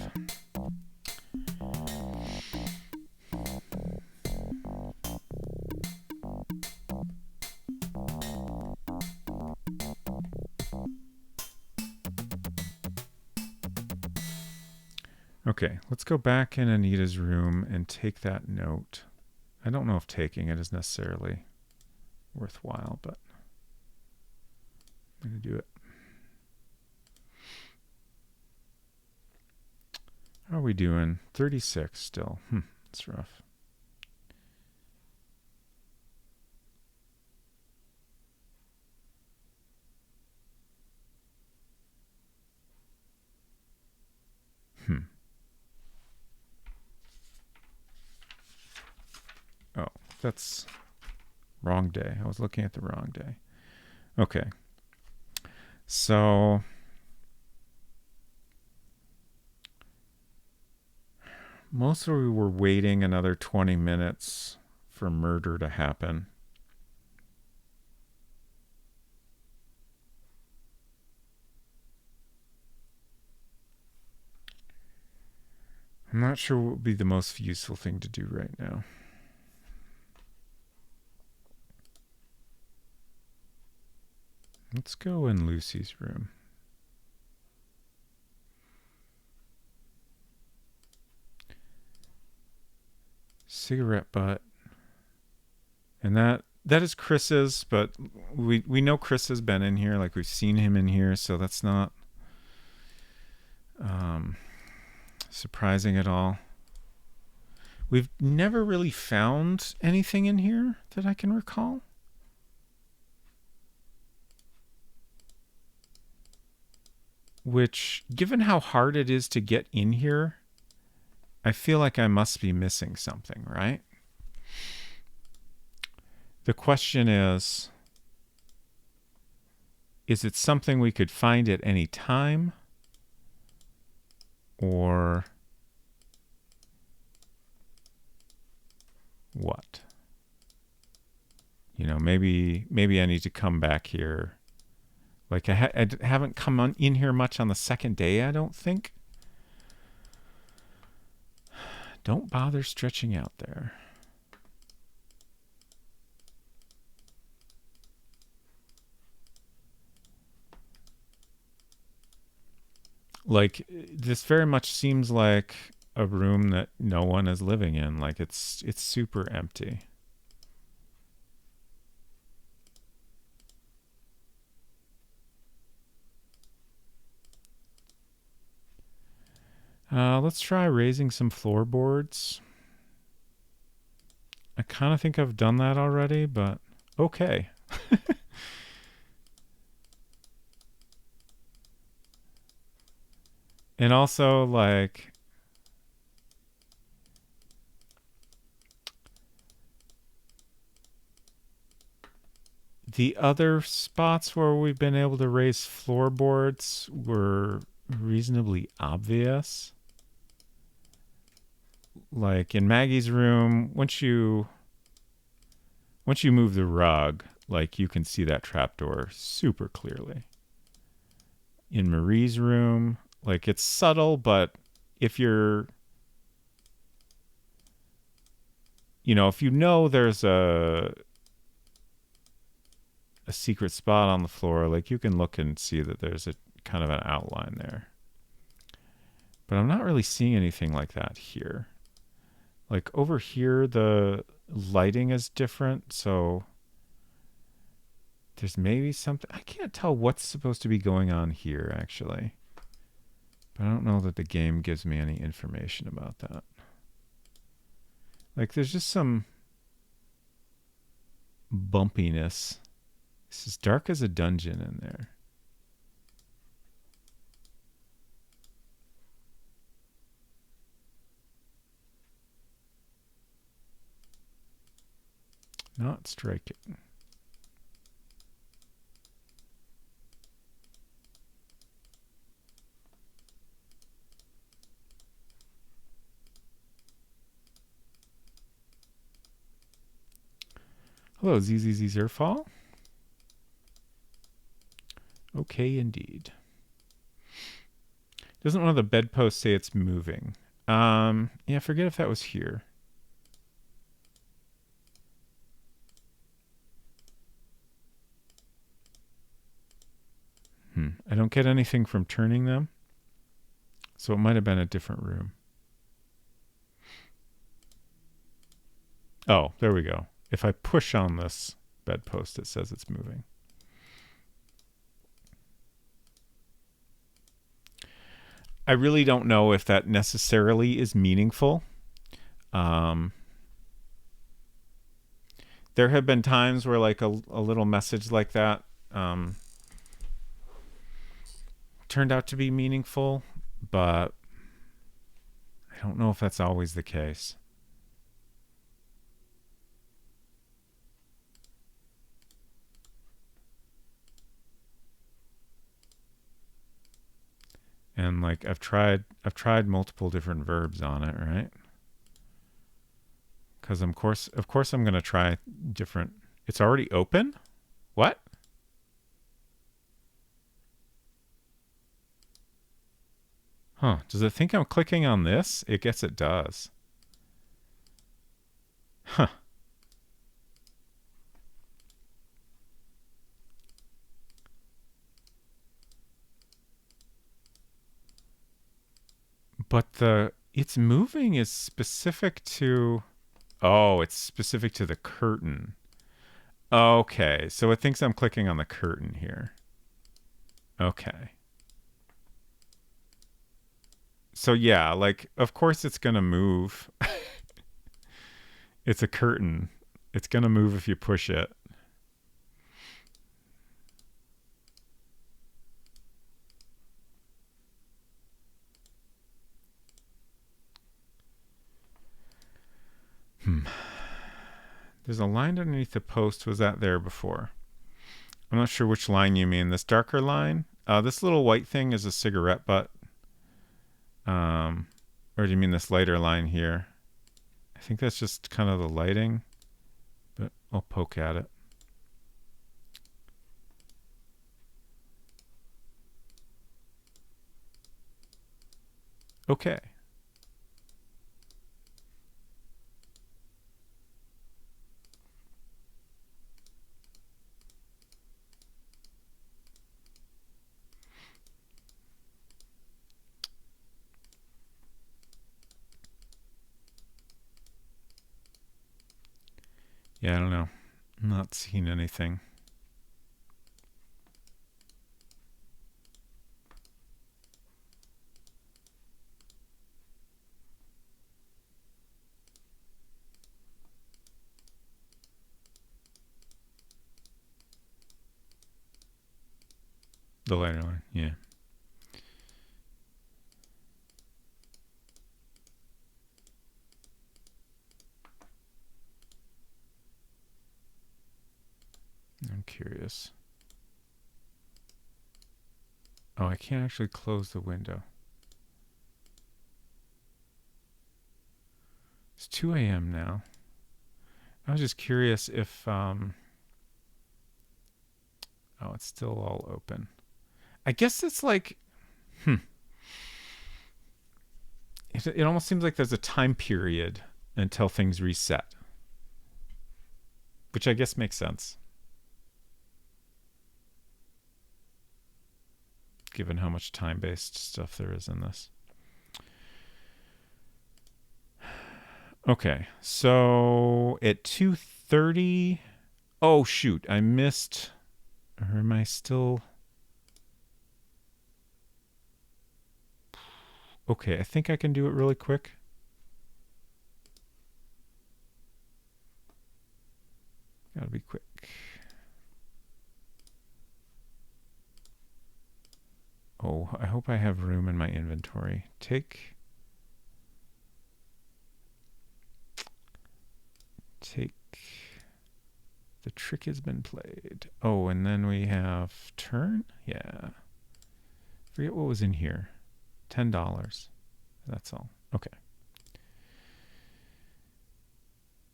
Okay, let's go back in Anita's room and take that note. I don't know if taking it is necessarily worthwhile, but I'm going to do it. How are we doing? 36 still. That's rough. Oh, that's wrong day. I was looking at the wrong day. Okay. So mostly we were waiting another 20 minutes for murder to happen. I'm not sure what would be the most useful thing to do right now. Let's go in Lucy's room. Cigarette butt. And that is Chris's, but we know Chris has been in here, like we've seen him in here, so that's not surprising at all. We've never really found anything in here that I can recall. Which, given how hard it is to get in here, I feel like I must be missing something, right? The question is it something we could find at any time? Or what? You know, maybe I need to come back here. Like I haven't come in here much on the second day, I don't think. Don't bother stretching out there. Like, this very much seems like a room that no one is living in. Like, it's super empty. Let's try raising some floorboards. I kind of think I've done that already, but okay. And also, like, The other spots where we've been able to raise floorboards were reasonably obvious. Like in Maggie's room, once you move the rug, like you can see that trapdoor super clearly. In Marie's room, like it's subtle, but if you're, if you know there's a secret spot on the floor, like you can look and see that there's a kind of an outline there. But I'm not really seeing anything like that here. Like over here, the lighting is different, so there's maybe something. I can't tell what's supposed to be going on here, actually. But I don't know that the game gives me any information about that. Like there's just some bumpiness. It's as dark as a dungeon in there. Not striking. Hello, ZZZ Zerfall. Okay, indeed. Doesn't one of the bedposts say it's moving? Yeah, I forget if that was here. I don't get anything from turning them. So it might have been a different room. Oh, there we go. If I push on this bedpost, it says it's moving. I really don't know if that necessarily is meaningful. There have been times where like a little message like that turned out to be meaningful, but I don't know if that's always the case. And like I've tried multiple different verbs on it, right? Because of course I'm gonna try different. It's already open? What? Huh. Does it think I'm clicking on this? I guess it does. Huh. But it's moving is specific to... Oh, it's specific to the curtain. Okay, so it thinks I'm clicking on the curtain here. Okay. So yeah, like, of course it's gonna move. It's a curtain. It's gonna move if you push it. There's a line underneath the post. Was that there before? I'm not sure which line you mean. This darker line? This little white thing is a cigarette butt. Or do you mean this lighter line here? I think that's just kind of the lighting, but I'll poke at it. Okay. Yeah, I don't know. I'm not seeing anything. The lighter line, yeah. curious. Oh, I can't actually close the window. It's 2 a.m. now. I was just curious if... oh, it's still all open. I guess it's like... It almost seems like there's a time period until things reset. Which I guess makes sense. Given how much time-based stuff there is in this. Okay, so at 2:30... Oh, shoot, I missed... Or am I still... Okay, I think I can do it really quick. Gotta be quick. Oh, I hope I have room in my inventory. Take the trick has been played. Oh, and then we have turn? Yeah. Forget what was in here. $10. That's all. Okay.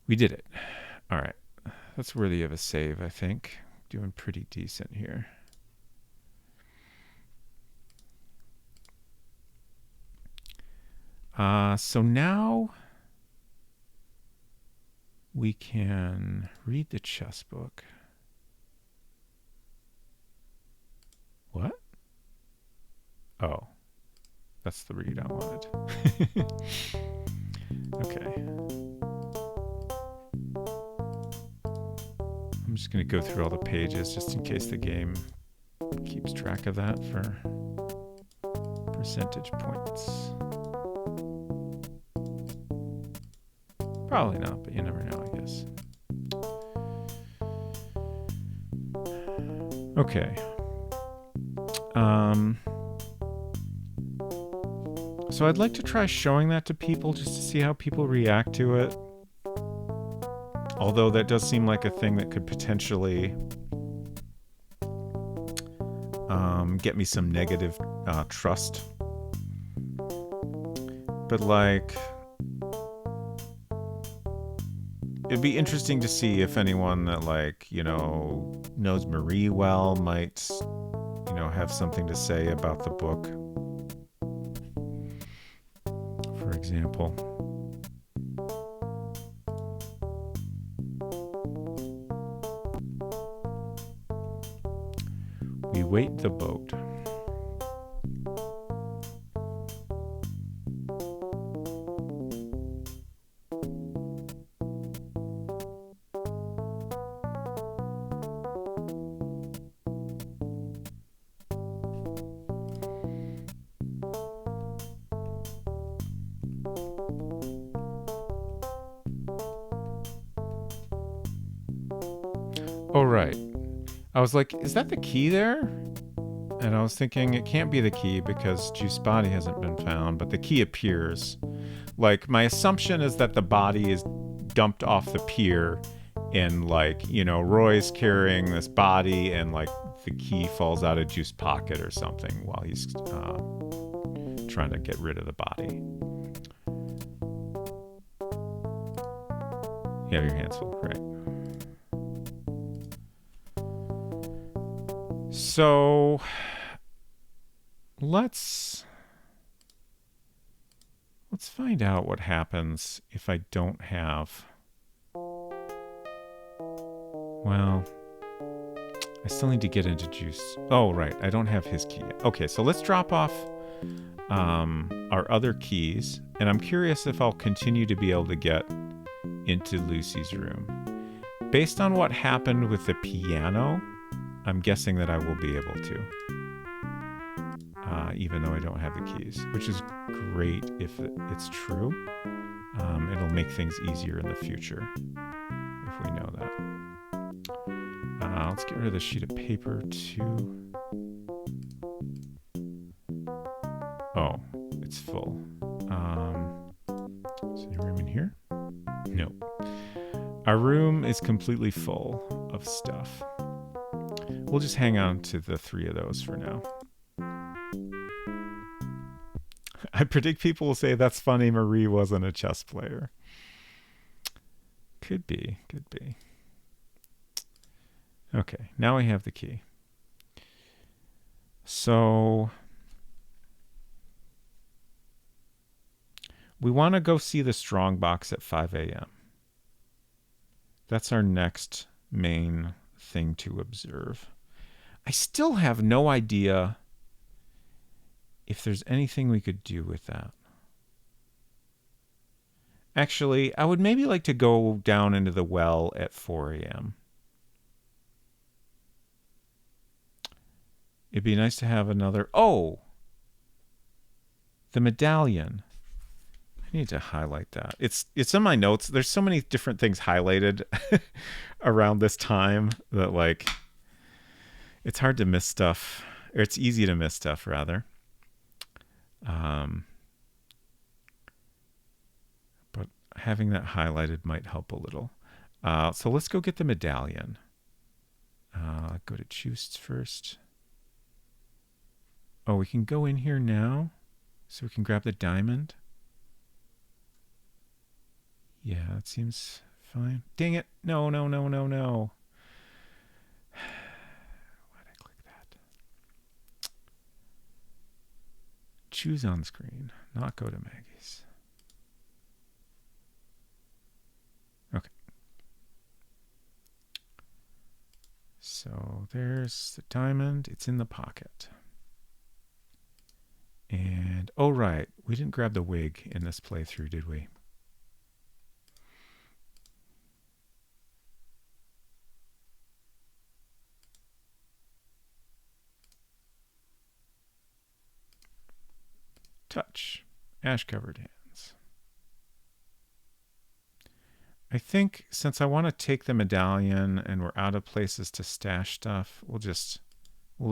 We did it. All right. That's worthy of a save, I think. Doing pretty decent here. So now we can read the chess book. What? Oh, that's the read I wanted. Okay. I'm just going to go through all the pages just in case the game keeps track of that for percentage points. Probably not, but you never know, I guess. Okay. So I'd like to try showing that to people just to see how people react to it. Although that does seem like a thing that could potentially get me some negative trust. But like... It'd be interesting to see if anyone that, like, you know, knows Marie well might, you know, have something to say about the book. For example. We wait the boat. Oh, right. I was like, is that the key there? And I was thinking it can't be the key because Juice's body hasn't been found, but the key appears. Like, my assumption is that the body is dumped off the pier and, like, you know, Roy's carrying this body and, like, the key falls out of Juice's pocket or something while he's trying to get rid of the body. You have your hands full, right? So let's find out what happens if I don't have... Well, I still need to get into Juice. Oh, right. I don't have his key yet. Okay, so let's drop off our other keys. And I'm curious if I'll continue to be able to get into Lucy's room. Based on what happened with the piano, I'm guessing that I will be able to. Even though I don't have the keys. Which is great if it's true. It'll make things easier in the future. If we know that. Let's get rid of the sheet of paper too. Oh, it's full. Is there any room in here? No. Our room is completely full of stuff. We'll just hang on to the 3 of those for now. I predict people will say that's funny, Marie wasn't a chess player. Could be, could be. Okay, now we have the key. So we want to go see the strong box at 5 a.m. That's our next main thing to observe. I still have no idea if there's anything we could do with that. Actually, I would maybe like to go down into the well at 4 a.m. It'd be nice to have another... Oh! The medallion. I need to highlight that. It's in my notes. There's so many different things highlighted around this time that, like, it's hard to miss stuff. Or it's easy to miss stuff, rather. But having that highlighted might help a little. So let's go get the medallion. Go to choose first. Oh, we can go in here now, so we can grab the diamond. Yeah, that seems fine. Dang it. No, no, no, no, no. Why'd I click that? Choose on screen, not go to Maggie's. Okay. So there's the diamond. It's in the pocket. And, oh right, we didn't grab the wig in this playthrough, did we? Touch. Ash-covered hands. I think since I want to take the medallion and we're out of places to stash stuff, we'll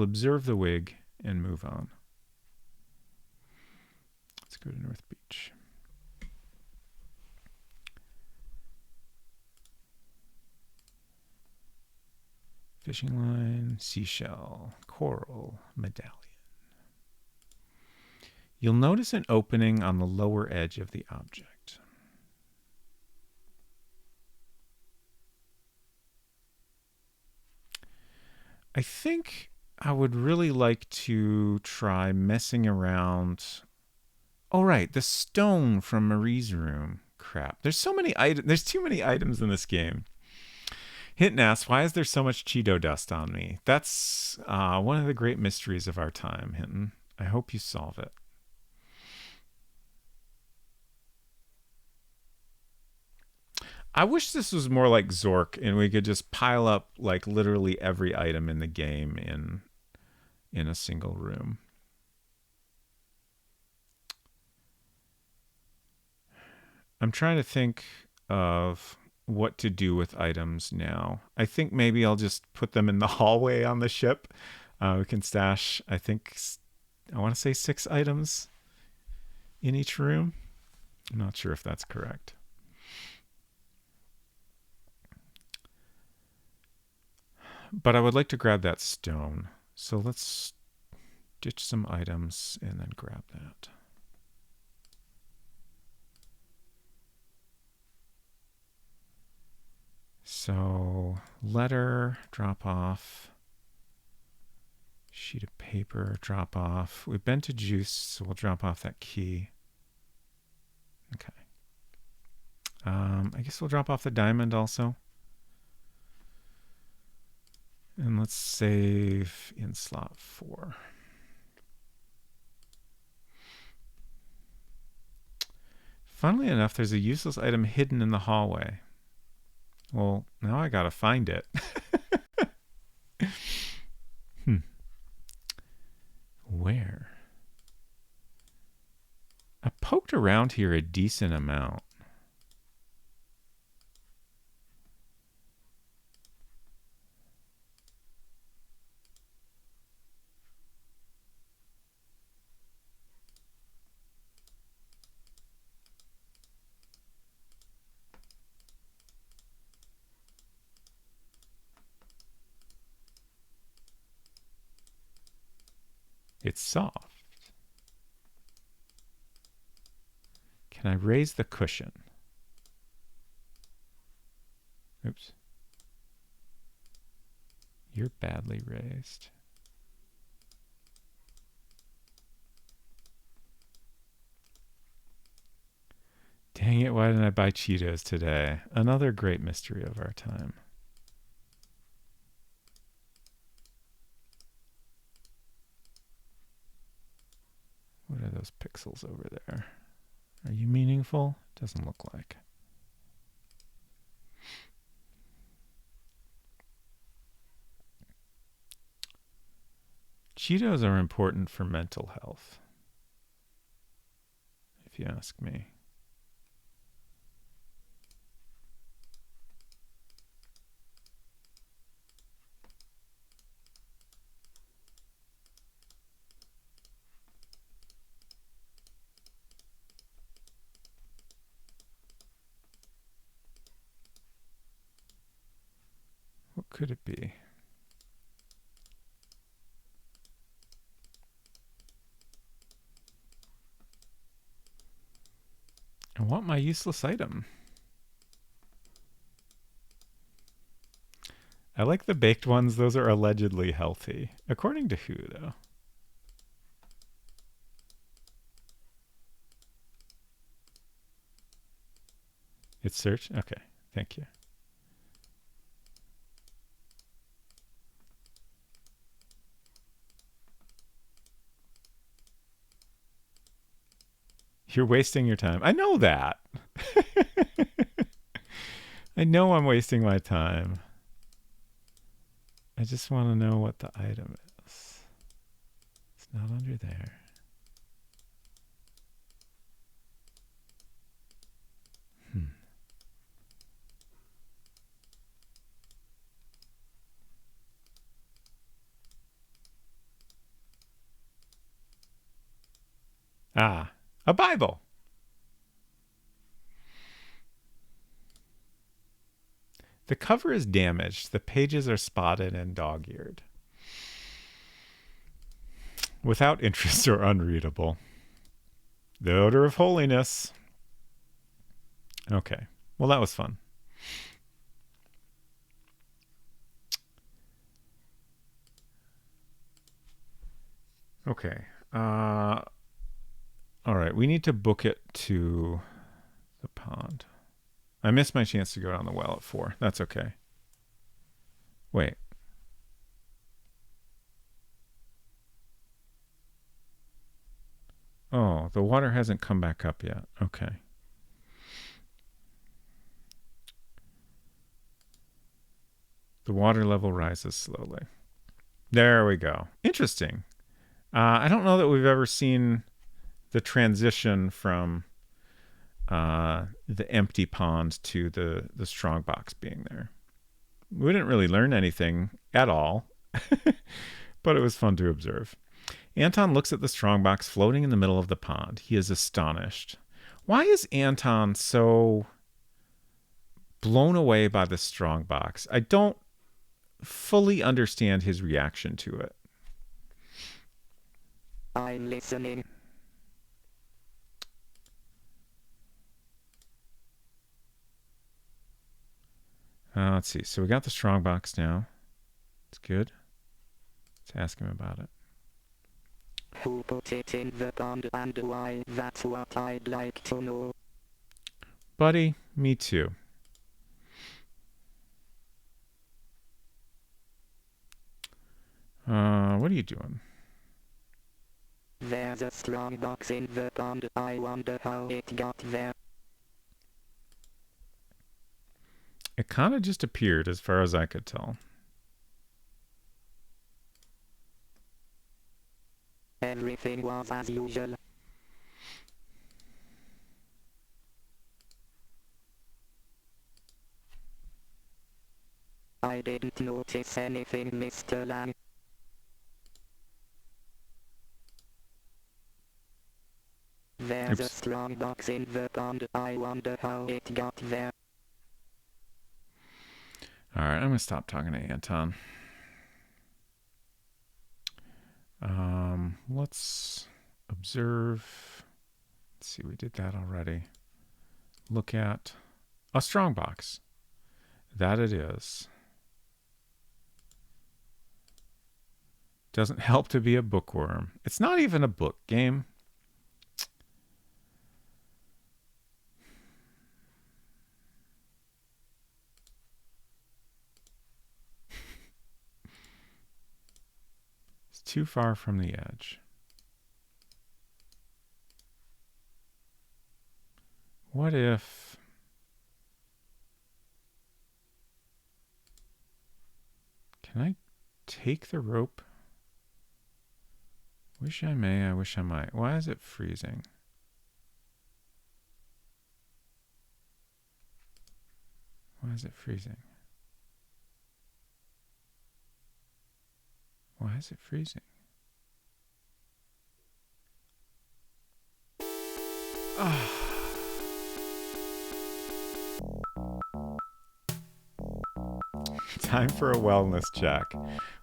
observe the wig and move on. Let's go to North Beach. Fishing line, seashell, coral, medallion. You'll notice an opening on the lower edge of the object. I think I would really like to try messing around. Oh, right, the stone from Marie's room. Crap. There's so many items. There's too many items in this game. Hinton asks, why is there so much Cheeto dust on me? That's one of the great mysteries of our time, Hinton. I hope you solve it. I wish this was more like Zork and we could just pile up like literally every item in the game in a single room. I'm trying to think of what to do with items now. I think maybe I'll just put them in the hallway on the ship. We can stash, I think, I want to say 6 items in each room. I'm not sure if that's correct. But I would like to grab that stone. So let's ditch some items and then grab that. So letter, drop off. Sheet of paper, drop off. We've been to juice, so we'll drop off that key. Okay. I guess we'll drop off the diamond also. And let's save in slot 4. Funnily enough, there's a useless item hidden in the hallway. Well, now I gotta find it. Where? I poked around here a decent amount. It's soft. Can I raise the cushion? Oops. You're badly raised. Dang it, why didn't I buy Cheetos today? Another great mystery of our time. What are those pixels over there? Are you meaningful? Doesn't look like. Cheetos are important for mental health, if you ask me. What could it be? I want my useless item. I like the baked ones. Those are allegedly healthy. According to who, though? It's search? Okay, thank you. You're wasting your time. I know that. I know I'm wasting my time. I just want to know what the item is. It's not under there. Ah, a Bible. The cover is damaged. The pages are spotted and dog-eared. Without interest or unreadable. The odor of holiness. Okay. Well, that was fun. Okay. All right. We need to book it to the pond. I missed my chance to go down the well at 4. That's okay. Wait. Oh, the water hasn't come back up yet. Okay. The water level rises slowly. There we go. Interesting. I don't know that we've ever seen the transition from the empty pond to the strong box being there. We didn't really learn anything at all, but it was fun to observe. Anton looks at the strongbox floating in the middle of the pond. He is astonished. Why is Anton so blown away by the strongbox? I don't fully understand his reaction to it. I'm listening. Let's see. So we got the strongbox now. It's good. Let's ask him about it. Who put it in the pond and why? That's what I'd like to know. Buddy, me too. What are you doing? There's a strong box in the pond. I wonder how it got there. It kind of just appeared as far as I could tell. Everything was as usual. I didn't notice anything, Mr. Lang. There's a strong box in the pond. I wonder how it got there. All right, I'm going to stop talking to Anton. Let's observe. Let's see, we did that already. Look at a strongbox. That it is. Doesn't help to be a bookworm. It's not even a book game. It's too far from the edge. What if... Can I take the rope? Wish I may, I wish I might. Why is it freezing? Why is it freezing? Why is it freezing? Ah. Time for a wellness check.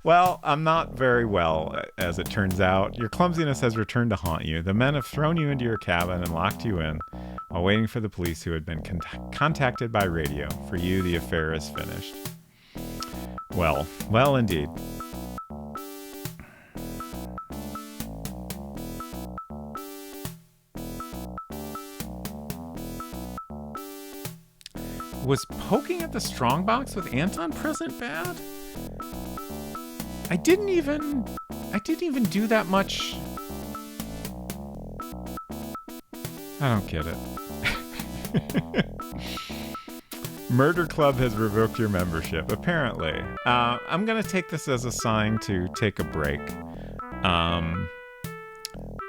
Well, I'm not very well, as it turns out. Your clumsiness has returned to haunt you. The men have thrown you into your cabin and locked you in while waiting for the police who had been contacted by radio. For you, the affair is finished. Well indeed. Was poking at the strongbox with Anton present bad? I didn't even do that much. I don't get it. Murder Club has revoked your membership, apparently. I'm gonna take this as a sign to take a break.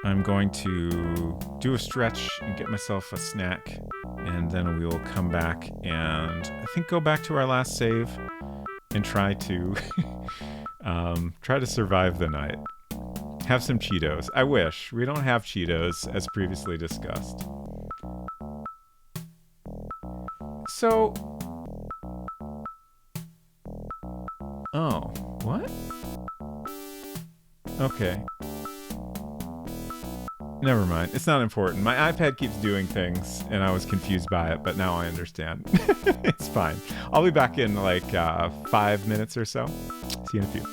I'm going to do a stretch and get myself a snack, and then we will come back and I think go back to our last save and try to survive the night. Have some Cheetos. I wish. We don't have Cheetos, as previously discussed. So... Oh, what? Okay. Never mind. It's not important. My iPad keeps doing things, and I was confused by it, but now I understand. It's fine. I'll be back in like 5 minutes or so. See you in a few.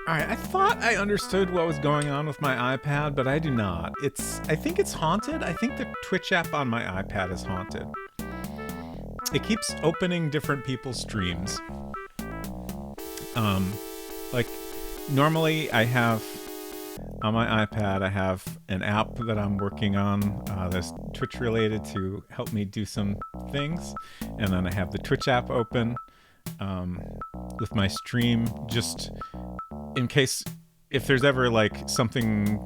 All right, I thought I understood what was going on with my iPad, but I do not. I think it's haunted. I think the Twitch app on my iPad is haunted. It keeps opening different people's streams. Like normally I have on my iPad, I have an app that I'm working on that's Twitch related to help me do some things. And then I have the Twitch app open with my stream just in case if there's ever like something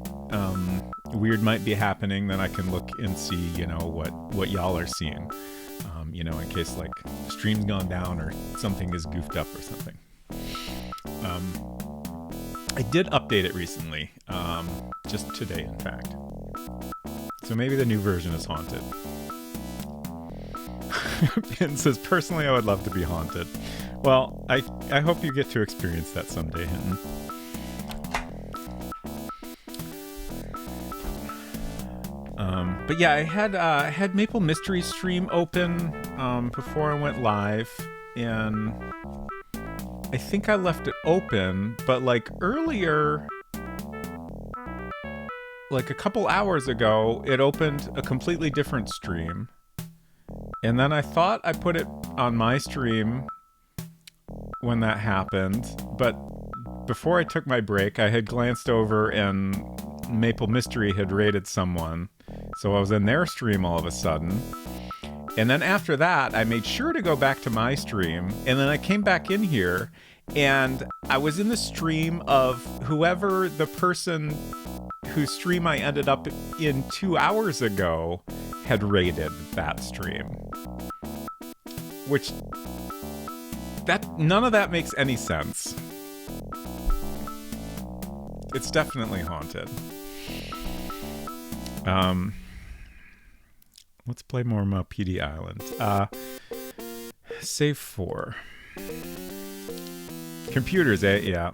weird might be happening, then I can look and see, you know, what y'all are seeing. You know, in case like the stream's gone down or something is goofed up or something. I did update it recently, just today, in fact. So maybe the new version is haunted. Pin says, personally, I would love to be haunted. Well, I hope you get to experience that someday, Hinton. But yeah, I had Maple Mystery stream open before I went live, and I think I left it open, but like earlier, like a couple hours ago, it opened a completely different stream. And then I thought I put it on my stream when that happened, but before I took my break, I had glanced over and Maple Mystery had raided someone. So I was in their stream all of a sudden. And then after that, I made sure to go back to my stream. And then I came back in here and I was in the stream of whoever the person whose stream I ended up in 2 hours ago had raided that stream. Which, none of that makes any sense. It's definitely haunted. Let's play more Maupiti Island. Save 4. Computers, eh? Yeah.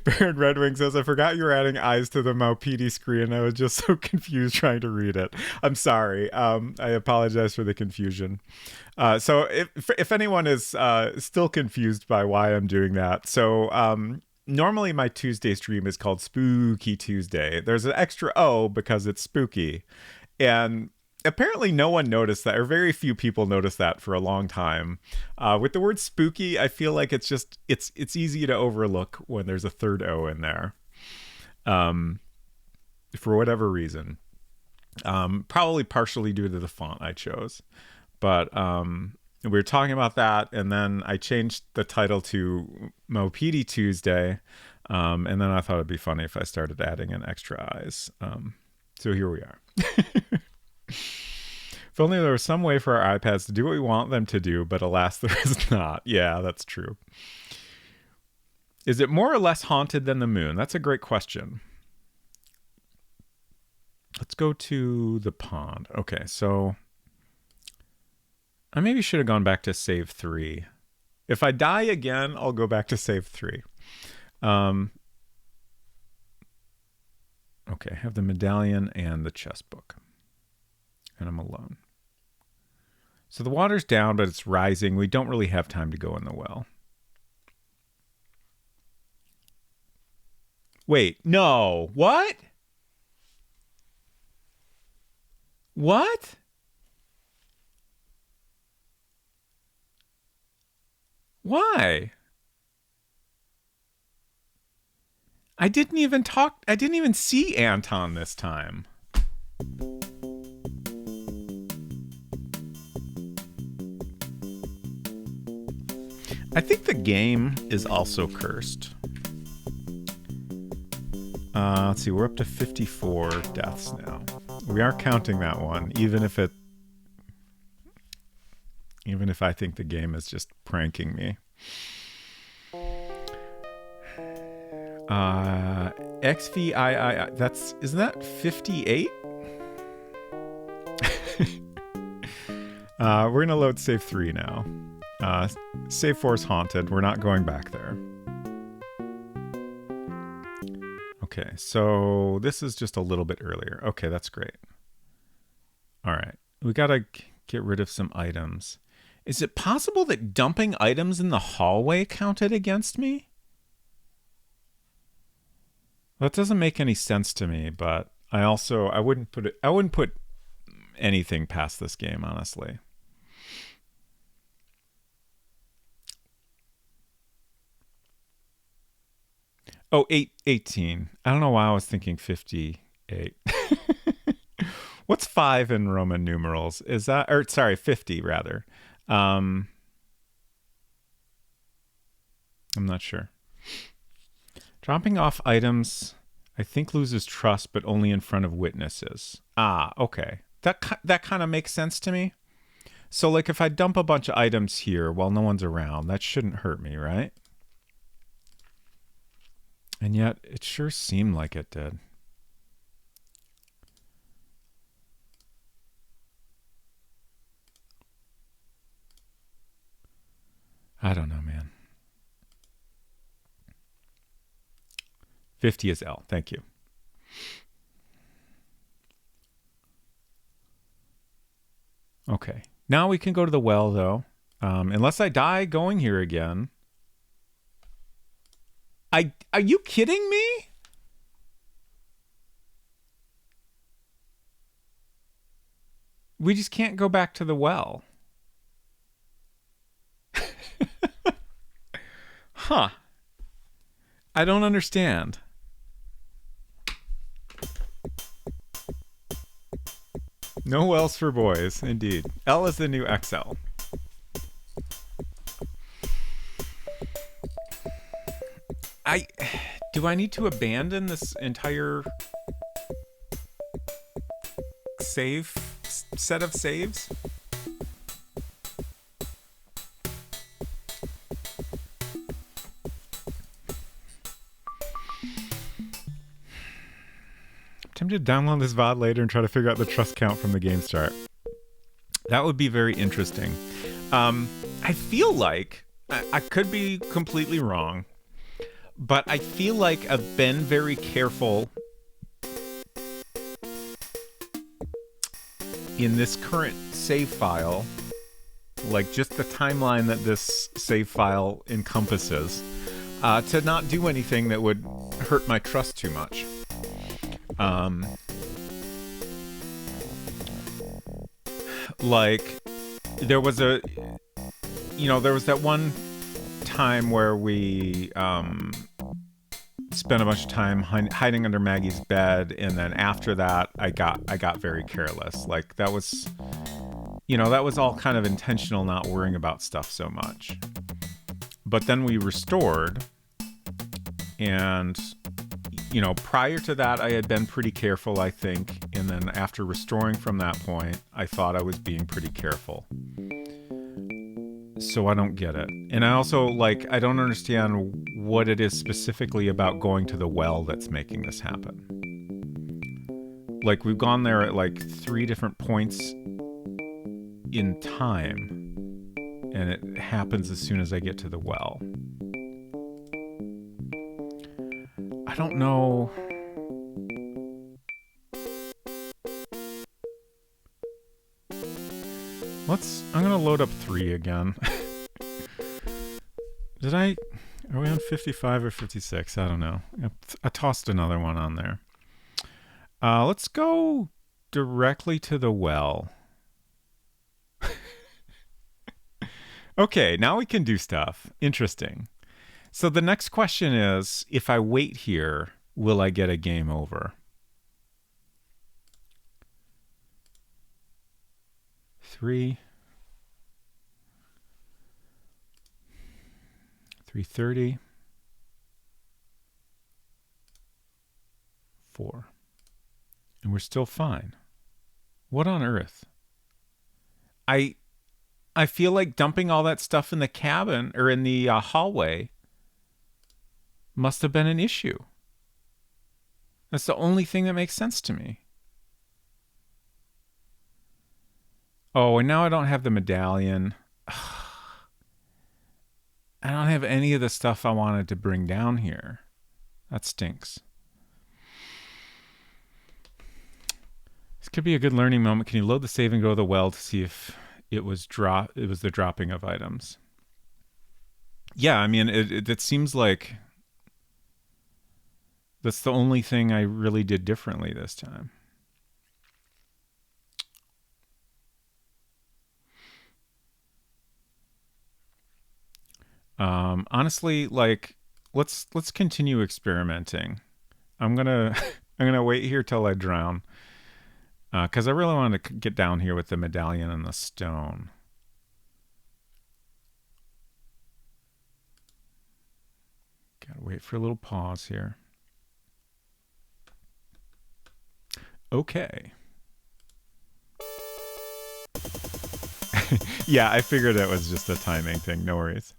Baron Red Wing says, I forgot you were adding eyes to the Maupiti screen. I was just so confused trying to read it. I'm sorry. I apologize for the confusion. So if anyone is still confused by why I'm doing that, so normally my Tuesday stream is called Spooky Tuesday. There's an extra O because it's spooky. And apparently no one noticed that, or very few people noticed that for a long time. With the word spooky, I feel like it's easy to overlook when there's a third O in there. For whatever reason. Probably partially due to the font I chose. But we were talking about that, and then I changed the title to Maupiti Tuesday, and then I thought it'd be funny if I started adding in extra eyes. So here we are. If only there was some way for our iPads to do what we want them to do, but alas, there is not. Yeah, that's true. Is it more or less haunted than the moon? That's a great question. Let's go to the pond. Okay, so I maybe should have gone back to save 3. If I die again, I'll go back to save 3. Okay, I have the medallion and the chest book. And I'm alone. So the water's down, but it's rising. We don't really have time to go in the well. Wait, no. What? What? Why? I didn't even see Anton this time. I think the game is also cursed. Let's see, we're up to 54 deaths now. We are counting that one, even if I think the game is just pranking me. XVII, isn't that 58? We're gonna load save 3 now. Save 4 is haunted. We're not going back there. Okay, so this is just a little bit earlier. Okay, that's great. All right, we gotta get rid of some items. Is it possible that dumping items in the hallway counted against me? That doesn't make any sense to me, but I wouldn't put anything past this game, honestly. Oh, 18. I don't know why I was thinking 58. What's 5 in Roman numerals? Is that, or sorry, 50 rather. I'm not sure. Dropping off items, I think, loses trust, but only in front of witnesses. Ah, okay. That kind of makes sense to me. So, like, if I dump a bunch of items here while no one's around, that shouldn't hurt me, right? And yet, it sure seemed like it did. I don't know, man. 50 is L. Thank you. Okay. Now we can go to the well, though. Unless I die going here again. Are you kidding me? We just can't go back to the well. Huh. I don't understand. No wells for boys, indeed. L is the new XL. Do I need to abandon this entire set of saves? I'm tempted to download this VOD later and try to figure out the trust count from the game start. That would be very interesting. I feel like, I could be completely wrong, but I feel like I've been very careful in this current save file, like just the timeline that this save file encompasses, to not do anything that would hurt my trust too much. Like there was that one time where we spent a bunch of time hiding under Maggie's bed, and then after that I got very careless. Like that was all kind of intentional, not worrying about stuff so much. But then we restored, and prior to that I had been pretty careful, I think, and then after restoring from that point I thought I was being pretty careful. So I don't get it. And I also, I don't understand what it is specifically about going to the well that's making this happen. Like, we've gone there at 3 different points in time, and it happens as soon as I get to the well. I don't know. I'm gonna load up 3 again. Are we on 55 or 56? I don't know. I tossed another one on there. Let's go directly to the well. Okay, now we can do stuff. Interesting. So the next question is, if I wait here, will I get a game over? 3. 3:30. 4. And we're still fine. What on earth? I feel like dumping all that stuff in the cabin or in the hallway must have been an issue. That's the only thing that makes sense to me. Oh, and now I don't have the medallion. I don't have any of the stuff I wanted to bring down here. That stinks. This could be a good learning moment. Can you load the save and go to the well to see if it was the dropping of items. Yeah, I mean, it seems like that's the only thing I really did differently this time. Honestly, like let's continue experimenting. I'm gonna I'm gonna wait here till I drown, because I really want to get down here with the medallion and the stone. Gotta wait for a little pause here. Okay. Yeah, I figured it was just a timing thing. No worries.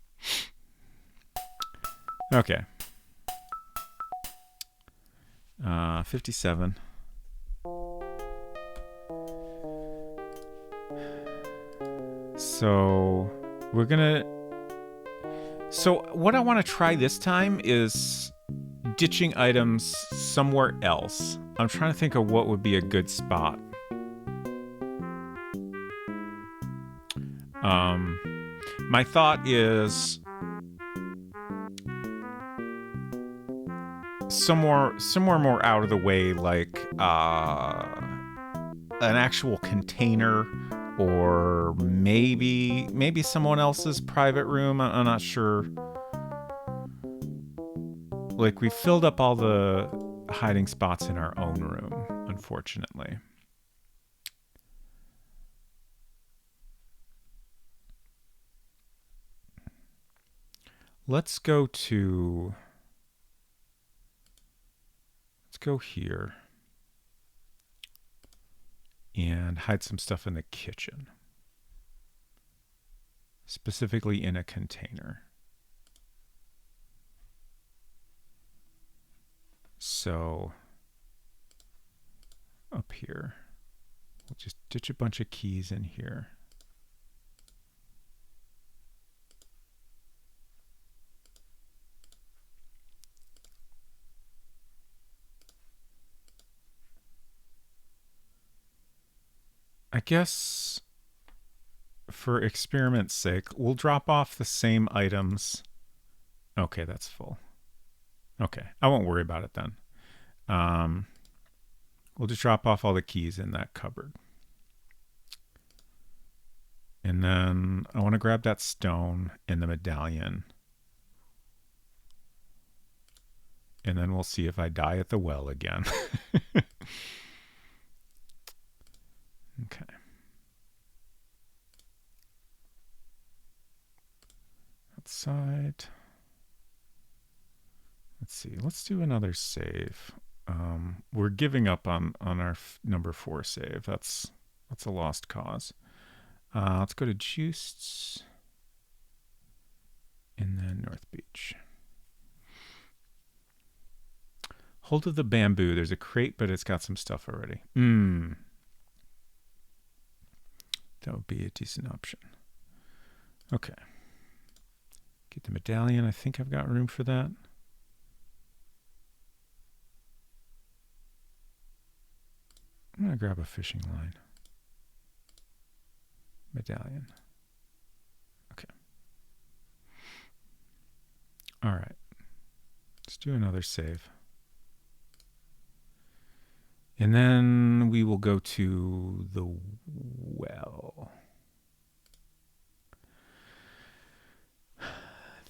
Okay. 57. So we're gonna. So what I want to try this time is ditching items somewhere else. I'm trying to think of what would be a good spot. My thought is somewhere more out of the way, like an actual container, or maybe someone else's private room. I'm not sure. Like, we filled up all the hiding spots in our own room, unfortunately. Let's go here and hide some stuff in the kitchen, specifically in a container. So up here, we'll just ditch a bunch of keys in here. I guess for experiment's sake, we'll drop off the same items. Okay, that's full. Okay, I won't worry about it then. We'll just drop off all the keys in that cupboard. And then I want to grab that stone and the medallion. And then we'll see if I die at the well again. Okay. Outside. Let's see. Let's do another save. We're giving up on our number 4 save. That's a lost cause. Let's go to Juiced. And then North Beach. Hold of the bamboo. There's a crate, but it's got some stuff already. That would be a decent option. Okay. Get the medallion. I think I've got room for that. I'm going to grab a fishing line. Medallion. Okay. All right. Let's do another save. And then we will go to the well.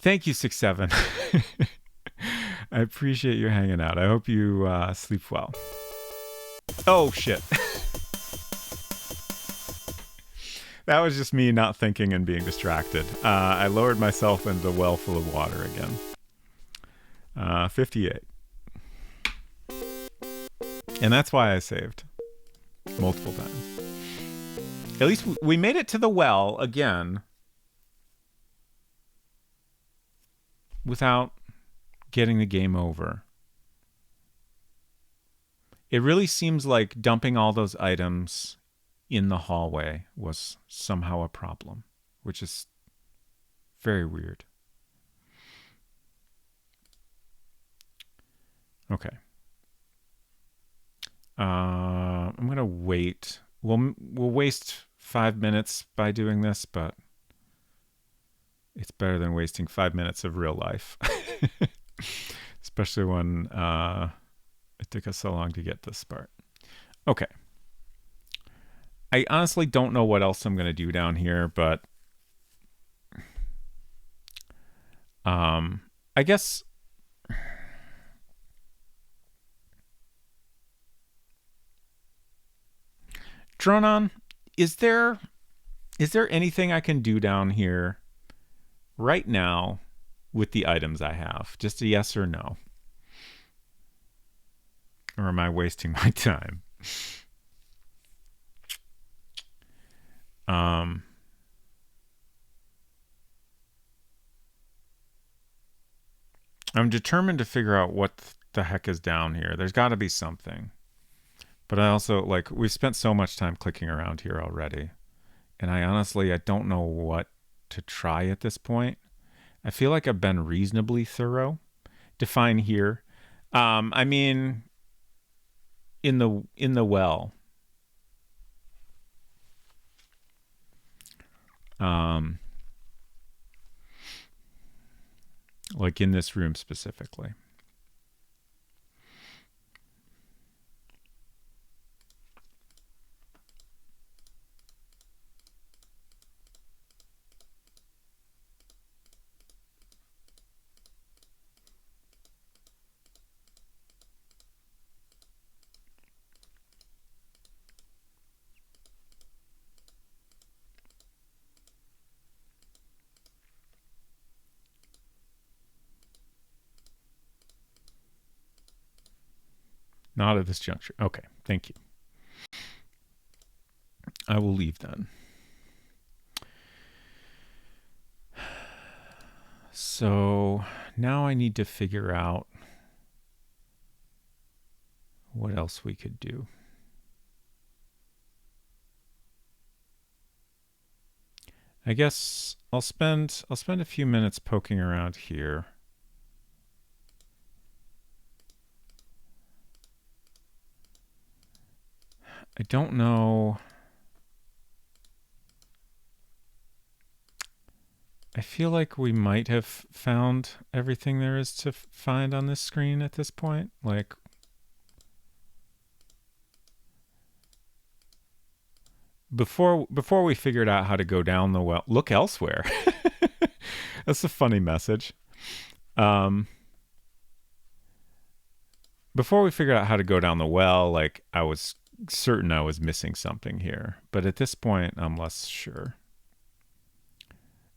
Thank you, 6-7. I appreciate you hanging out. I hope you sleep well. Oh, shit. That was just me not thinking and being distracted. I lowered myself into the well full of water again. 58. And that's why I saved multiple times. At least we made it to the well again without getting the game over. It really seems like dumping all those items in the hallway was somehow a problem, which is very weird. Okay. I'm gonna wait. We'll waste 5 minutes by doing this, but it's better than wasting 5 minutes of real life. Especially when it took us so long to get this part. Okay. I honestly don't know what else I'm going to do down here, but I guess Dronon, is there anything I can do down here right now with the items I have? Just a yes or no. Or am I wasting my time? I'm determined to figure out what the heck is down here. There's got to be something. But I also, like, we've spent so much time clicking around here already. And I don't know what to try at this point. I feel like I've been reasonably thorough. Define here. I mean, in the well. Like in this room specifically. Not at this juncture. Okay, thank you. I will leave then. So now I need to figure out what else we could do. I guess I'll spend a few minutes poking around here. I don't know. I feel like we might have found everything there is to find on this screen at this point. Like, before we figured out how to go down the well, look elsewhere. That's a funny message. Before we figured out how to go down the well, like, I was certain I was missing something here, but at this point I'm less sure.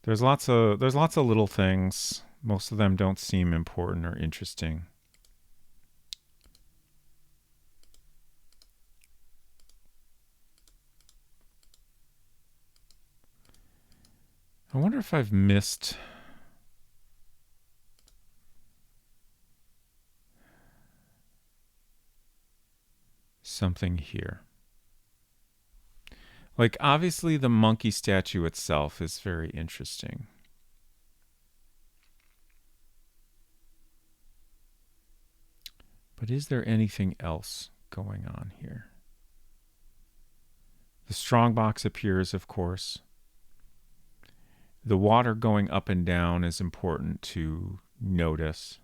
There's lots of little things. Most of them don't seem important or interesting. I wonder if I've missed something here. Like, obviously the monkey statue itself is very interesting. But is there anything else going on here? The strongbox appears, of course. The water going up and down is important to notice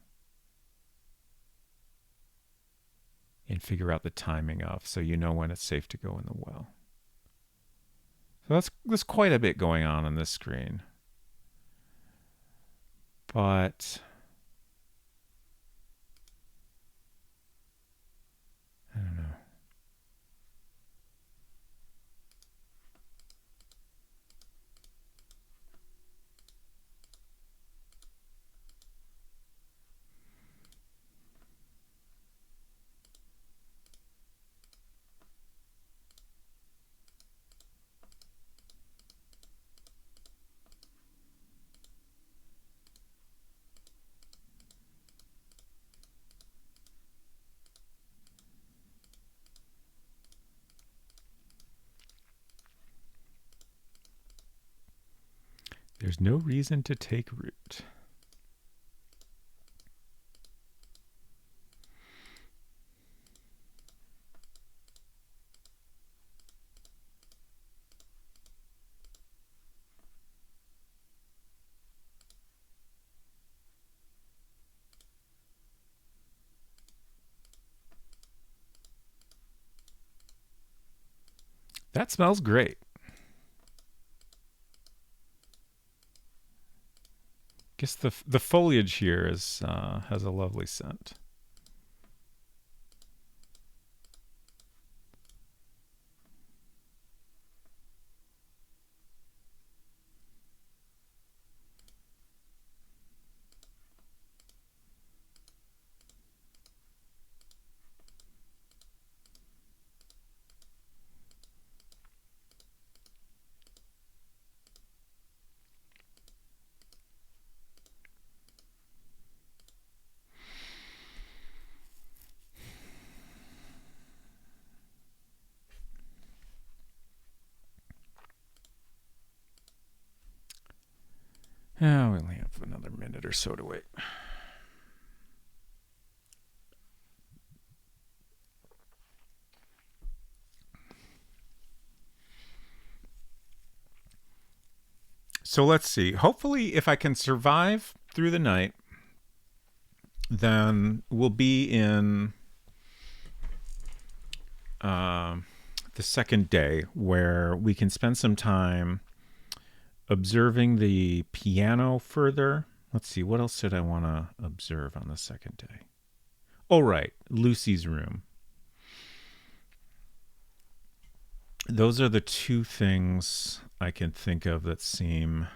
and figure out the timing of, so you know when it's safe to go in the well. So there's quite a bit going on this screen. But I don't know. There's no reason to take root. That smells great. Guess the foliage here is has a lovely scent. Oh, we only have another minute or so to wait. So let's see. Hopefully, if I can survive through the night, then we'll be in the second day where we can spend some time observing the piano further. Let's see, what else did I want to observe on the second day? Oh, right, Lucy's room. Those are the two things I can think of that seem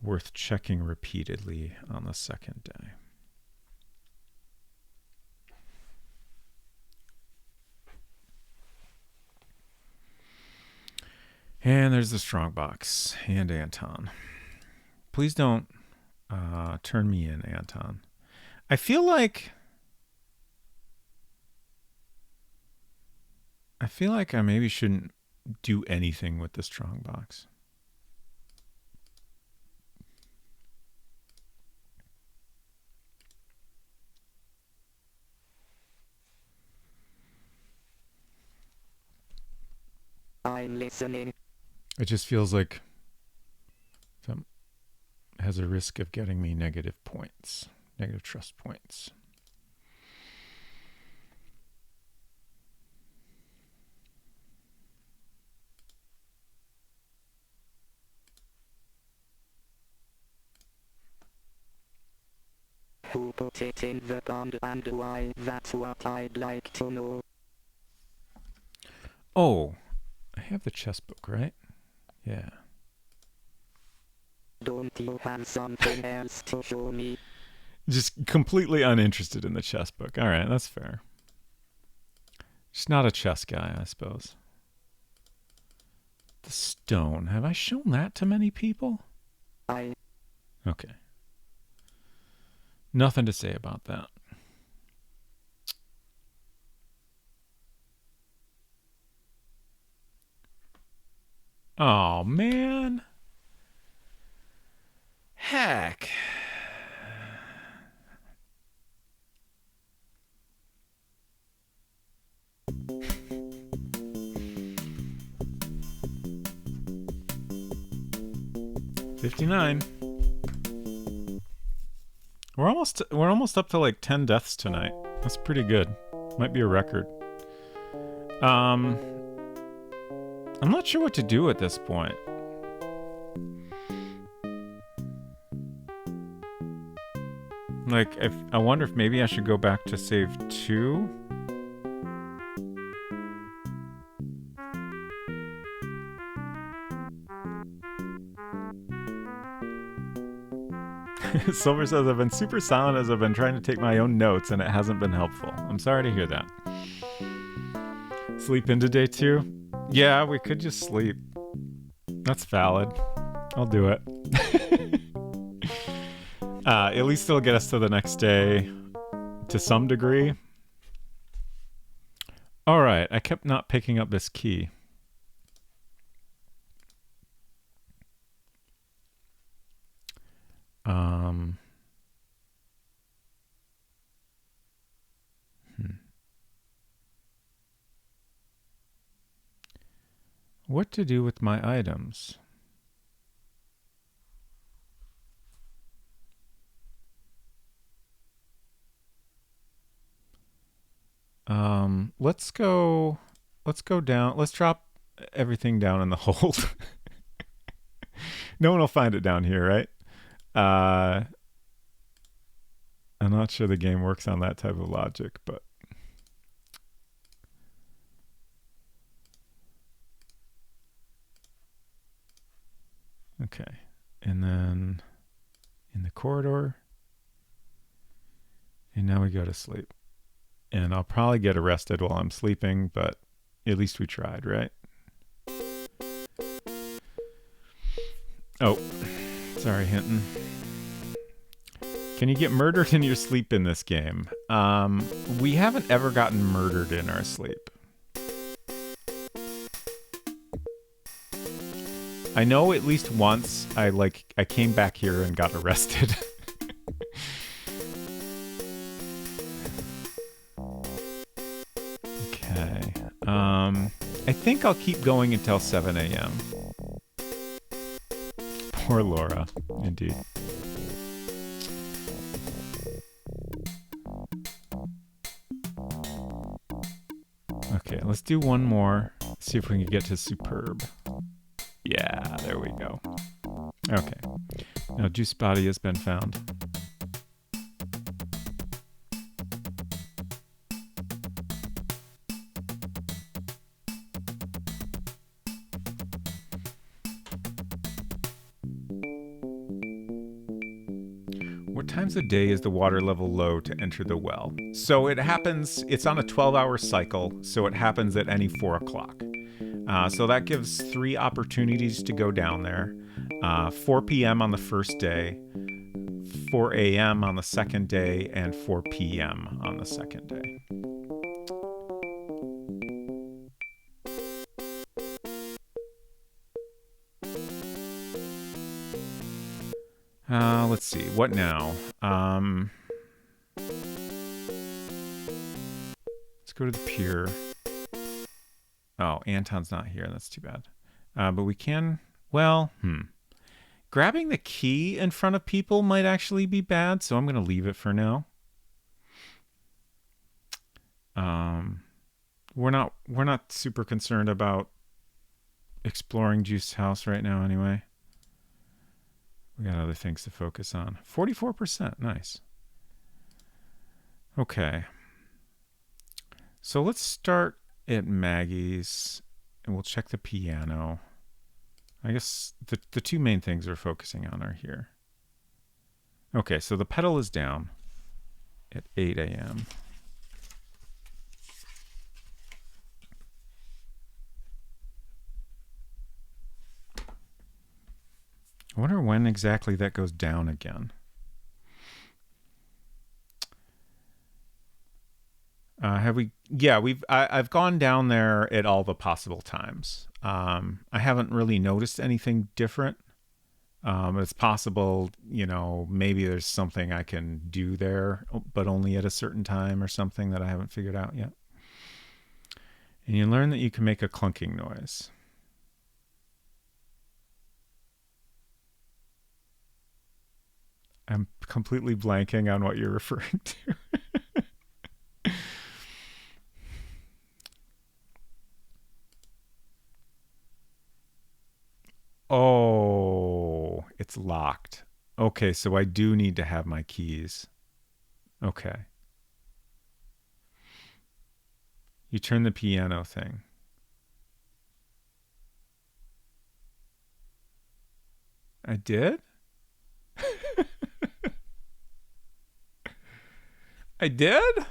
worth checking repeatedly on the second day. And there's the strongbox and Anton. Please don't turn me in, Anton. I feel like I maybe shouldn't do anything with the strongbox. I'm listening. It just feels like that has a risk of getting me negative points, negative trust points. Who put it in the pond and why? That's what I'd like to know. Oh, I have the chess book, right? Yeah. Don't you have something else to show me? Just completely uninterested in the chess book. All right, that's fair. Just not a chess guy, I suppose. The stone. Have I shown that to many people? Okay. Nothing to say about that. Oh, man. Heck. $59. We're almost up to like 10 deaths tonight. That's pretty good. Might be a record. I'm not sure what to do at this point. Like, I wonder if maybe I should go back to save 2. Silver says, I've been super silent as I've been trying to take my own notes and it hasn't been helpful. I'm sorry to hear that. Sleep into day 2? Yeah, we could just sleep. That's valid. I'll do it. At least it'll get us to the next day to some degree. All right, I kept not picking up this key. What to do with my items? Let's go let's go down. Let's drop everything down in the hold. No one will find it down here, right? Uh, I'm not sure the game works on that type of logic, but okay. And then in the corridor, and now we go to sleep. And I'll probably get arrested while I'm sleeping, but at least we tried, right? Oh, sorry, Hinton. Can you get murdered in your sleep in this game? We haven't ever gotten murdered in our sleep. I know at least once I came back here and got arrested. Okay. I think I'll keep going until 7 a.m. Poor Laura, indeed. Okay, let's do one more. See if we can get to superb. Yeah, there we go. Okay. Now juice body has been found. What times of day is the water level low to enter the well? So it happens, it's on a 12-hour cycle, so it happens at any 4 o'clock. So that gives 3 opportunities to go down there. 4 p.m. on the first day, 4 a.m. on the second day, and 4 p.m. on the second day. Let's see. What now? Let's go to the pier. Oh, Anton's not here. That's too bad. But we can... Well, grabbing the key in front of people might actually be bad, so I'm going to leave it for now. We're not super concerned about exploring Juice's house right now anyway. We got other things to focus on. 44%, nice. Okay. So let's start at Maggie's and we'll check the piano. I guess the 2 main things we're focusing on are here. Okay, so the pedal is down at 8 a.m. I wonder when exactly that goes down again. Have we? Yeah, I've gone down there at all the possible times. I haven't really noticed anything different. It's possible, maybe there's something I can do there, but only at a certain time or something that I haven't figured out yet. And you learn that you can make a clunking noise. I'm completely blanking on what you're referring to. Oh, it's locked. Okay, so I do need to have my keys. Okay. You turn the piano thing. I did? I did?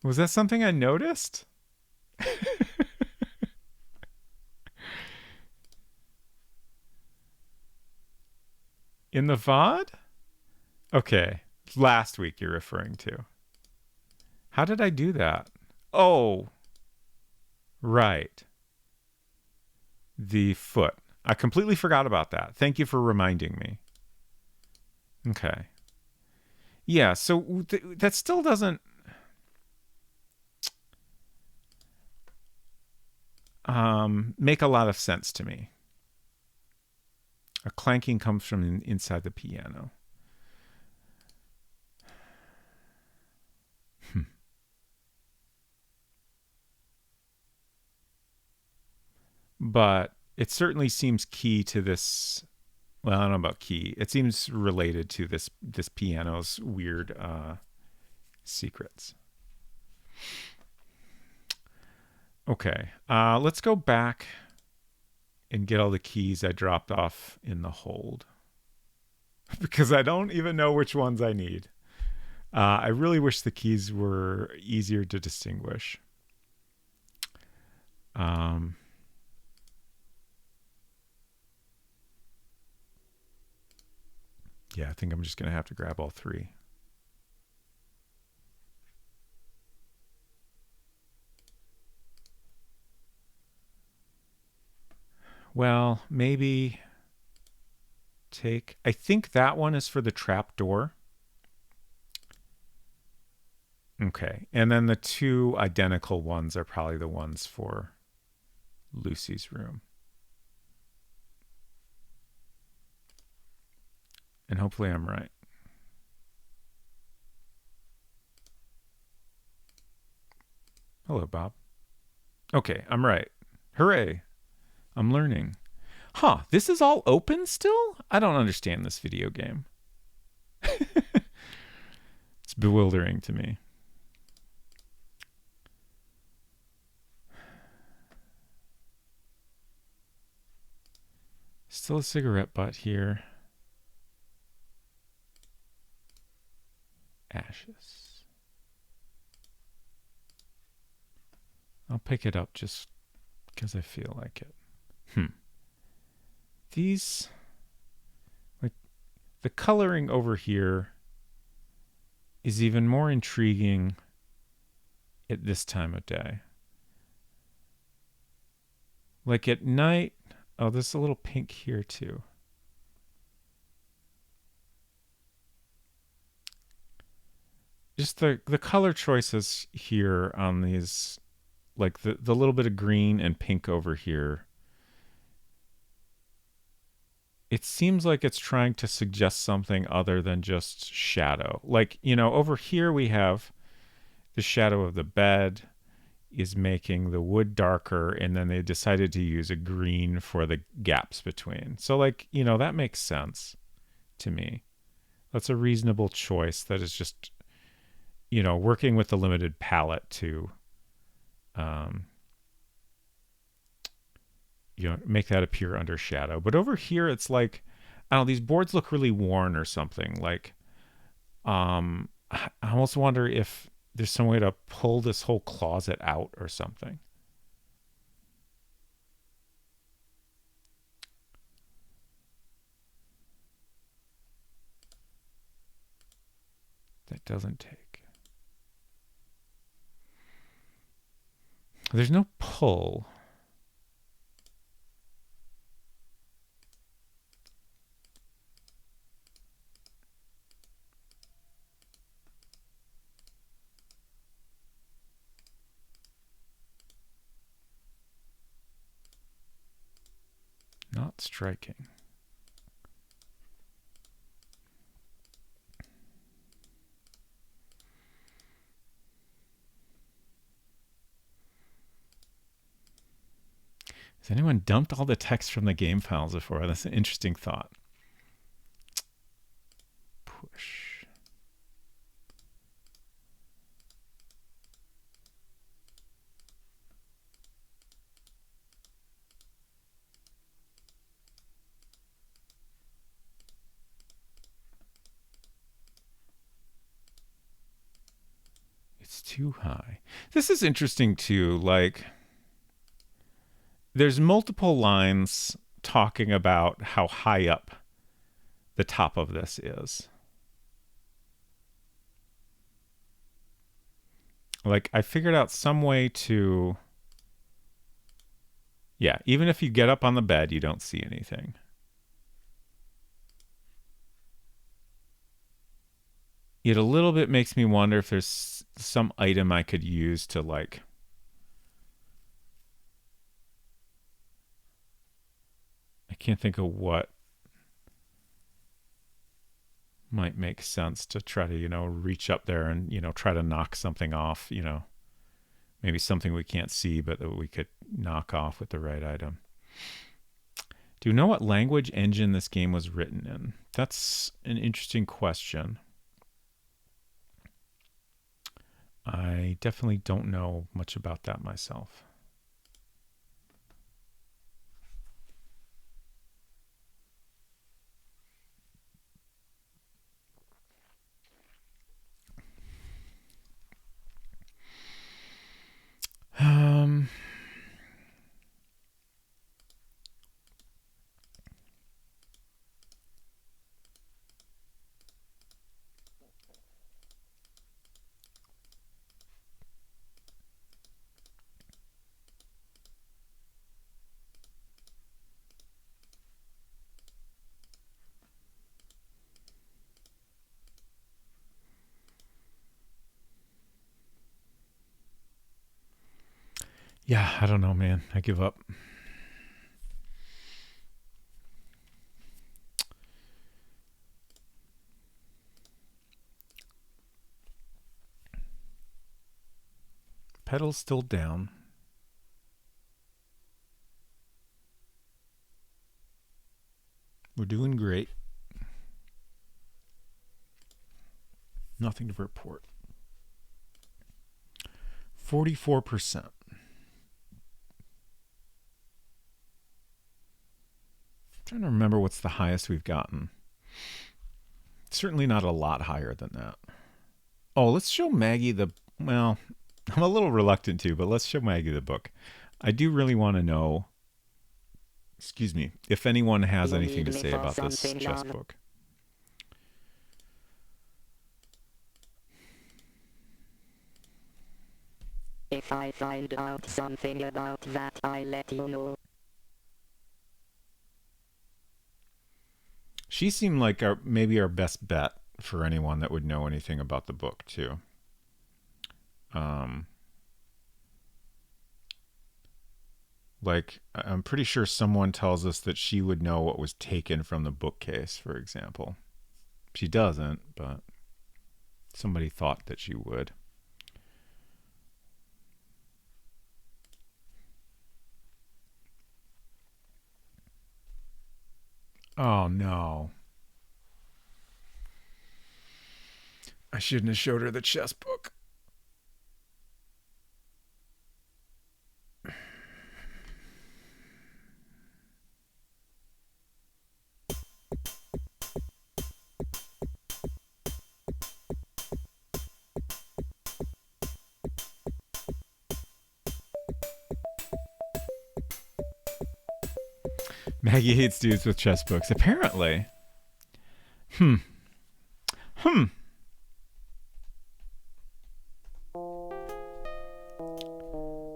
Was that something I noticed? In the VOD? Okay. Last week you're referring to. How did I do that? Oh. Right. The foot. I completely forgot about that. Thank you for reminding me. Okay. Yeah, so that still doesn't make a lot of sense to me. A clanking comes from inside the piano. but it certainly seems key to this. Well, I don't know about key. It seems related to this piano's weird secrets. Okay, let's go back and get all the keys I dropped off in the hold because I don't even know which ones I need. I really wish the keys were easier to distinguish. Yeah, I think I'm just going to have to grab all three. Well, maybe take... I think that one is for the trap door. Okay, and then the two identical ones are probably the ones for Lucy's room. And hopefully I'm right. Hello, Bob. Okay, I'm right. Hooray. I'm learning. Huh, this is all open still? I don't understand this video game. It's bewildering to me. Still a cigarette butt here. Ashes. I'll pick it up just because I feel like it. These, like, the coloring over here is even more intriguing at this time of day. Like at night, oh, there's a little pink here too. Just the color choices here on these, like the little bit of green and pink over here. It seems like it's trying to suggest something other than just shadow. Like, you know, over here we have the shadow of the bed is making the wood darker, and then they decided to use a green for the gaps between. So, like, you know, that makes sense to me. That's a reasonable choice that is just, you know, working with the limited palette to you know, make that appear under shadow. But over here, it's like, I don't know, these boards look really worn or something. Like, I almost wonder if there's some way to pull this whole closet out or something. That doesn't take. There's no pull. Not striking. Has anyone dumped all the text from the game files before? That's an interesting thought. Push. It's too high. This is interesting too. Like, there's multiple lines talking about how high up the top of this is. Like, I figured out some way to... Yeah, even if you get up on the bed, you don't see anything. It a little bit makes me wonder if there's some item I could use to, like... I can't think of what might make sense to try to, you know, reach up there and, you know, try to knock something off, you know. Maybe something we can't see, but that we could knock off with the right item. Do you know what language engine this game was written in? That's an interesting question. I definitely don't know much about that myself. Yeah, I don't know, man. I give up. Pedal's still down. We're doing great. Nothing to report. 44%. Trying to remember what's the highest we've gotten. Certainly not a lot higher than that. Oh, let's show Maggie the... Well, I'm a little reluctant to, but let's show Maggie the book. I do really want to know, excuse me, if anyone has anything to say about this chess book. If I find out something about that, I'll let you know. She seemed like maybe our best bet for anyone that would know anything about the book, too. Like, I'm pretty sure someone tells us that she would know what was taken from the bookcase, for example. She doesn't, but somebody thought that she would. Oh, no. I shouldn't have showed her the chess book. Maggie hates dudes with chess books, apparently.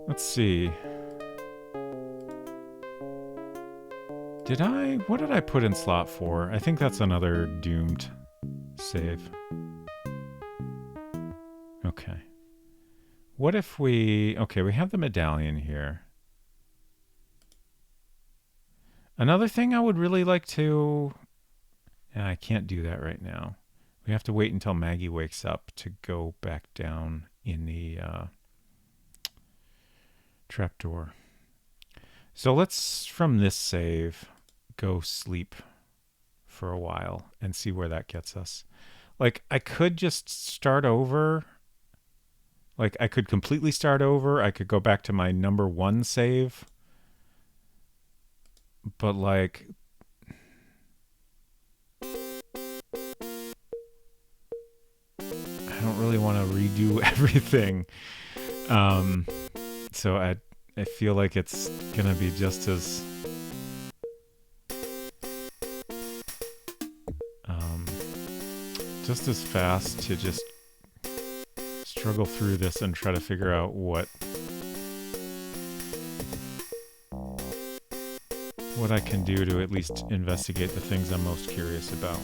Let's see. What did I put in slot 4? I think that's another doomed save. Okay. What if we have the medallion here. Another thing I would really like to... I can't do that right now. We have to wait until Maggie wakes up to go back down in the trapdoor. So let's, from this save, go sleep for a while and see where that gets us. Like, I could just start over. Like, I could completely start over. I could go back to my number 1 save. But, like... I don't really want to redo everything. So I feel like it's gonna be just as fast to just struggle through this and try to figure out what I can do to at least investigate the things I'm most curious about.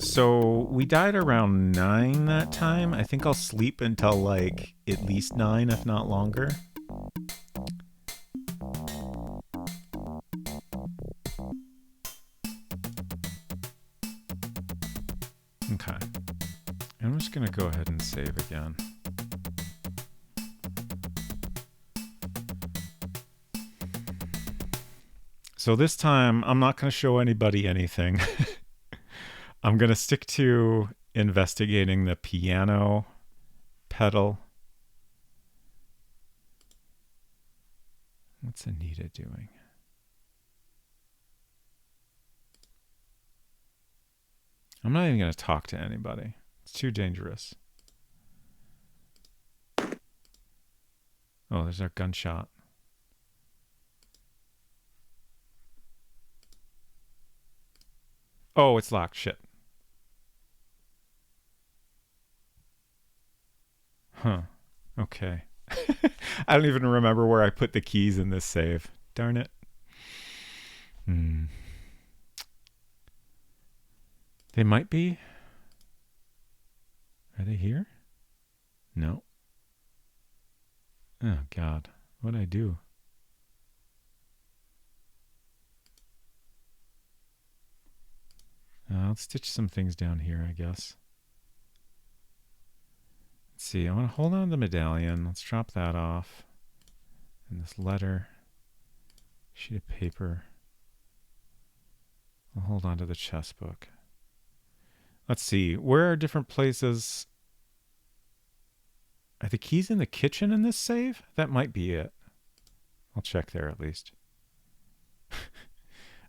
So we died around 9 that time. I think I'll sleep until like at least 9, if not longer. Okay. I'm just going to go ahead and save again. So this time, I'm not going to show anybody anything. I'm going to stick to investigating the piano pedal. What's Anita doing? I'm not even going to talk to anybody. It's too dangerous. Oh, there's our gunshot. Oh, it's locked. Shit. Huh. Okay. I don't even remember where I put the keys in this save. Darn it. They might be. Are they here? No. Oh, God. What'd I do? I'll stitch some things down here, I guess. Let's see. I want to hold on to the medallion. Let's drop that off. And this letter. Sheet of paper. I'll hold on to the chess book. Let's see. Where are different places? Are the keys in the kitchen in this save? That might be it. I'll check there at least.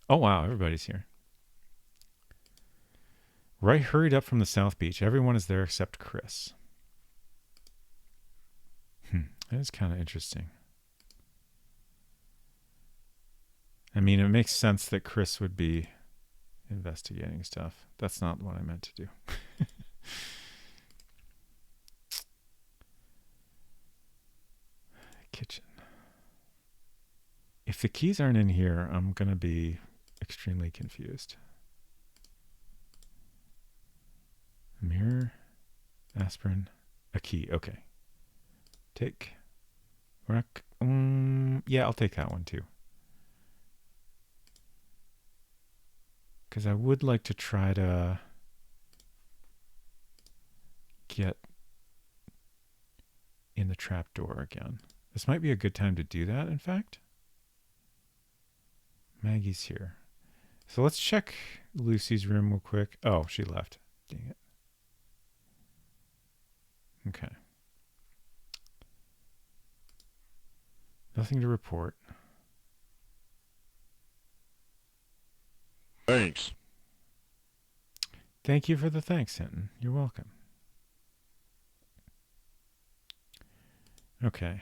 Oh, wow. Everybody's here. Right hurried up from the South Beach. Everyone is there except Chris. That is kind of interesting. I mean, it makes sense that Chris would be investigating stuff. That's not what I meant to do. Kitchen. If the keys aren't in here, I'm going to be extremely confused. Mirror, aspirin, a key. Okay. Take. Yeah, I'll take that one too. Because I would like to try to get in the trapdoor again. This might be a good time to do that, in fact. Maggie's here. So let's check Lucy's room real quick. Oh, she left. Dang it. Okay. Nothing to report. Thanks. Thank you for the thanks, Hinton. You're welcome. Okay.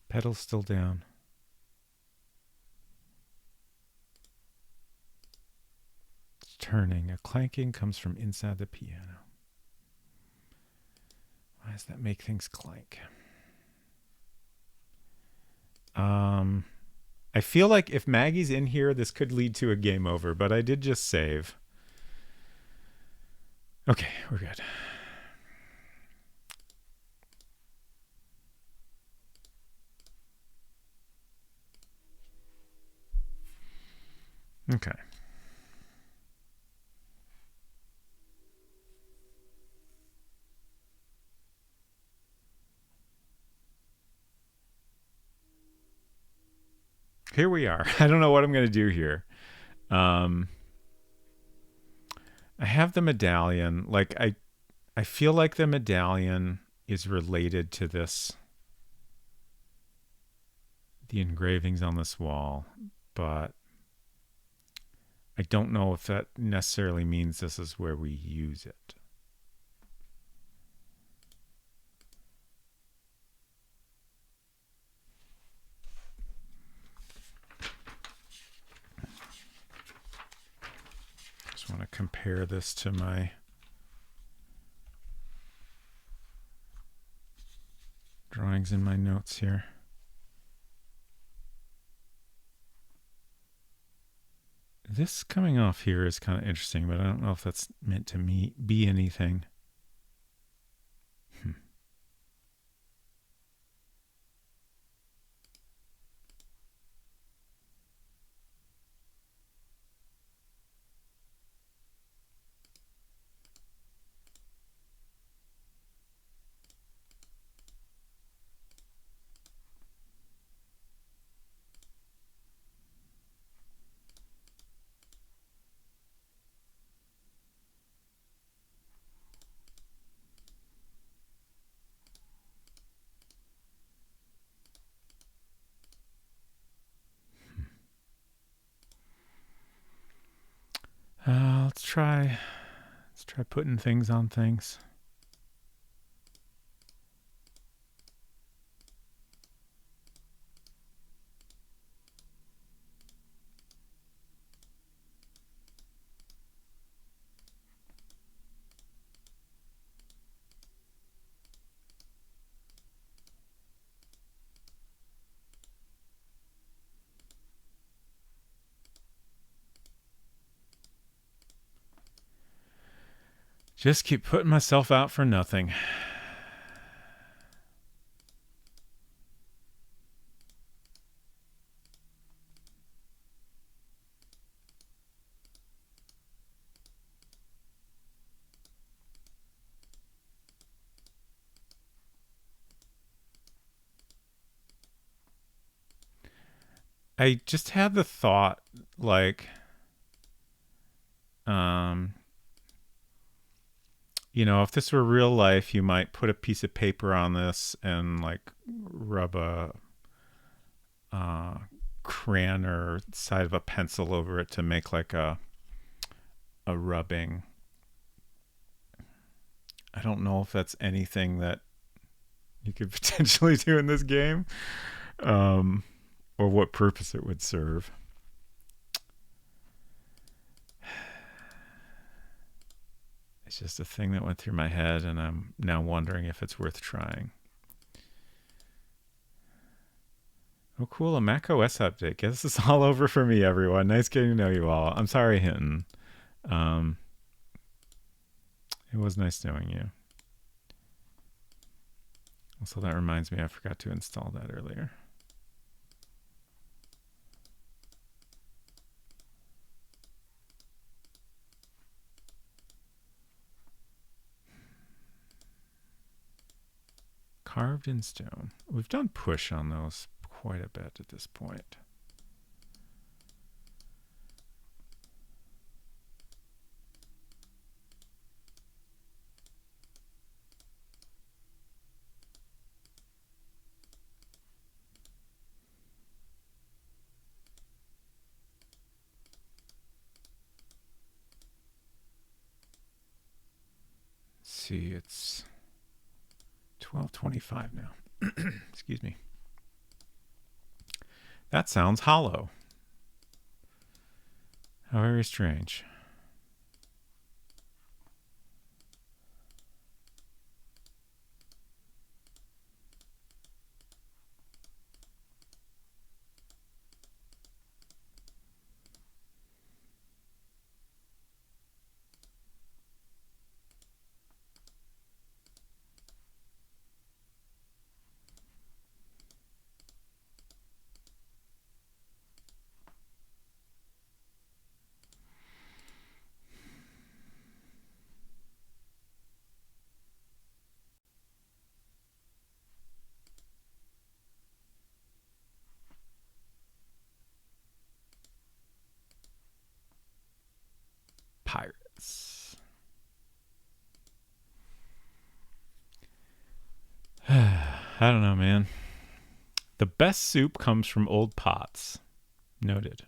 Pedal's still down. It's turning. A clanking comes from inside the piano. Why does that make things clank? I feel like if Maggie's in here, this could lead to a game over, but I did just save. Okay, we're good. Okay. Here we are. I don't know what I'm going to do here. I have the medallion. Like I feel like the medallion is related to this, the engravings on this wall, but I don't know if that necessarily means this is where we use it. Just want to compare this to my drawings in my notes here. This coming off here is kind of interesting, but I don't know if that's meant to be anything. try putting things on things. Just keep putting myself out for nothing. I just had the thought, like, you know, if this were real life, you might put a piece of paper on this and like rub a crayon or side of a pencil over it to make like a rubbing. I don't know if that's anything that you could potentially do in this game, or what purpose it would serve. It's just a thing that went through my head, and I'm now wondering if it's worth trying. Oh, cool. A Mac OS update. Guess this is all over for me, everyone. Nice getting to know you all. I'm sorry, Hinton. It was nice knowing you. Also, that reminds me, I forgot to install that earlier. Carved in stone. We've done push on those quite a bit at this point. Let's see, it's 12:25 now. Excuse me. That sounds hollow. How very strange. Pirates. I don't know, man. The best soup comes from old pots. Noted.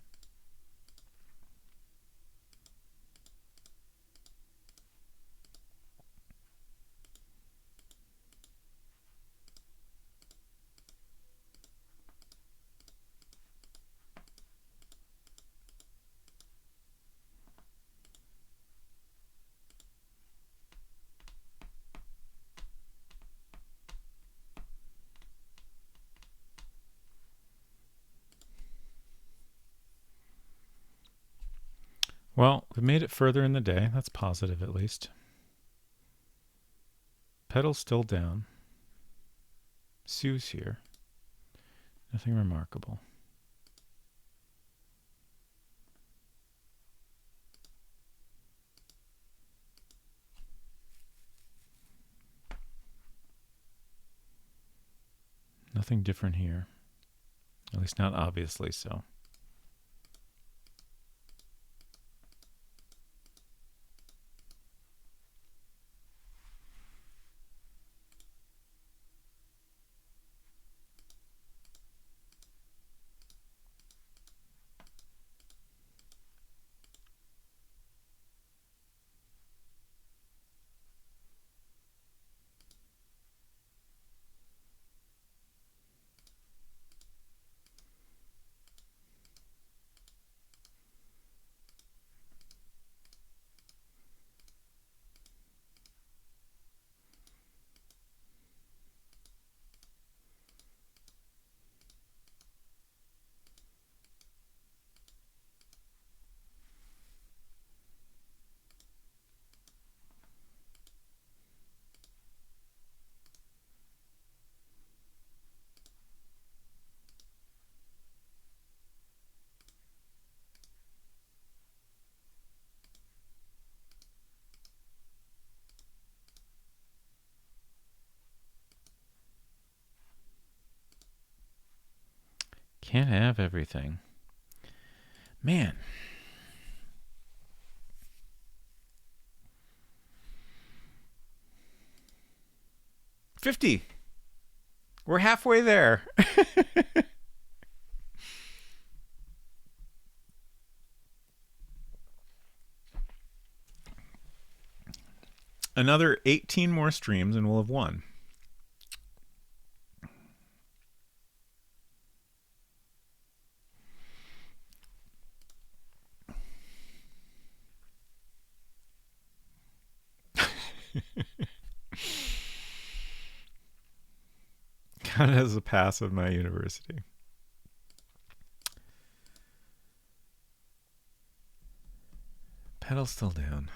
Well, we made it further in the day. That's positive, at least. Pedal's still down. Sue's here. Nothing remarkable. Nothing different here. At least not obviously so. Can't have everything. Man. $50. We're halfway there. Another 18 more streams and we'll have won. Counted as a pass of my university. Pedal's still down.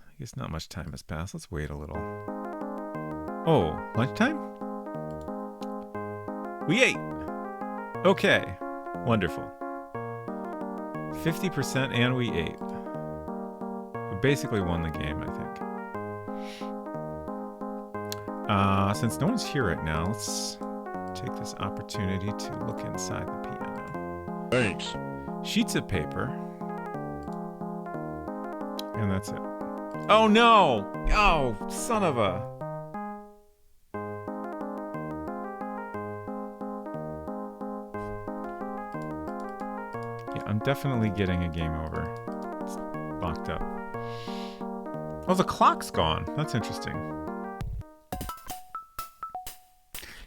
I guess not much time has passed. Let's wait a little. Oh, lunchtime? We ate! Okay. Wonderful. 50% and we ate. We basically won the game, I think. Since no one's here right now, let's take this opportunity to look inside the piano. Thanks. Sheets of paper. And that's it. Oh no! Oh, son of a... Yeah, I'm definitely getting a game over. It's locked up. Oh, the clock's gone. That's interesting.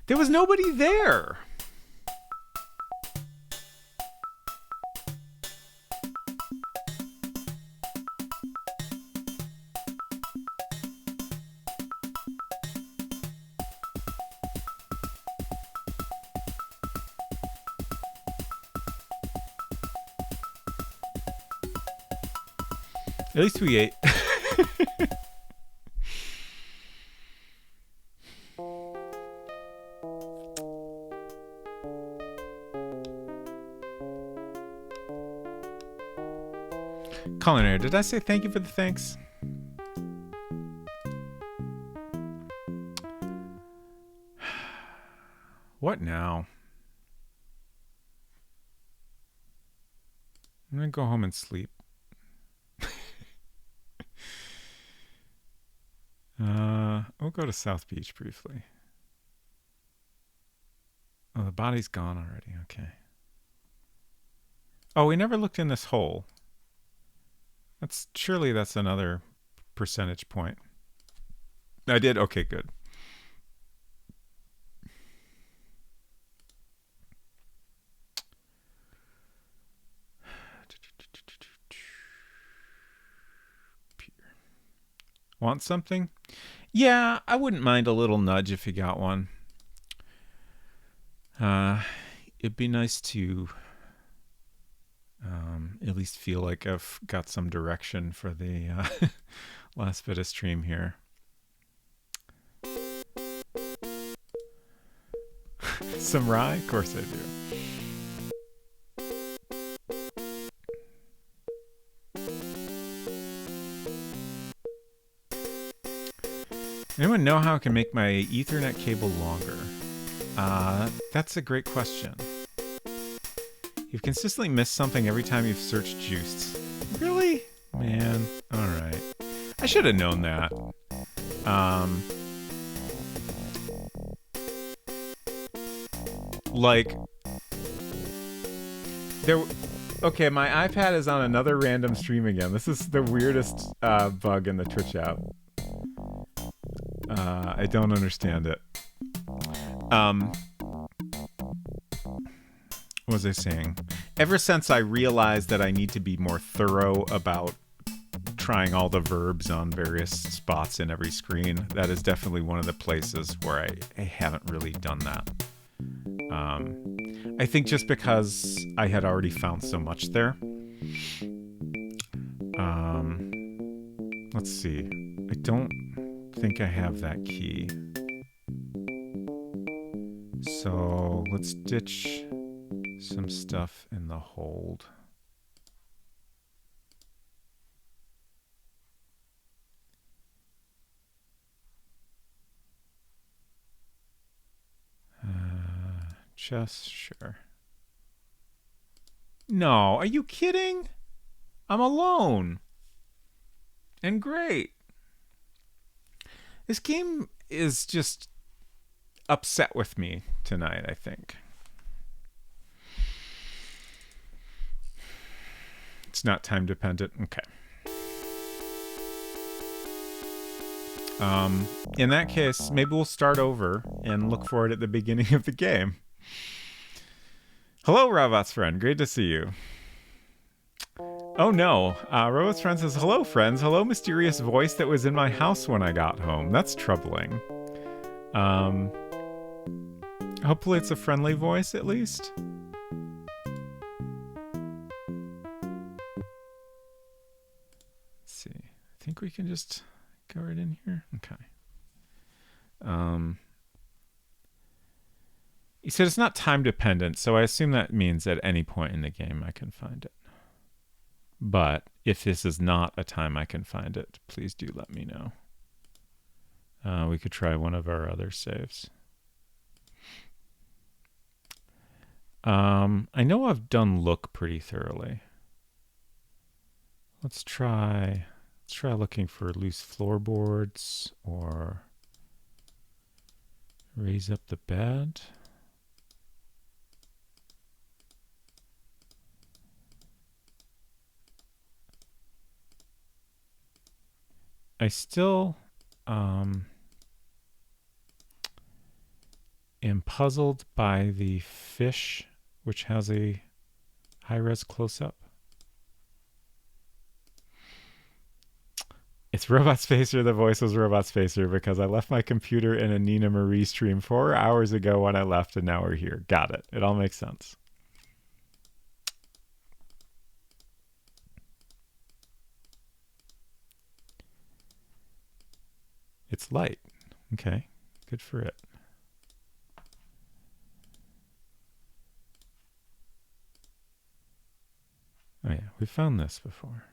There was nobody there. At least we ate. Culinary, did I say thank you for the thanks? What now? I'm gonna go home and sleep. We'll go to South Beach briefly. Oh, the body's gone already. Okay. Oh, we never looked in this hole. Surely that's another percentage point. I did? Okay, good. Want something? Yeah, I wouldn't mind a little nudge if you got one. It'd be nice to at least feel like I've got some direction for the last bit of stream here. Some rye? Of course I do. Anyone know how I can make my Ethernet cable longer? That's a great question. You've consistently missed something every time you've searched juiced. Really? Man. Alright. I should have known that. Okay, my iPad is on another random stream again. This is the weirdest bug in the Twitch app. I don't understand it. What was I saying? Ever since I realized that I need to be more thorough about trying all the verbs on various spots in every screen, that is definitely one of the places where I haven't really done that. I think just because I had already found so much there. Let's see. I don't think I have that key. So let's ditch some stuff in the hold. Chess, sure. No, are you kidding? I'm alone. And great. This game is just upset with me tonight, I think. It's not time dependent. Okay. In that case, maybe we'll start over and look for it at the beginning of the game. Hello, Robot's friend. Great to see you. Oh no. Robot's friend says, hello, friends. Hello, mysterious voice that was in my house when I got home. That's troubling. Hopefully it's a friendly voice, at least. Let's see. I think we can just go right in here. Okay. He said it's not time dependent, so I assume that means at any point in the game I can find it. But if this is not a time I can find it, please do let me know. We could try one of our other saves. I know I've done look pretty thoroughly. Let's try looking for loose floorboards or raise up the bed. I still am puzzled by the fish, which has a high-res close-up. It's Robot Spacer. The voice was Robot Spacer because I left my computer in a Nina Marie stream 4 hours ago when I left, and now we're here. Got it. It all makes sense. It's light. Okay. Good for it. Oh yeah, we found this before.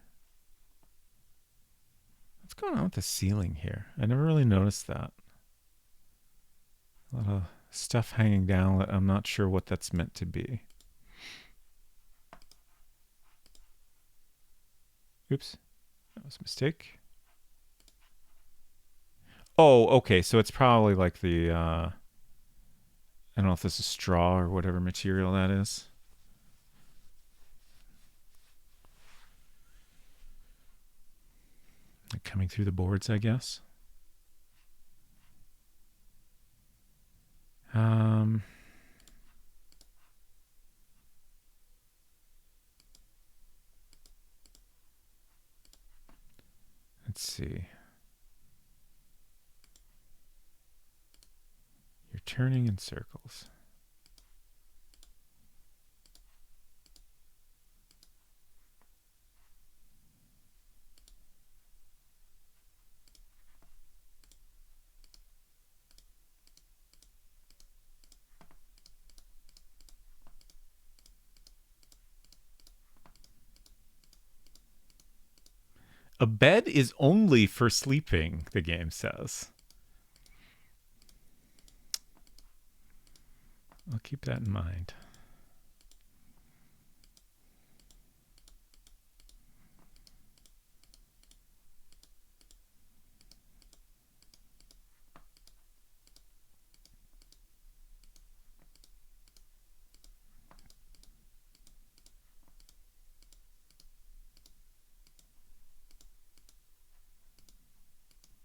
What's going on with the ceiling here? I never really noticed that. A lot of stuff hanging down that I'm not sure what that's meant to be. Oops. That was a mistake. Oh, okay. So it's probably like the, I don't know if this is straw or whatever material that is. Like coming through the boards, I guess. Let's see. You're turning in circles. A bed is only for sleeping, the game says. I'll keep that in mind.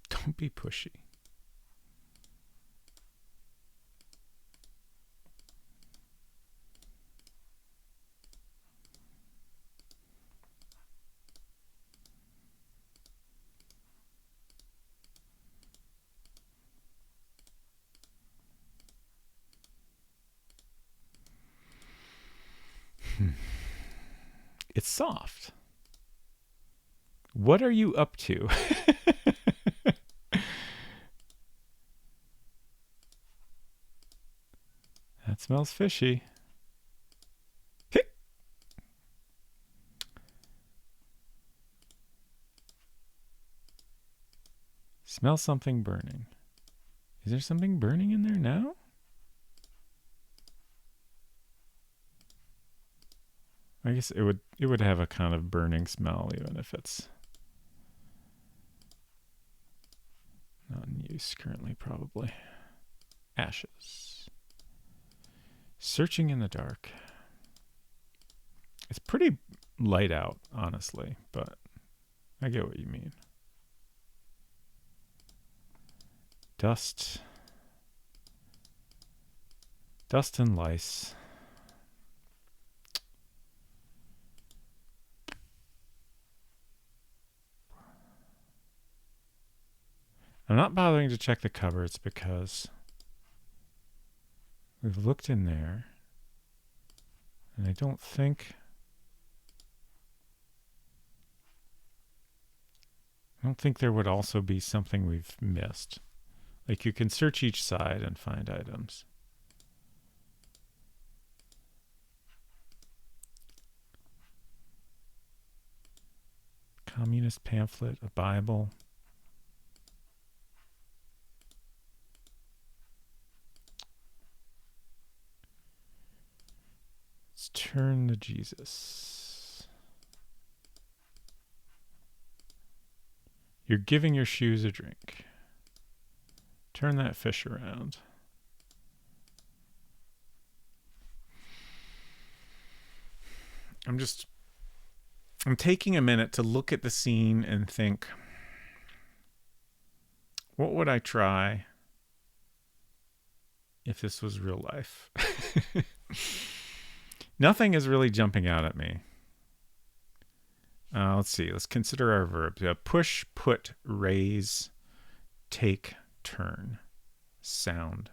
Don't be pushy. It's soft. What are you up to? That smells fishy. Hick. Smell something burning. Is there something burning in there now? I guess it would have a kind of burning smell even if it's not in use currently, probably. Ashes. Searching in the dark. It's pretty light out, honestly, but I get what you mean. Dust. Dust and lice. I'm not bothering to check the cupboards because we've looked in there and I don't think there would also be something we've missed. Like you can search each side and find items. Communist pamphlet, a Bible. Let's turn to Jesus. You're giving your shoes a drink. Turn that fish around. I'm taking a minute to look at the scene and think, what would I try if this was real life? Nothing is really jumping out at me. Let's see. Let's consider our verbs. We have push, put, raise, take, turn, sound.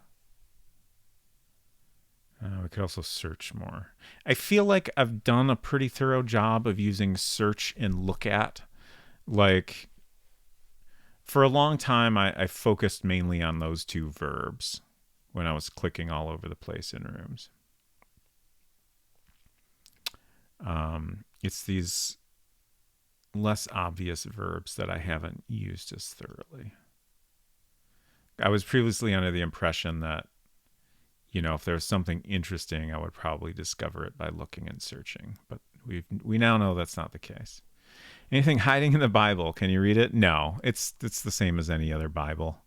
We could also search more. I feel like I've done a pretty thorough job of using search and look at. Like, for a long time, I focused mainly on those two verbs when I was clicking all over the place in rooms. It's these less obvious verbs that I haven't used as thoroughly. I was previously under the impression that, you know, if there was something interesting, I would probably discover it by looking and searching. But we now know that's not the case. Anything hiding in the Bible? Can you read it? No, it's the same as any other Bible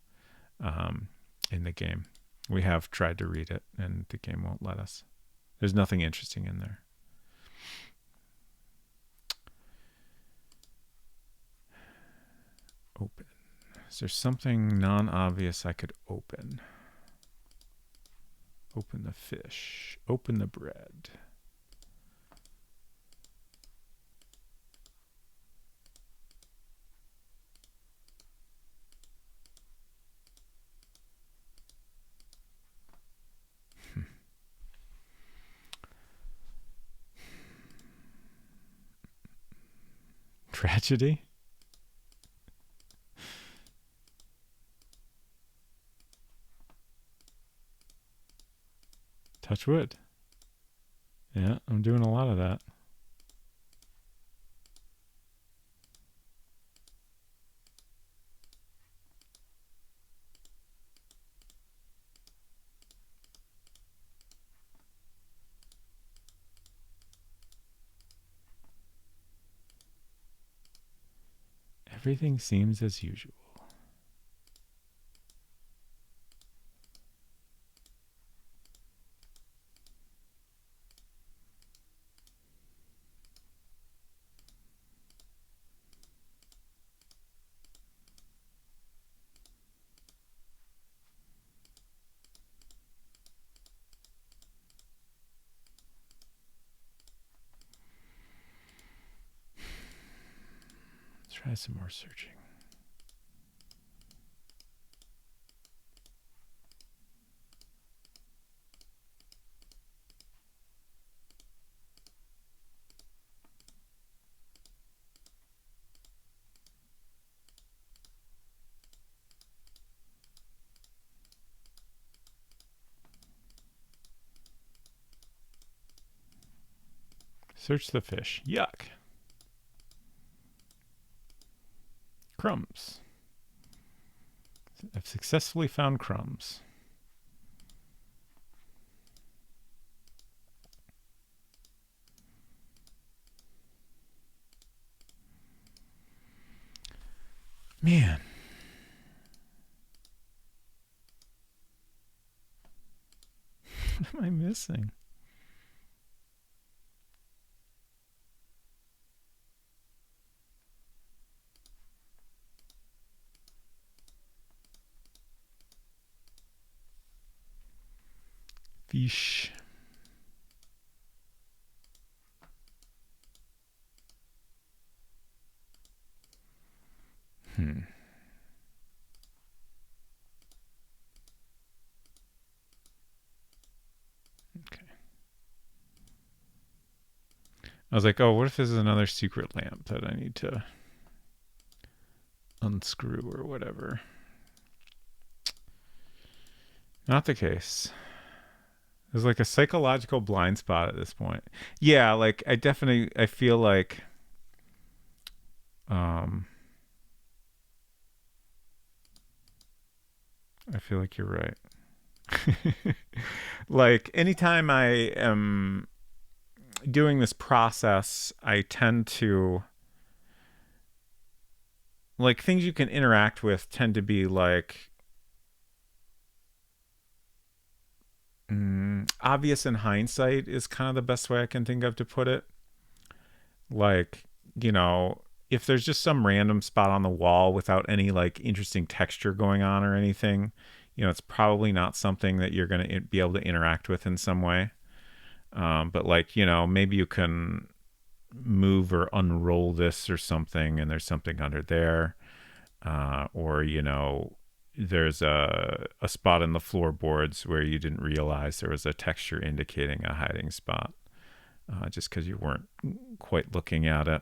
in the game. We have tried to read it, and the game won't let us. There's nothing interesting in there. Open. Is there something non-obvious I could open? Open the fish. Open the bread. Tragedy? Touch wood. Yeah, I'm doing a lot of that. Everything seems as usual. Try some more searching. Search the fish. Yuck. Crumbs. I've successfully found crumbs. Man. What am I missing? Fish. Hmm. Okay. I was like, oh, what if this is another secret lamp that I need to unscrew or whatever? Not the case. There's like a psychological blind spot at this point. Yeah, like I feel like um I feel like you're right. Like anytime I am doing this process, I tend to like things you can interact with tend to be like obvious in hindsight is kind of the best way I can think of to put it. Like, you know, if there's just some random spot on the wall without any like interesting texture going on or anything, you know, it's probably not something that you're going to be able to interact with in some way. But like, you know, maybe you can move or unroll this or something and there's something under there. Or, you know, there's a spot in the floorboards where you didn't realize there was a texture indicating a hiding spot, just because you weren't quite looking at it.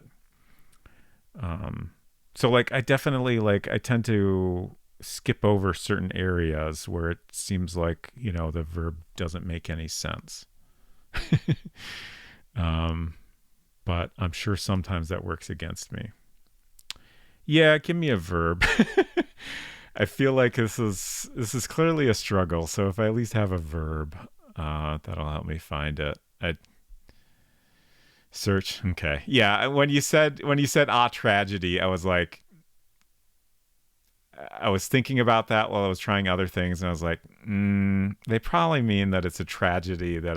So like I definitely like I tend to skip over certain areas where it seems like, you know, the verb doesn't make any sense. um, but I'm sure sometimes that works against me. Yeah, give me a verb. I feel like this is clearly a struggle. So if I at least have a verb, that'll help me find it. I search. Okay. Yeah. When you said tragedy, I was like, I was thinking about that while I was trying other things, and I was like, they probably mean that it's a tragedy that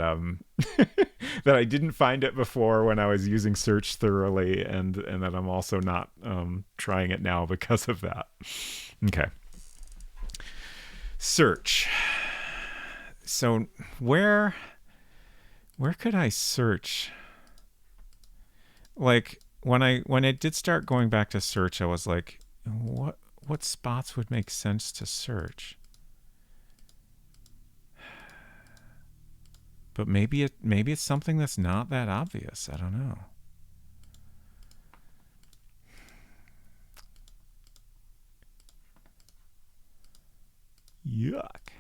that I didn't find it before when I was using search thoroughly, and that I'm also not trying it now because of that. Okay. Search. So where could I search? Like when it did start going back to search, I was like, what spots would make sense to search? But maybe it's something that's not that obvious. I don't know. Yuck.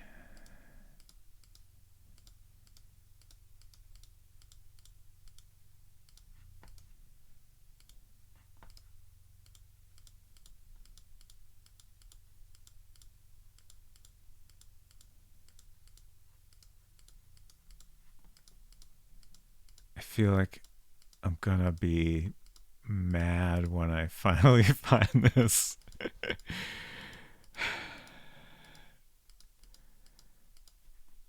I feel like I'm gonna be mad when I finally find this.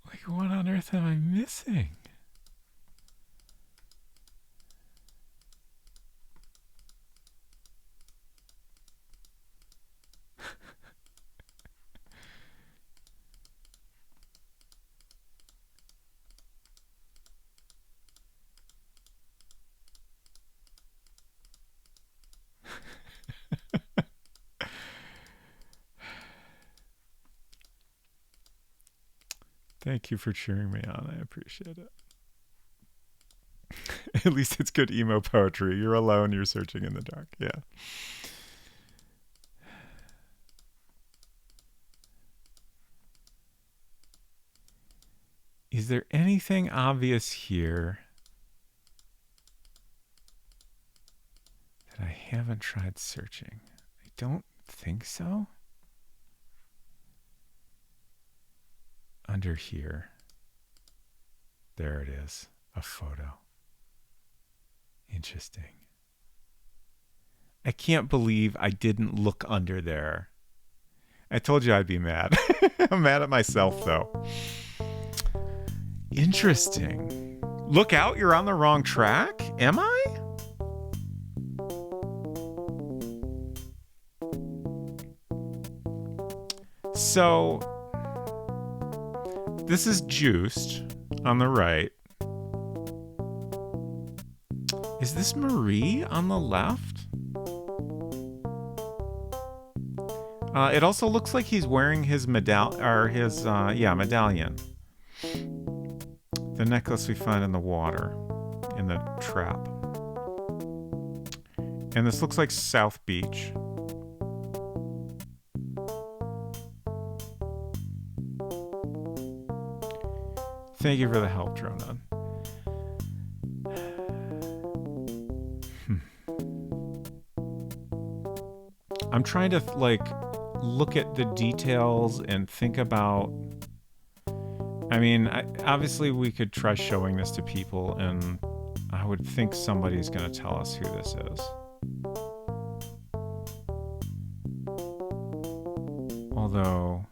Like, what on earth am I missing? Thank you for cheering me on. I appreciate it. At least it's good emo poetry. You're alone. You're searching in the dark. Yeah. Is there anything obvious here that I haven't tried searching? I don't think so. Under here. There it is. A photo. Interesting. I can't believe I didn't look under there. I told you I'd be mad. I'm mad at myself, though. Interesting. Look out, you're on the wrong track? Am I? So, this is juiced on the right. Is this Marie on the left? It also looks like he's wearing his medallion. The necklace we find in the water, in the trap. And this looks like South Beach. Thank you for the help, Dronan. I'm trying to look at the details and think about. I mean, obviously we could try showing this to people, and I would think somebody's going to tell us who this is. Although,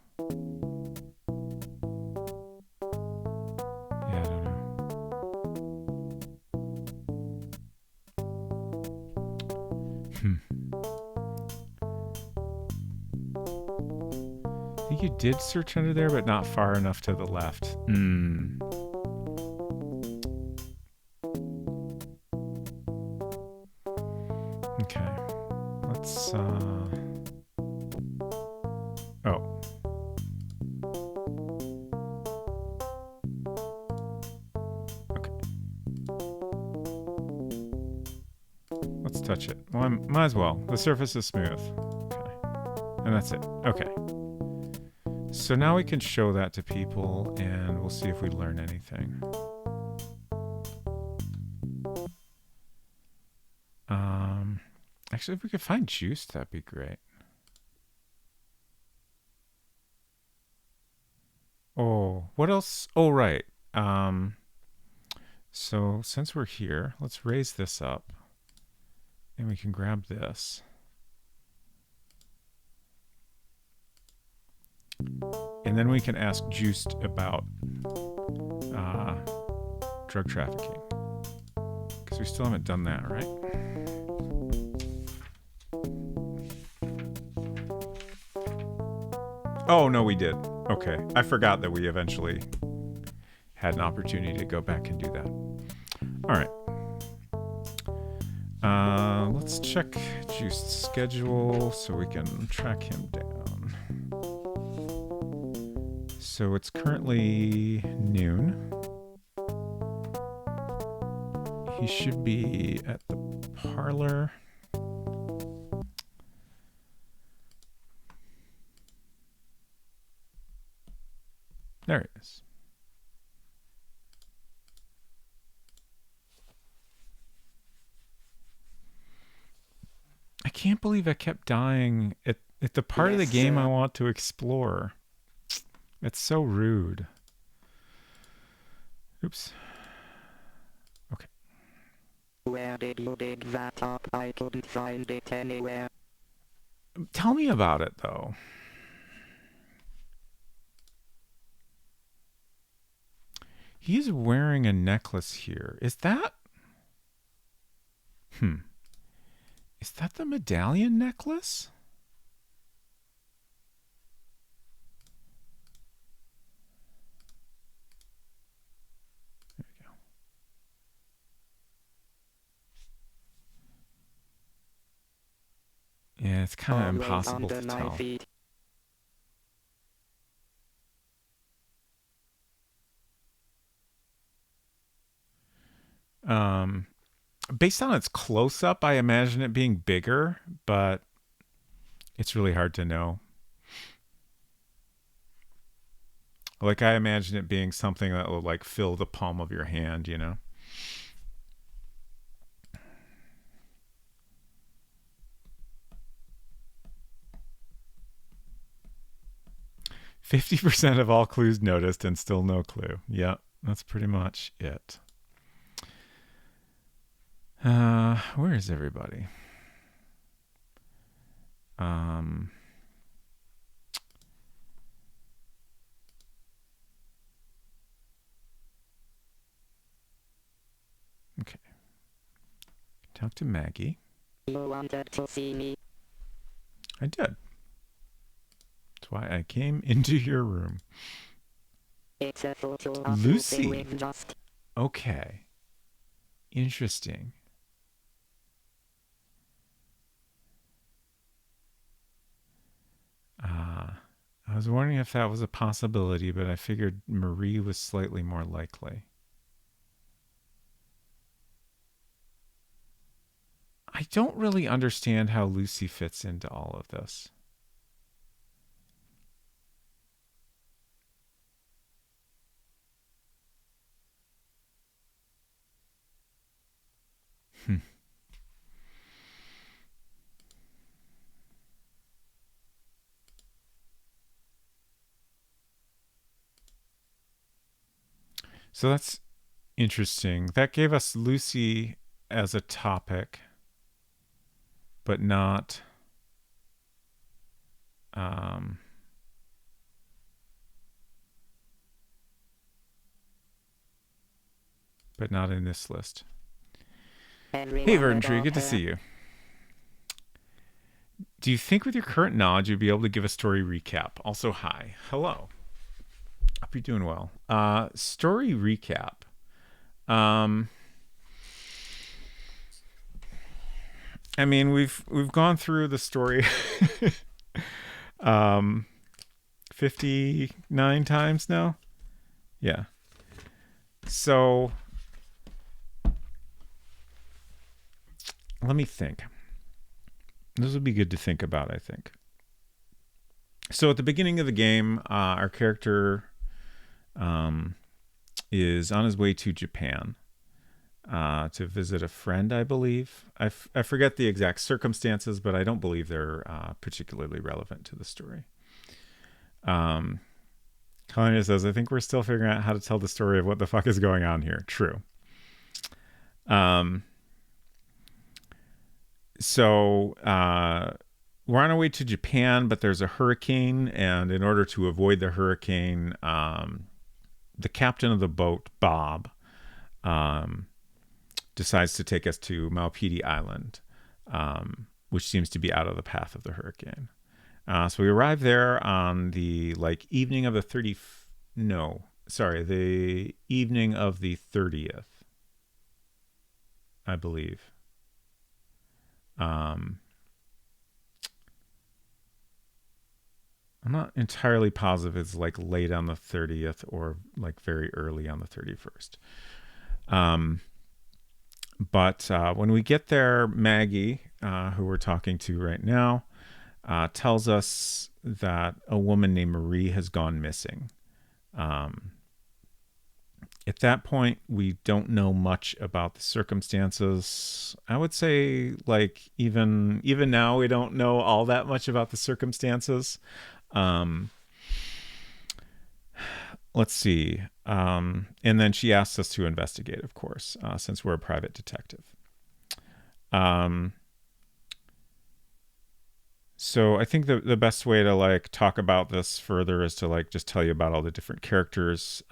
yeah, I don't know. I think you did search under there, but not far enough to the left. Okay. Let's, oh. Okay. Let's touch it. Well, might as well. The surface is smooth. Okay. And that's it. Okay. So now we can show that to people, and we'll see if we learn anything. Actually, if we could find juice, that'd be great. Oh, what else? Oh, right. So since we're here, let's raise this up, and we can grab this. And then we can ask Juiced about drug trafficking. Because we still haven't done that, right? Oh, no, we did. Okay. I forgot that we eventually had an opportunity to go back and do that. All right. Let's check Juiced's schedule so we can track him down. So it's currently noon. He should be at the parlor. There it is. I can't believe I kept dying at the part of the game I want to explore. It's so rude. Oops. Okay. Where did you dig that up? I couldn't find it anywhere. Tell me about it, though. He's wearing a necklace here. Is that... Is that the medallion necklace? There we go. Yeah, it's kind of impossible to tell. Based on its close-up, I imagine it being bigger, but it's really hard to know. Like, I imagine it being something that will, like, fill the palm of your hand, you know? "50% of all clues noticed and still no clue." Yeah, that's pretty much it. Where is everybody? Um, okay. Talk to Maggie. You wanted to see me. I did. That's why I came into your room. It's a photo of Lucy. with just. Okay. Interesting. I was wondering if that was a possibility, but I figured Marie was slightly more likely. I don't really understand how Lucy fits into all of this. So that's interesting. That gave us Lucy as a topic, but not but not in this list. Hey, Verdant Tree, good to see you. Do you think with your current knowledge you'd be able to give a story recap? Also, hi. Hello. Hope you're doing well. Story recap. I mean, we've gone through the story 59 times now. Yeah. So let me think. This would be good to think about, I think. So at the beginning of the game, our character is on his way to Japan to visit a friend, I believe. I forget the exact circumstances, but I don't believe they're particularly relevant to the story. Kalina says, I think we're still figuring out how to tell the story of what the fuck is going on here. True. So we're on our way to Japan, but there's a hurricane, and in order to avoid the hurricane, the captain of the boat, Bob, decides to take us to Maupiti Island, which seems to be out of the path of the hurricane. So we arrive there on the evening of the the evening of the 30th, I believe. I'm not entirely positive it's late on the 30th or very early on the 31st. But when we get there, Maggie, who we're talking to right now, tells us that a woman named Marie has gone missing. At that point, we don't know much about the circumstances. I would say, even now, we don't know all that much about the circumstances. Let's see. And then she asks us to investigate, of course, since we're a private detective. So I think the best way to talk about this further is to just tell you about all the different characters.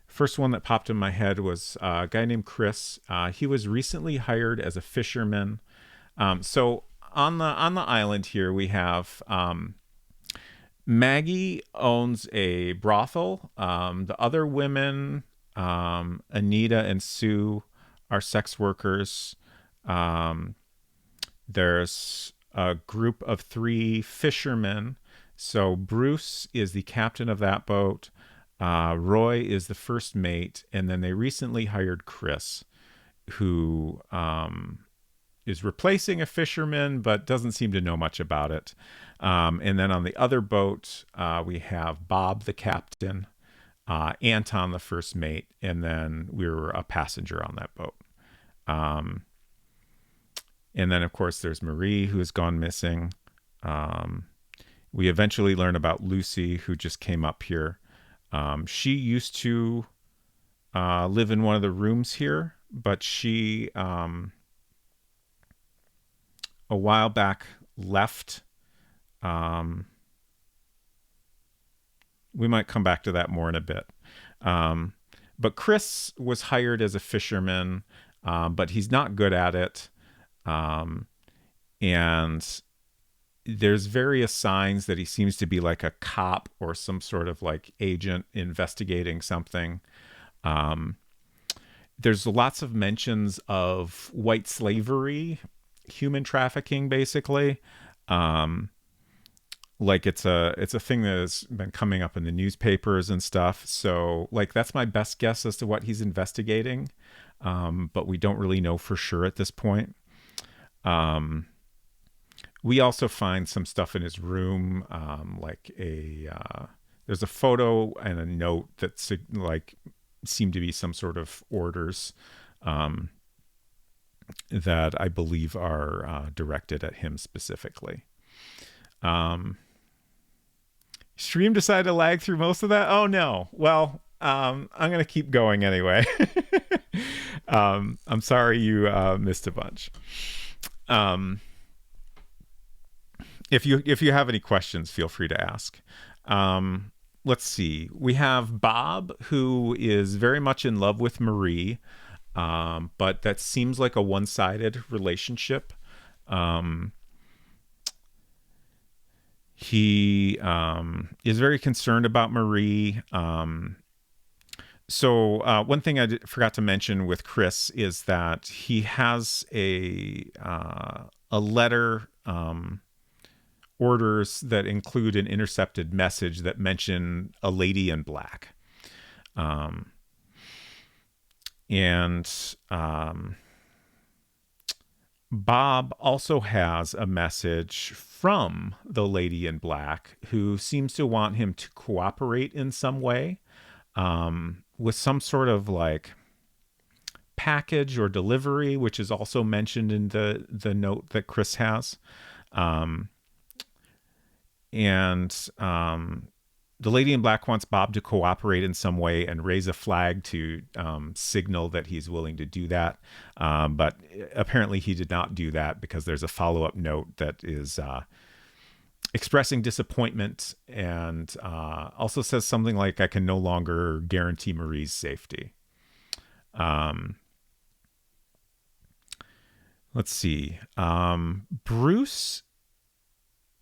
First one that popped in my head was a guy named Chris. He was recently hired as a fisherman. So on the island here we have Maggie owns a brothel. The other women, Anita and Sue, are sex workers. There's a group of 3 fishermen. So Bruce is the captain of that boat. Roy is the first mate. And then they recently hired Chris, who is replacing a fisherman, but doesn't seem to know much about it. And then on the other boat, we have Bob, the captain, Anton, the first mate, and then we were a passenger on that boat. And then, of course, there's Marie, who has gone missing. We eventually learn about Lucy, who just came up here. She used to live in one of the rooms here, but she, a while back, left. We might come back to that more in a bit. But Chris was hired as a fisherman, but he's not good at it. And there's various signs that he seems to be like a cop or some sort of like agent investigating something. There's lots of mentions of white slavery, human trafficking, basically. Like it's a thing that has been coming up in the newspapers and stuff. So like that's my best guess as to what he's investigating. But we don't really know for sure at this point. We also find some stuff in his room, like there's a photo and a note that's like seem to be some sort of orders that I believe are directed at him specifically. Stream decided to lag through most of that. Oh no. Well, I'm gonna keep going anyway. I'm sorry you missed a bunch. If you have any questions, feel free to ask. Let's see. We have Bob, who is very much in love with Marie, but that seems like a one-sided relationship. He is very concerned about Marie. So one thing I forgot to mention with Chris is that he has a letter, orders that include an intercepted message that mention a lady in black. Bob also has a message from the lady in black who seems to want him to cooperate in some way, with some sort of like package or delivery, which is also mentioned in the note that Chris has. The lady in black wants Bob to cooperate in some way and raise a flag to signal that he's willing to do that. But apparently he did not do that because there's a follow-up note that is expressing disappointment and also says something like, I can no longer guarantee Marie's safety. Let's see. Bruce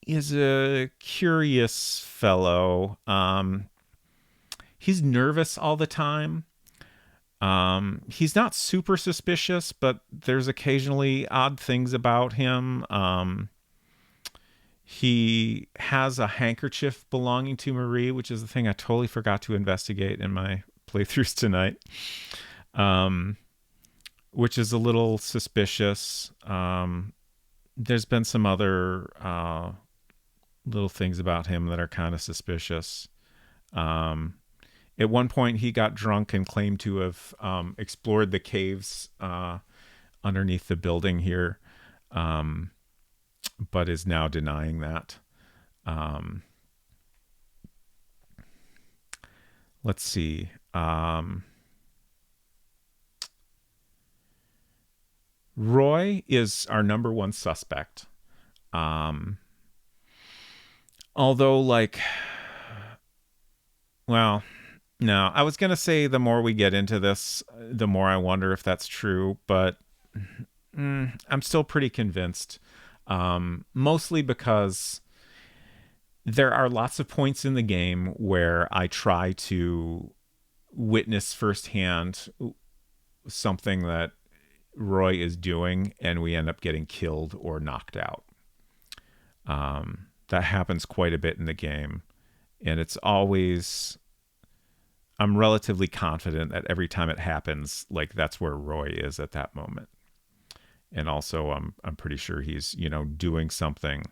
is a curious fellow. He's nervous all the time. He's not super suspicious, but there's occasionally odd things about him. He has a handkerchief belonging to Marie, which is the thing I totally forgot to investigate in my playthroughs tonight, which is a little suspicious. There's been some other little things about him that are kind of suspicious. At one point he got drunk and claimed to have explored the caves underneath the building here, but is now denying that. Let's see. Roy is our number one suspect. Although, like, well, no, I was going to say the more we get into this, the more I wonder if that's true, but I'm still pretty convinced. Mostly because there are lots of points in the game where I try to witness firsthand something that Roy is doing, and we end up getting killed or knocked out. That happens quite a bit in the game, and it's always, I'm relatively confident that every time it happens, like that's where Roy is at that moment. And also I'm pretty sure he's, doing something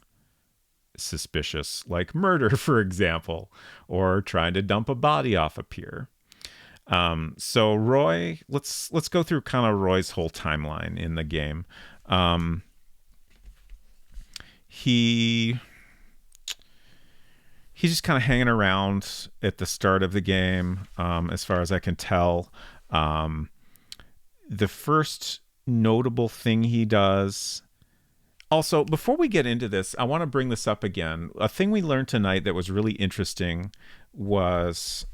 suspicious, like murder, for example, or trying to dump a body off a pier. So Roy, let's go through kind of Roy's whole timeline in the game. He's just kind of hanging around at the start of the game, as far as I can tell. The first notable thing he does, Also, before we get into this, I want to bring this up again. A thing we learned tonight that was really interesting was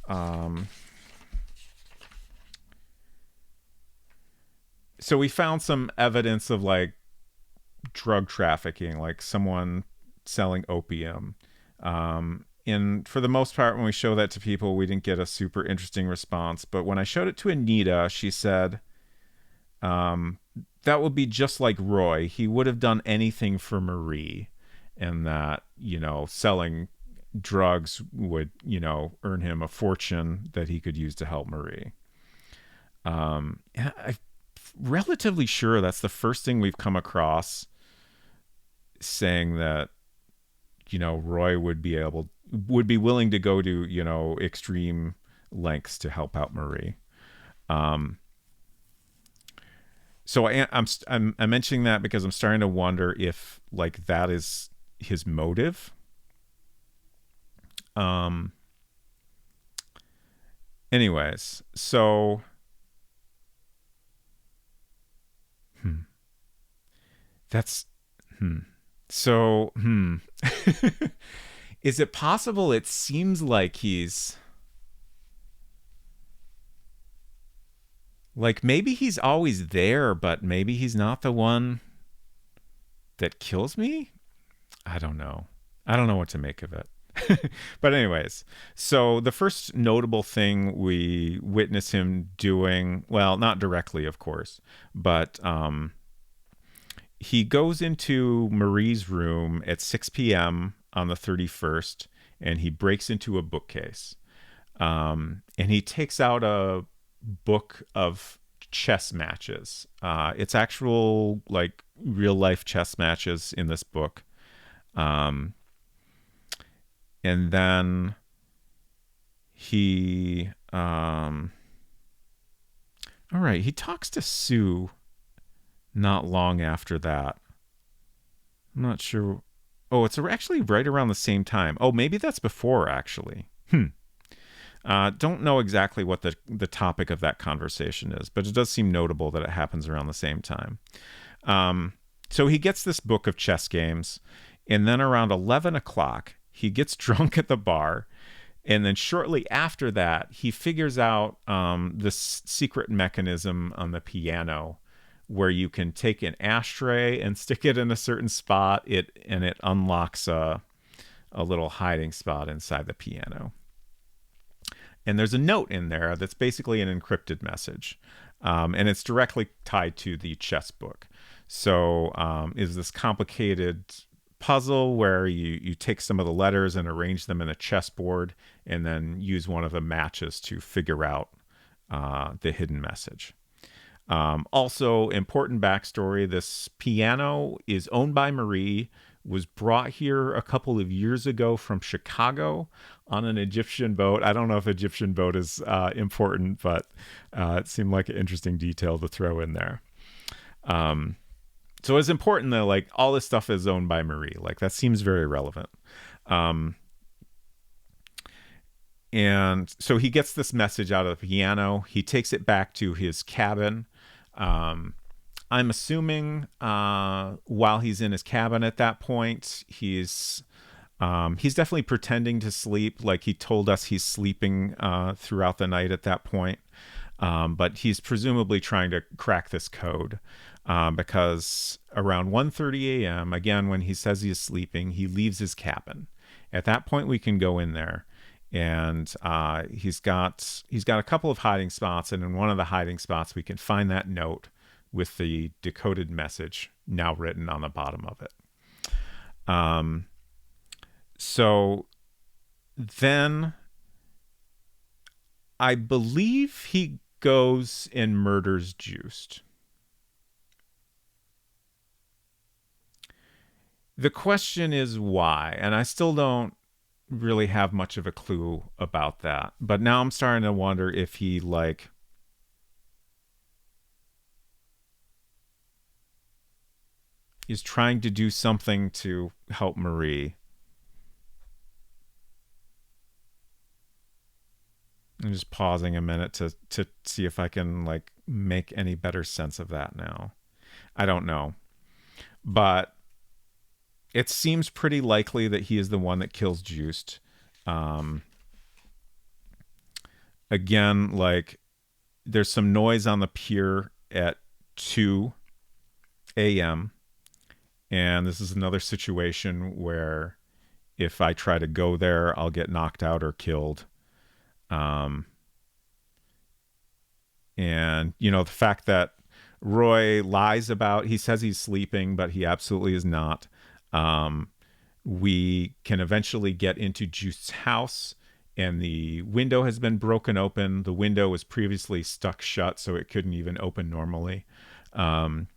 so we found some evidence of like drug trafficking, like someone selling opium. And for the most part, when we show that to people, we didn't get a super interesting response. But when I showed it to Anita, she said, that would be just like Roy. He would have done anything for Marie, and that, selling drugs would, earn him a fortune that he could use to help Marie. I'm relatively sure that's the first thing we've come across saying that, Roy would be willing to go to, extreme lengths to help out Marie. So I'm mentioning that because I'm starting to wonder if like that is his motive. Anyways, so that's so is it possible it seems like he's like, maybe he's always there, but maybe he's not the one that kills me? I don't know. I don't know what to make of it. But anyways, so the first notable thing we witness him doing, well, not directly, of course, but he goes into Marie's room at 6 p.m. on the 31st, and he breaks into a bookcase. And he takes out a book of chess matches. It's actual, like, real life chess matches in this book. And then he all right, he talks to Sue not long after that. I'm not sure. Oh, it's actually right around the same time. Oh, maybe that's before, actually. Don't know exactly what the topic of that conversation is, but it does seem notable that it happens around the same time. So he gets this book of chess games, and then around 11 o'clock, he gets drunk at the bar, and then shortly after that, he figures out this secret mechanism on the piano where you can take an ashtray and stick it in a certain spot, and it unlocks a little hiding spot inside the piano. And there's a note in there that's basically an encrypted message, and it's directly tied to the chess book. So is this complicated puzzle where you take some of the letters and arrange them in a chessboard and then use one of the matches to figure out the hidden message. Also, important backstory, this piano is owned by Marie, was brought here a couple of years ago from Chicago on an Egyptian boat. I don't know if Egyptian boat is important, but it seemed like an interesting detail to throw in there. So it's important that like all this stuff is owned by Marie. Like that seems very relevant. And so he gets this message out of the piano. He takes it back to his cabin. I'm assuming while he's in his cabin at that point, he's definitely pretending to sleep. Like he told us he's sleeping throughout the night at that point. But he's presumably trying to crack this code. Because around 1:30 a.m., again, when he says he is sleeping, he leaves his cabin. At that point, we can go in there, and he's got a couple of hiding spots, and in one of the hiding spots, we can find that note with the decoded message now written on the bottom of it. So then I believe he goes and murders Juiced. The question is why, and I still don't really have much of a clue about that. But now I'm starting to wonder if he like is trying to do something to help Marie. I'm just pausing a minute to see if I can like make any better sense of that now. I don't know. But it seems pretty likely that he is the one that kills Juiced. Um, Again, like there's some noise on the pier at 2 a.m. And this is another situation where if I try to go there, I'll get knocked out or killed. Um, and, you know, the fact that Roy lies about, he says he's sleeping, but he absolutely is not. Um, we can eventually get into Juice's house, and the window has been broken open. The window was previously stuck shut, so it couldn't even open normally. Um,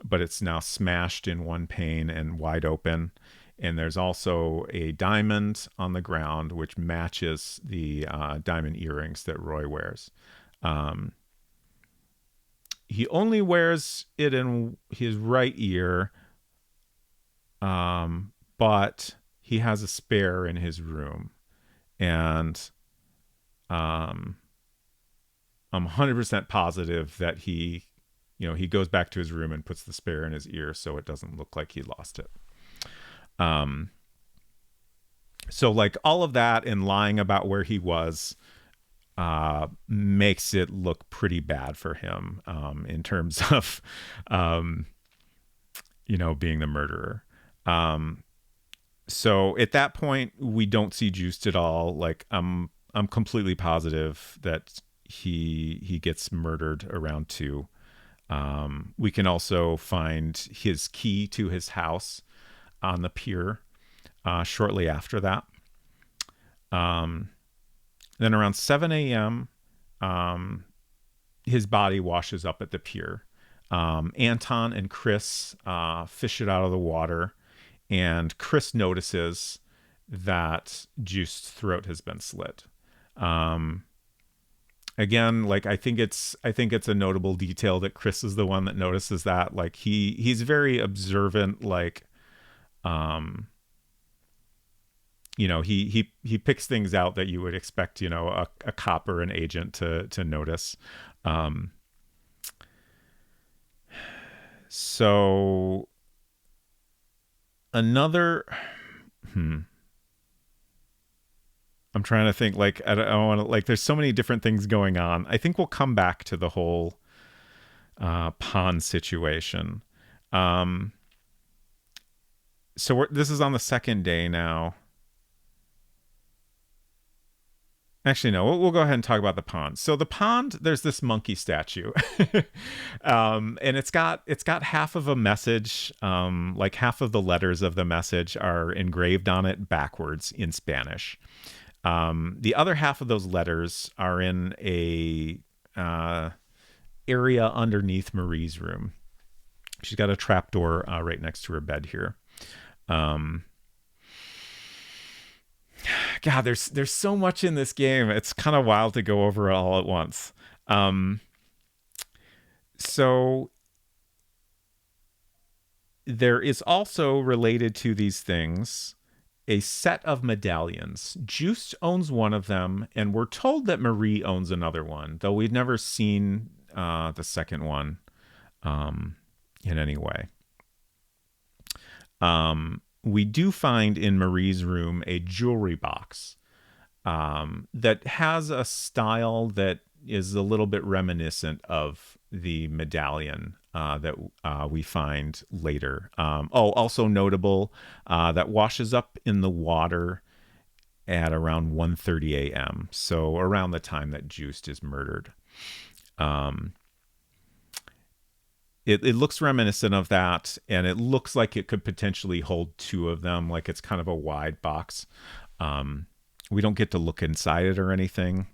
but it's now smashed in one pane and wide open. And there's also a diamond on the ground, which matches the diamond earrings that Roy wears. Um, he only wears it in his right ear, but he has a spare in his room. And I'm 100% positive that he, you know, he goes back to his room and puts the spare in his ear so it doesn't look like he lost it. So like all of that and lying about where he was makes it look pretty bad for him in terms of, you know, being the murderer. So at that point, we don't see Juiced at all. Like I'm completely positive that he gets murdered around 2. We can also find his key to his house on the pier shortly after that. Then around 7 a.m., his body washes up at the pier. Anton and Chris fish it out of the water, and Chris notices that Juiced's throat has been slit. Again, like I think it's a notable detail that Chris is the one that notices that. Like he's very observant. Like, you know, he picks things out that you would expect, you know, a cop or an agent to notice. So another, I'm trying to think, like, I don't want to, like, there's so many different things going on. I think we'll come back to the whole pond situation. So this is on the second day now. Actually, no, we'll go ahead and talk about the pond. So the pond, there's this monkey statue. And it's got half of a message, like half of the letters of the message are engraved on it backwards in Spanish. The other half of those letters are in a area underneath Marie's room. She's got a trapdoor right next to her bed here. God, there's so much in this game. It's kind of wild to go over it all at once. So there is also related to these things a set of medallions. Juiced owns one of them, and we're told that Marie owns another one, though we've never seen the second one in any way. We do find in Marie's room a jewelry box that has a style that is a little bit reminiscent of the medallion that we find later. Also notable, that washes up in the water at around 1:30 a.m. So around the time that Juiced is murdered. It looks reminiscent of that, and it looks like it could potentially hold 2 of them. Like it's kind of a wide box. We don't get to look inside it or anything,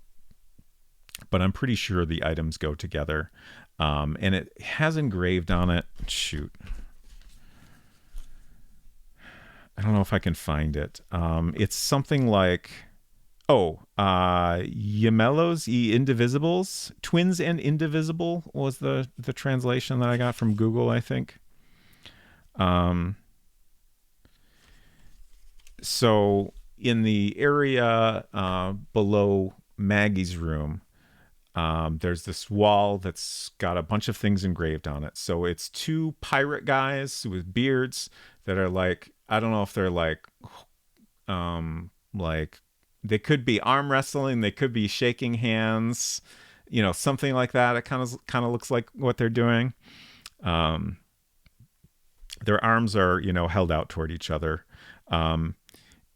but I'm pretty sure the items go together. And it has engraved on it. Shoot. I don't know if I can find it. It's something like, Gemelos y Indivisibles, Twins and Indivisible was the translation that I got from Google, I think. So in the area below Maggie's room, there's this wall that's got a bunch of things engraved on it. So it's 2 pirate guys with beards that are like I don't know if they're like they could be arm wrestling, they could be shaking hands, something like that. It kind of looks like what they're doing. Um, their arms are held out toward each other, um,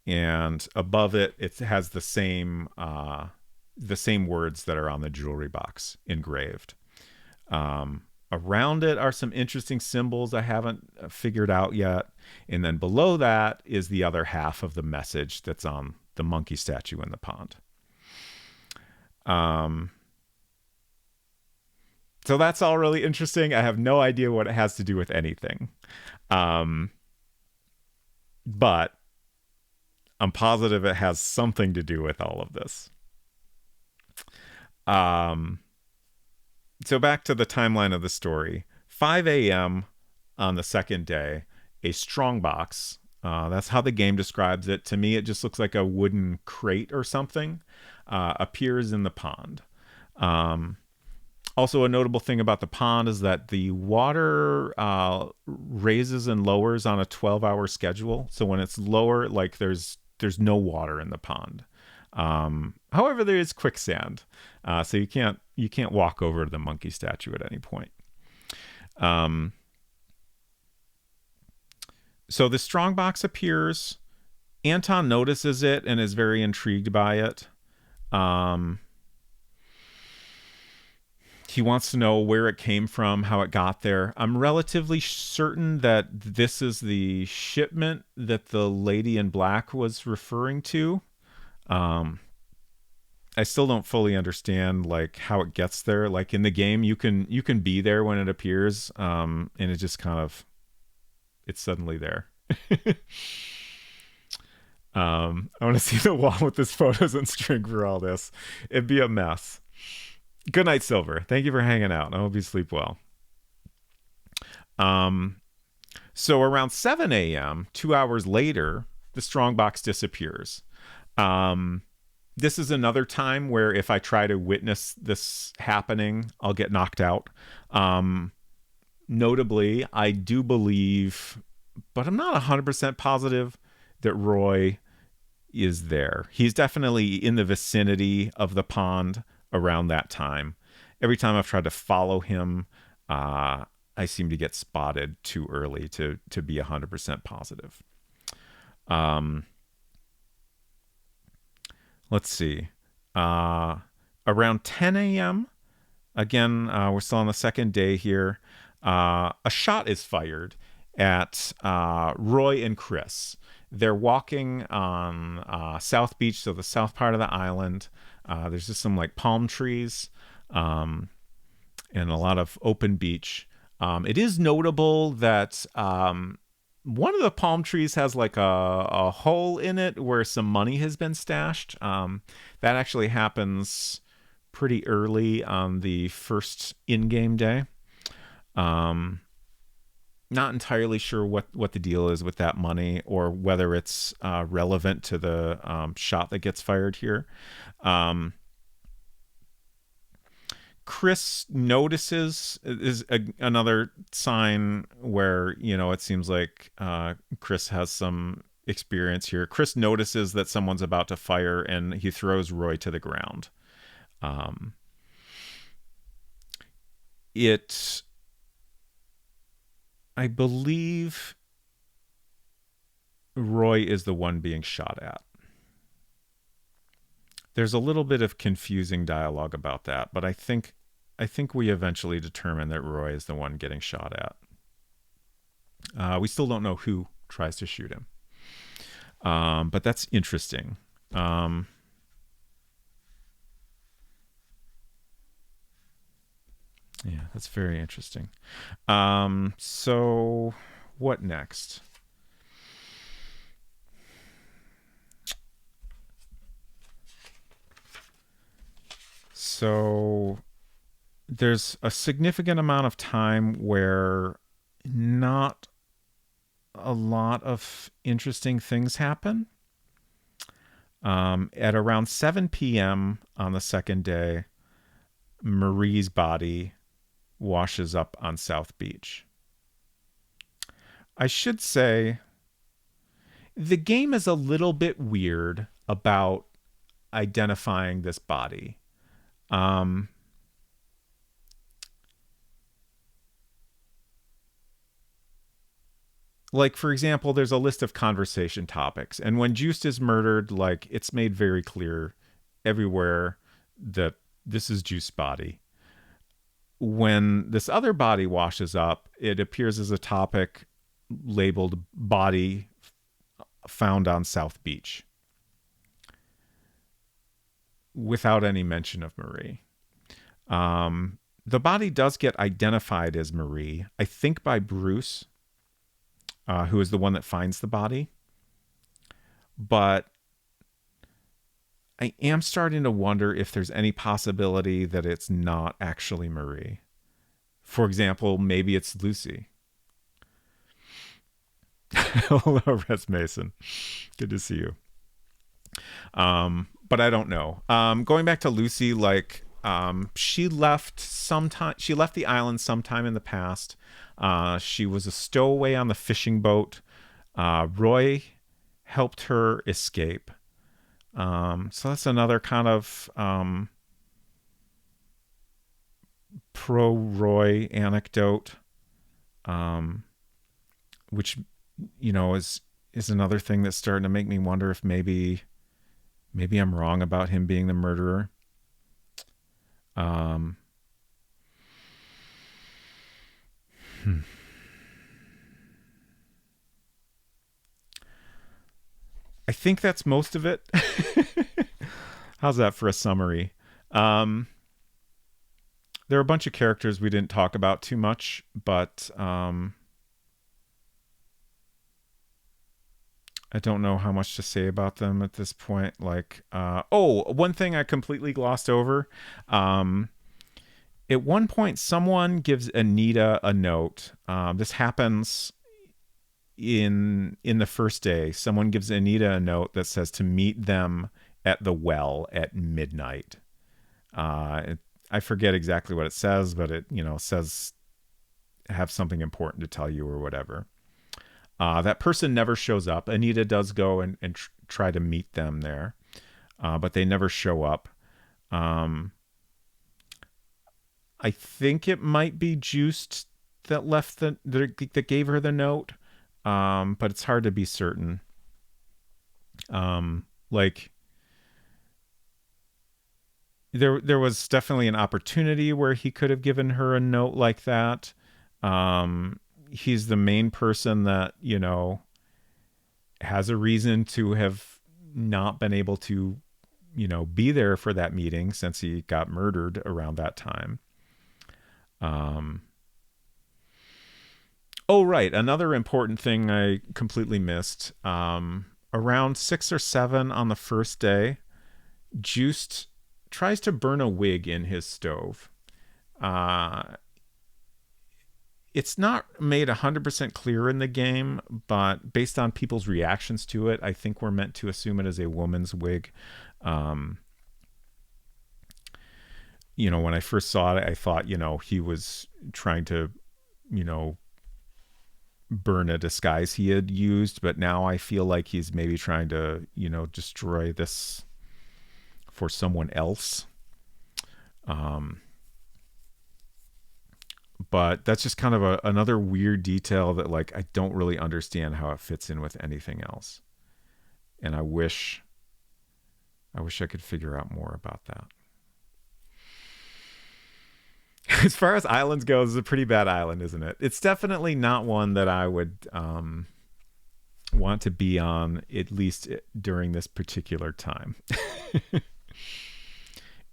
and above it has the same words that are on the jewelry box engraved. Around it are some interesting symbols I haven't figured out yet. And then below that is the other half of the message that's on the monkey statue in the pond. So that's all really interesting. I have no idea what it has to do with anything. But I'm positive it has something to do with all of this. So back to the timeline of the story. 5 a.m. on the second day, a strongbox, that's how the game describes it. To me, it just looks like a wooden crate or something, appears in the pond. Also, a notable thing about the pond is that the water raises and lowers on a 12-hour schedule. So when it's lower, like there's no water in the pond. However, there is quicksand, so you can't walk over to the monkey statue at any point. So the strongbox appears. Anton notices it and is very intrigued by it. He wants to know where it came from, how it got there. I'm relatively certain that this is the shipment that the lady in black was referring to. I still don't fully understand like how it gets there. Like in the game, you can be there when it appears, and it just it's suddenly there. I want to see the wall with this photos and string for all this. It'd be a mess. Good night, Silver. Thank you for hanging out. I hope you sleep well. So around 7 a.m., 2 hours later, the strongbox disappears. This is another time where if I try to witness this happening, I'll get knocked out. Notably, I do believe, but I'm not 100% positive, that Roy is there. He's definitely in the vicinity of the pond around that time. Every time I've tried to follow him, I seem to get spotted too early to be 100% positive. Let's see. Around 10 a.m., again, we're still on the second day here, a shot is fired at Roy and Chris. They're walking on South Beach, so the south part of the island. There's just some like palm trees and a lot of open beach. It is notable that one of the palm trees has like a hole in it where some money has been stashed. That actually happens pretty early on the first in-game day. Not entirely sure what the deal is with that money or whether it's relevant to the shot that gets fired here. Chris notices is another sign where, it seems like Chris has some experience here. Chris notices that someone's about to fire and he throws Roy to the ground. I believe Roy is the one being shot at. There's a little bit of confusing dialogue about that, but I think we eventually determine that Roy is the one getting shot at. We still don't know who tries to shoot him, but that's interesting. Yeah, that's very interesting. So what next? So there's a significant amount of time where not a lot of interesting things happen. At around 7 p.m. on the second day, Marie's body washes up on South Beach. I should say The game is a little bit weird about identifying this body. Um, like, for example, there's a list of conversation topics, and when Juiced is murdered, like, it's made very clear everywhere that this is Juiced's body. When this other body washes up, it appears as a topic labeled body found on South Beach without any mention of Marie. The body does get identified as Marie, I think by Bruce, who is the one that finds the body. But I am starting to wonder if there's any possibility that it's not actually Marie. For example, maybe it's Lucy. Hello, Res Mason. Good to see you. But I don't know. Going back to Lucy, like, she left the island sometime in the past. She was a stowaway on the fishing boat. Roy helped her escape. So that's another kind of pro Roy anecdote, which, you know, is another thing that's starting to make me wonder if maybe I'm wrong about him being the murderer. I think that's most of it. How's that for a summary? There are a bunch of characters we didn't talk about too much, but I don't know how much to say about them at this point. Like, one thing I completely glossed over. At one point, someone gives Anita a note. This happens in the first day. Someone gives Anita a note that says to meet them at the well at midnight. I forget exactly what it says, but it, you know, says have something important to tell you or whatever. That person never shows up. Anita does go and try to meet them there, but they never show up. I think it might be Juiced that left that gave her the note, but it's hard to be certain. Like, there was definitely an opportunity where he could have given her a note like that. He's the main person that, you know, has a reason to have not been able to, you know, be there for that meeting since he got murdered around that time. Oh, right. Another important thing I completely missed. Around 6 or 7 on the first day, Juiced tries to burn a wig in his stove. It's not made 100% clear in the game, but based on people's reactions to it, I think we're meant to assume it is a woman's wig. You know, when I first saw it, I thought, you know, he was trying to, you know, burn a disguise he had used, but now I feel like he's maybe trying to, you know, destroy this for someone else. But that's just kind of another weird detail that, like, I don't really understand how it fits in with anything else. And I wish I could figure out more about that. As far as islands goes, it's a pretty bad island, isn't it? It's definitely not one that I would want to be on, at least during this particular time.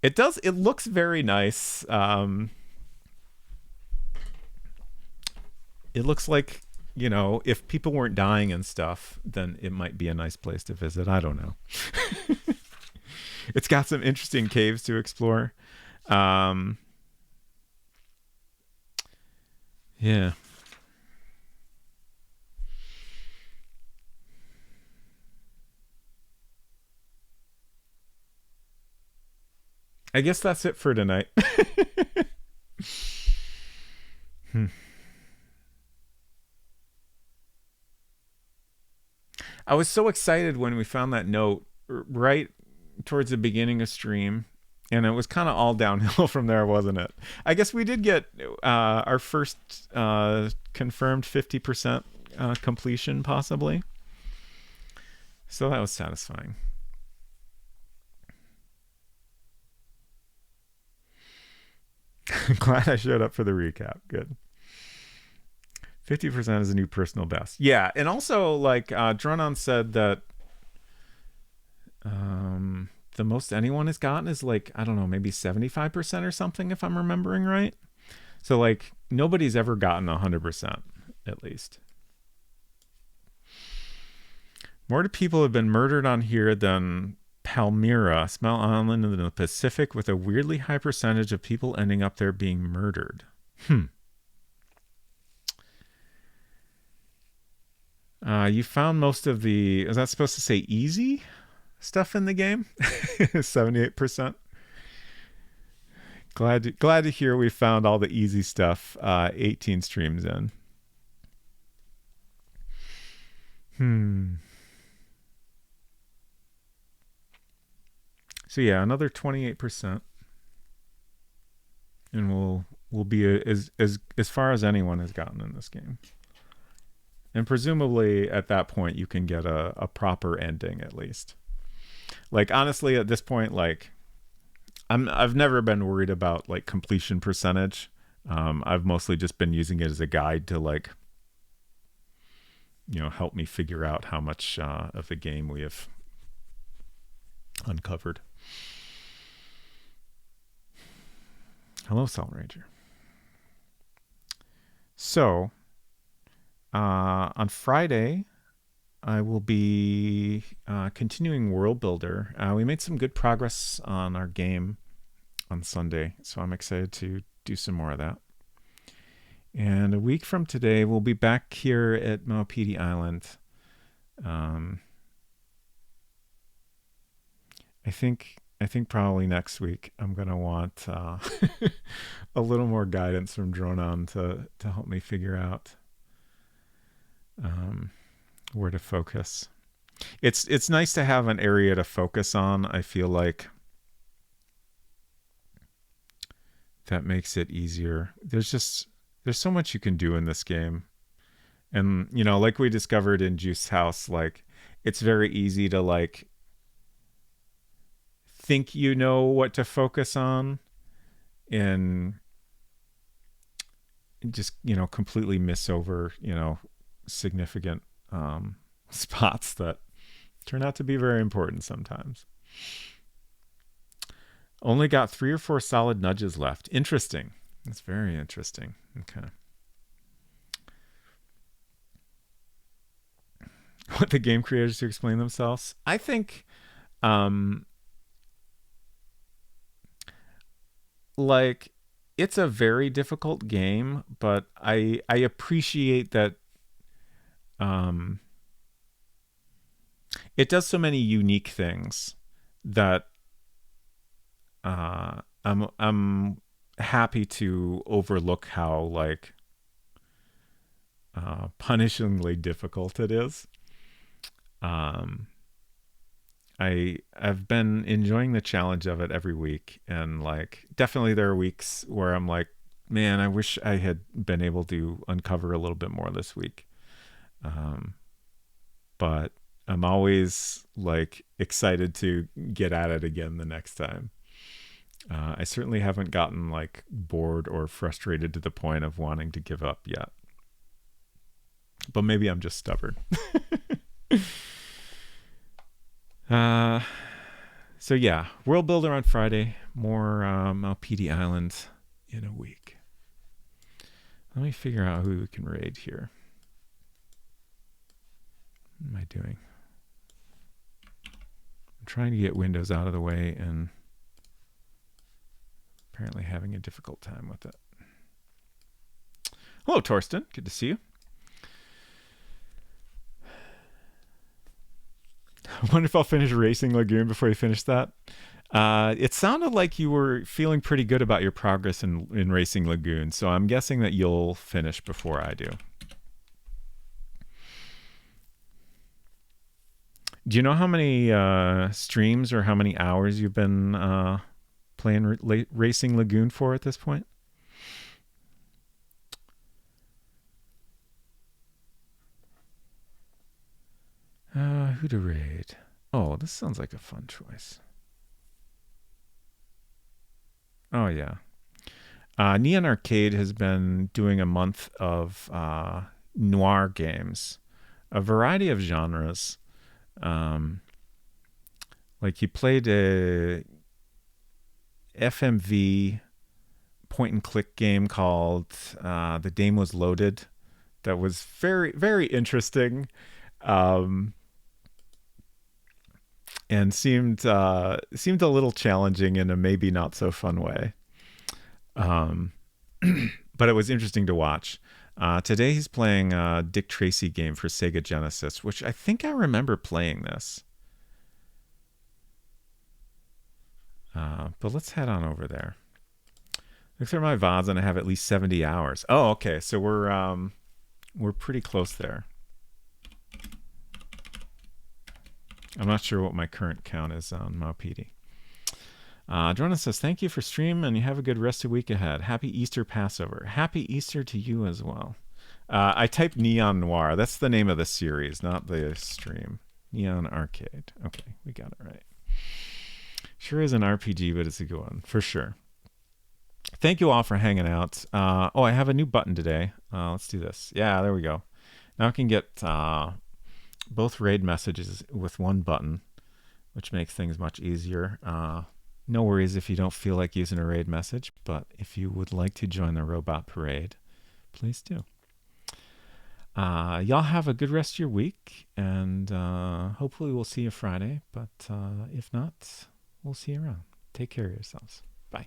It looks very nice. It looks like, you know, if people weren't dying and stuff, then it might be a nice place to visit. I don't know. It's got some interesting caves to explore. Yeah. I guess that's it for tonight. I was so excited when we found that note right towards the beginning of stream, and it was kind of all downhill from there, wasn't it? I guess we did get our first confirmed 50% completion, possibly. So that was satisfying. Glad I showed up for the recap. Good. 50% is a new personal best. Yeah, and also, like, Dronon said that the most anyone has gotten is, like, I don't know, maybe 75% or something, if I'm remembering right. So, like, nobody's ever gotten 100%, at least. More people have been murdered on here than Palmyra, a small island in the Pacific with a weirdly high percentage of people ending up there being murdered. You found most of the, is that supposed to say easy stuff in the game? 78%. Glad to hear we found all the easy stuff 18 streams in. So yeah, another 28%. And we'll be as far as anyone has gotten in this game. And presumably at that point you can get a proper ending at least. Like, honestly, at this point, like, I've never been worried about, like, completion percentage. I've mostly just been using it as a guide to, like, you know, help me figure out how much of the game we have uncovered. Hello, Salt Ranger. So, on Friday, I will be continuing World Builder. We made some good progress on our game on Sunday, so I'm excited to do some more of that. And a week from today, we'll be back here at Maupiti Island. I think probably next week I'm gonna want a little more guidance from Dronon to help me figure out where to focus. It's nice to have an area to focus on. I feel like that makes it easier. There's so much you can do in this game, and you know, like we discovered in Juice House, like, it's very easy to, like, think you know what to focus on and just, you know, completely miss over, you know, significant spots that turn out to be very important sometimes. Only got 3 or 4 solid nudges left. Interesting. That's very interesting. Okay. Want the game creators to explain themselves? I think like, it's a very difficult game, but I appreciate that it does so many unique things that I'm happy to overlook how, like, punishingly difficult it is. I've been enjoying the challenge of it every week, and, like, definitely there are weeks where I'm like, man, I wish I had been able to uncover a little bit more this week. But I'm always, like, excited to get at it again the next time. I certainly haven't gotten, like, bored or frustrated to the point of wanting to give up yet. But maybe I'm just stubborn. So yeah, World Builder on Friday, more Maupiti Island in a week. Let me figure out who we can raid here. What am I doing? I'm trying to get Windows out of the way and apparently having a difficult time with it. Hello, Torsten. Good to see you. I wonder if I'll finish Racing Lagoon before you finish that. It sounded like you were feeling pretty good about your progress in Racing Lagoon, so I'm guessing that you'll finish before I do. Do you know how many streams or how many hours you've been playing Racing Lagoon for at this point? Who to raid? Oh, this sounds like a fun choice. Oh, yeah. Neon Arcade has been doing a month of noir games, a variety of genres. Um, like he played a FMV point and click game called The Dame Was Loaded that was very, very interesting. Um, and seemed a little challenging in a maybe not so fun way. Um, but it was interesting to watch. Today he's playing a Dick Tracy game for Sega Genesis, which I think I remember playing this. But let's head on over there. Look through my VODs and I have at least 70 hours. Oh, okay. So we're pretty close there. I'm not sure what my current count is on Maupiti. Jordan says, thank you for stream and you have a good rest of the week ahead. Happy Easter Passover. Happy Easter to you as well. I typed Neon Noir. That's the name of the series, not the stream. Neon Arcade. Okay, we got it right. Sure is an RPG, but it's a good one, for sure. Thank you all for hanging out. I have a new button today. Let's do this. Yeah, there we go. Now I can get both raid messages with one button, which makes things much easier. No worries if you don't feel like using a raid message, but if you would like to join the Robot Parade, please do. Y'all have a good rest of your week, and hopefully we'll see you Friday, but if not, we'll see you around. Take care of yourselves. Bye.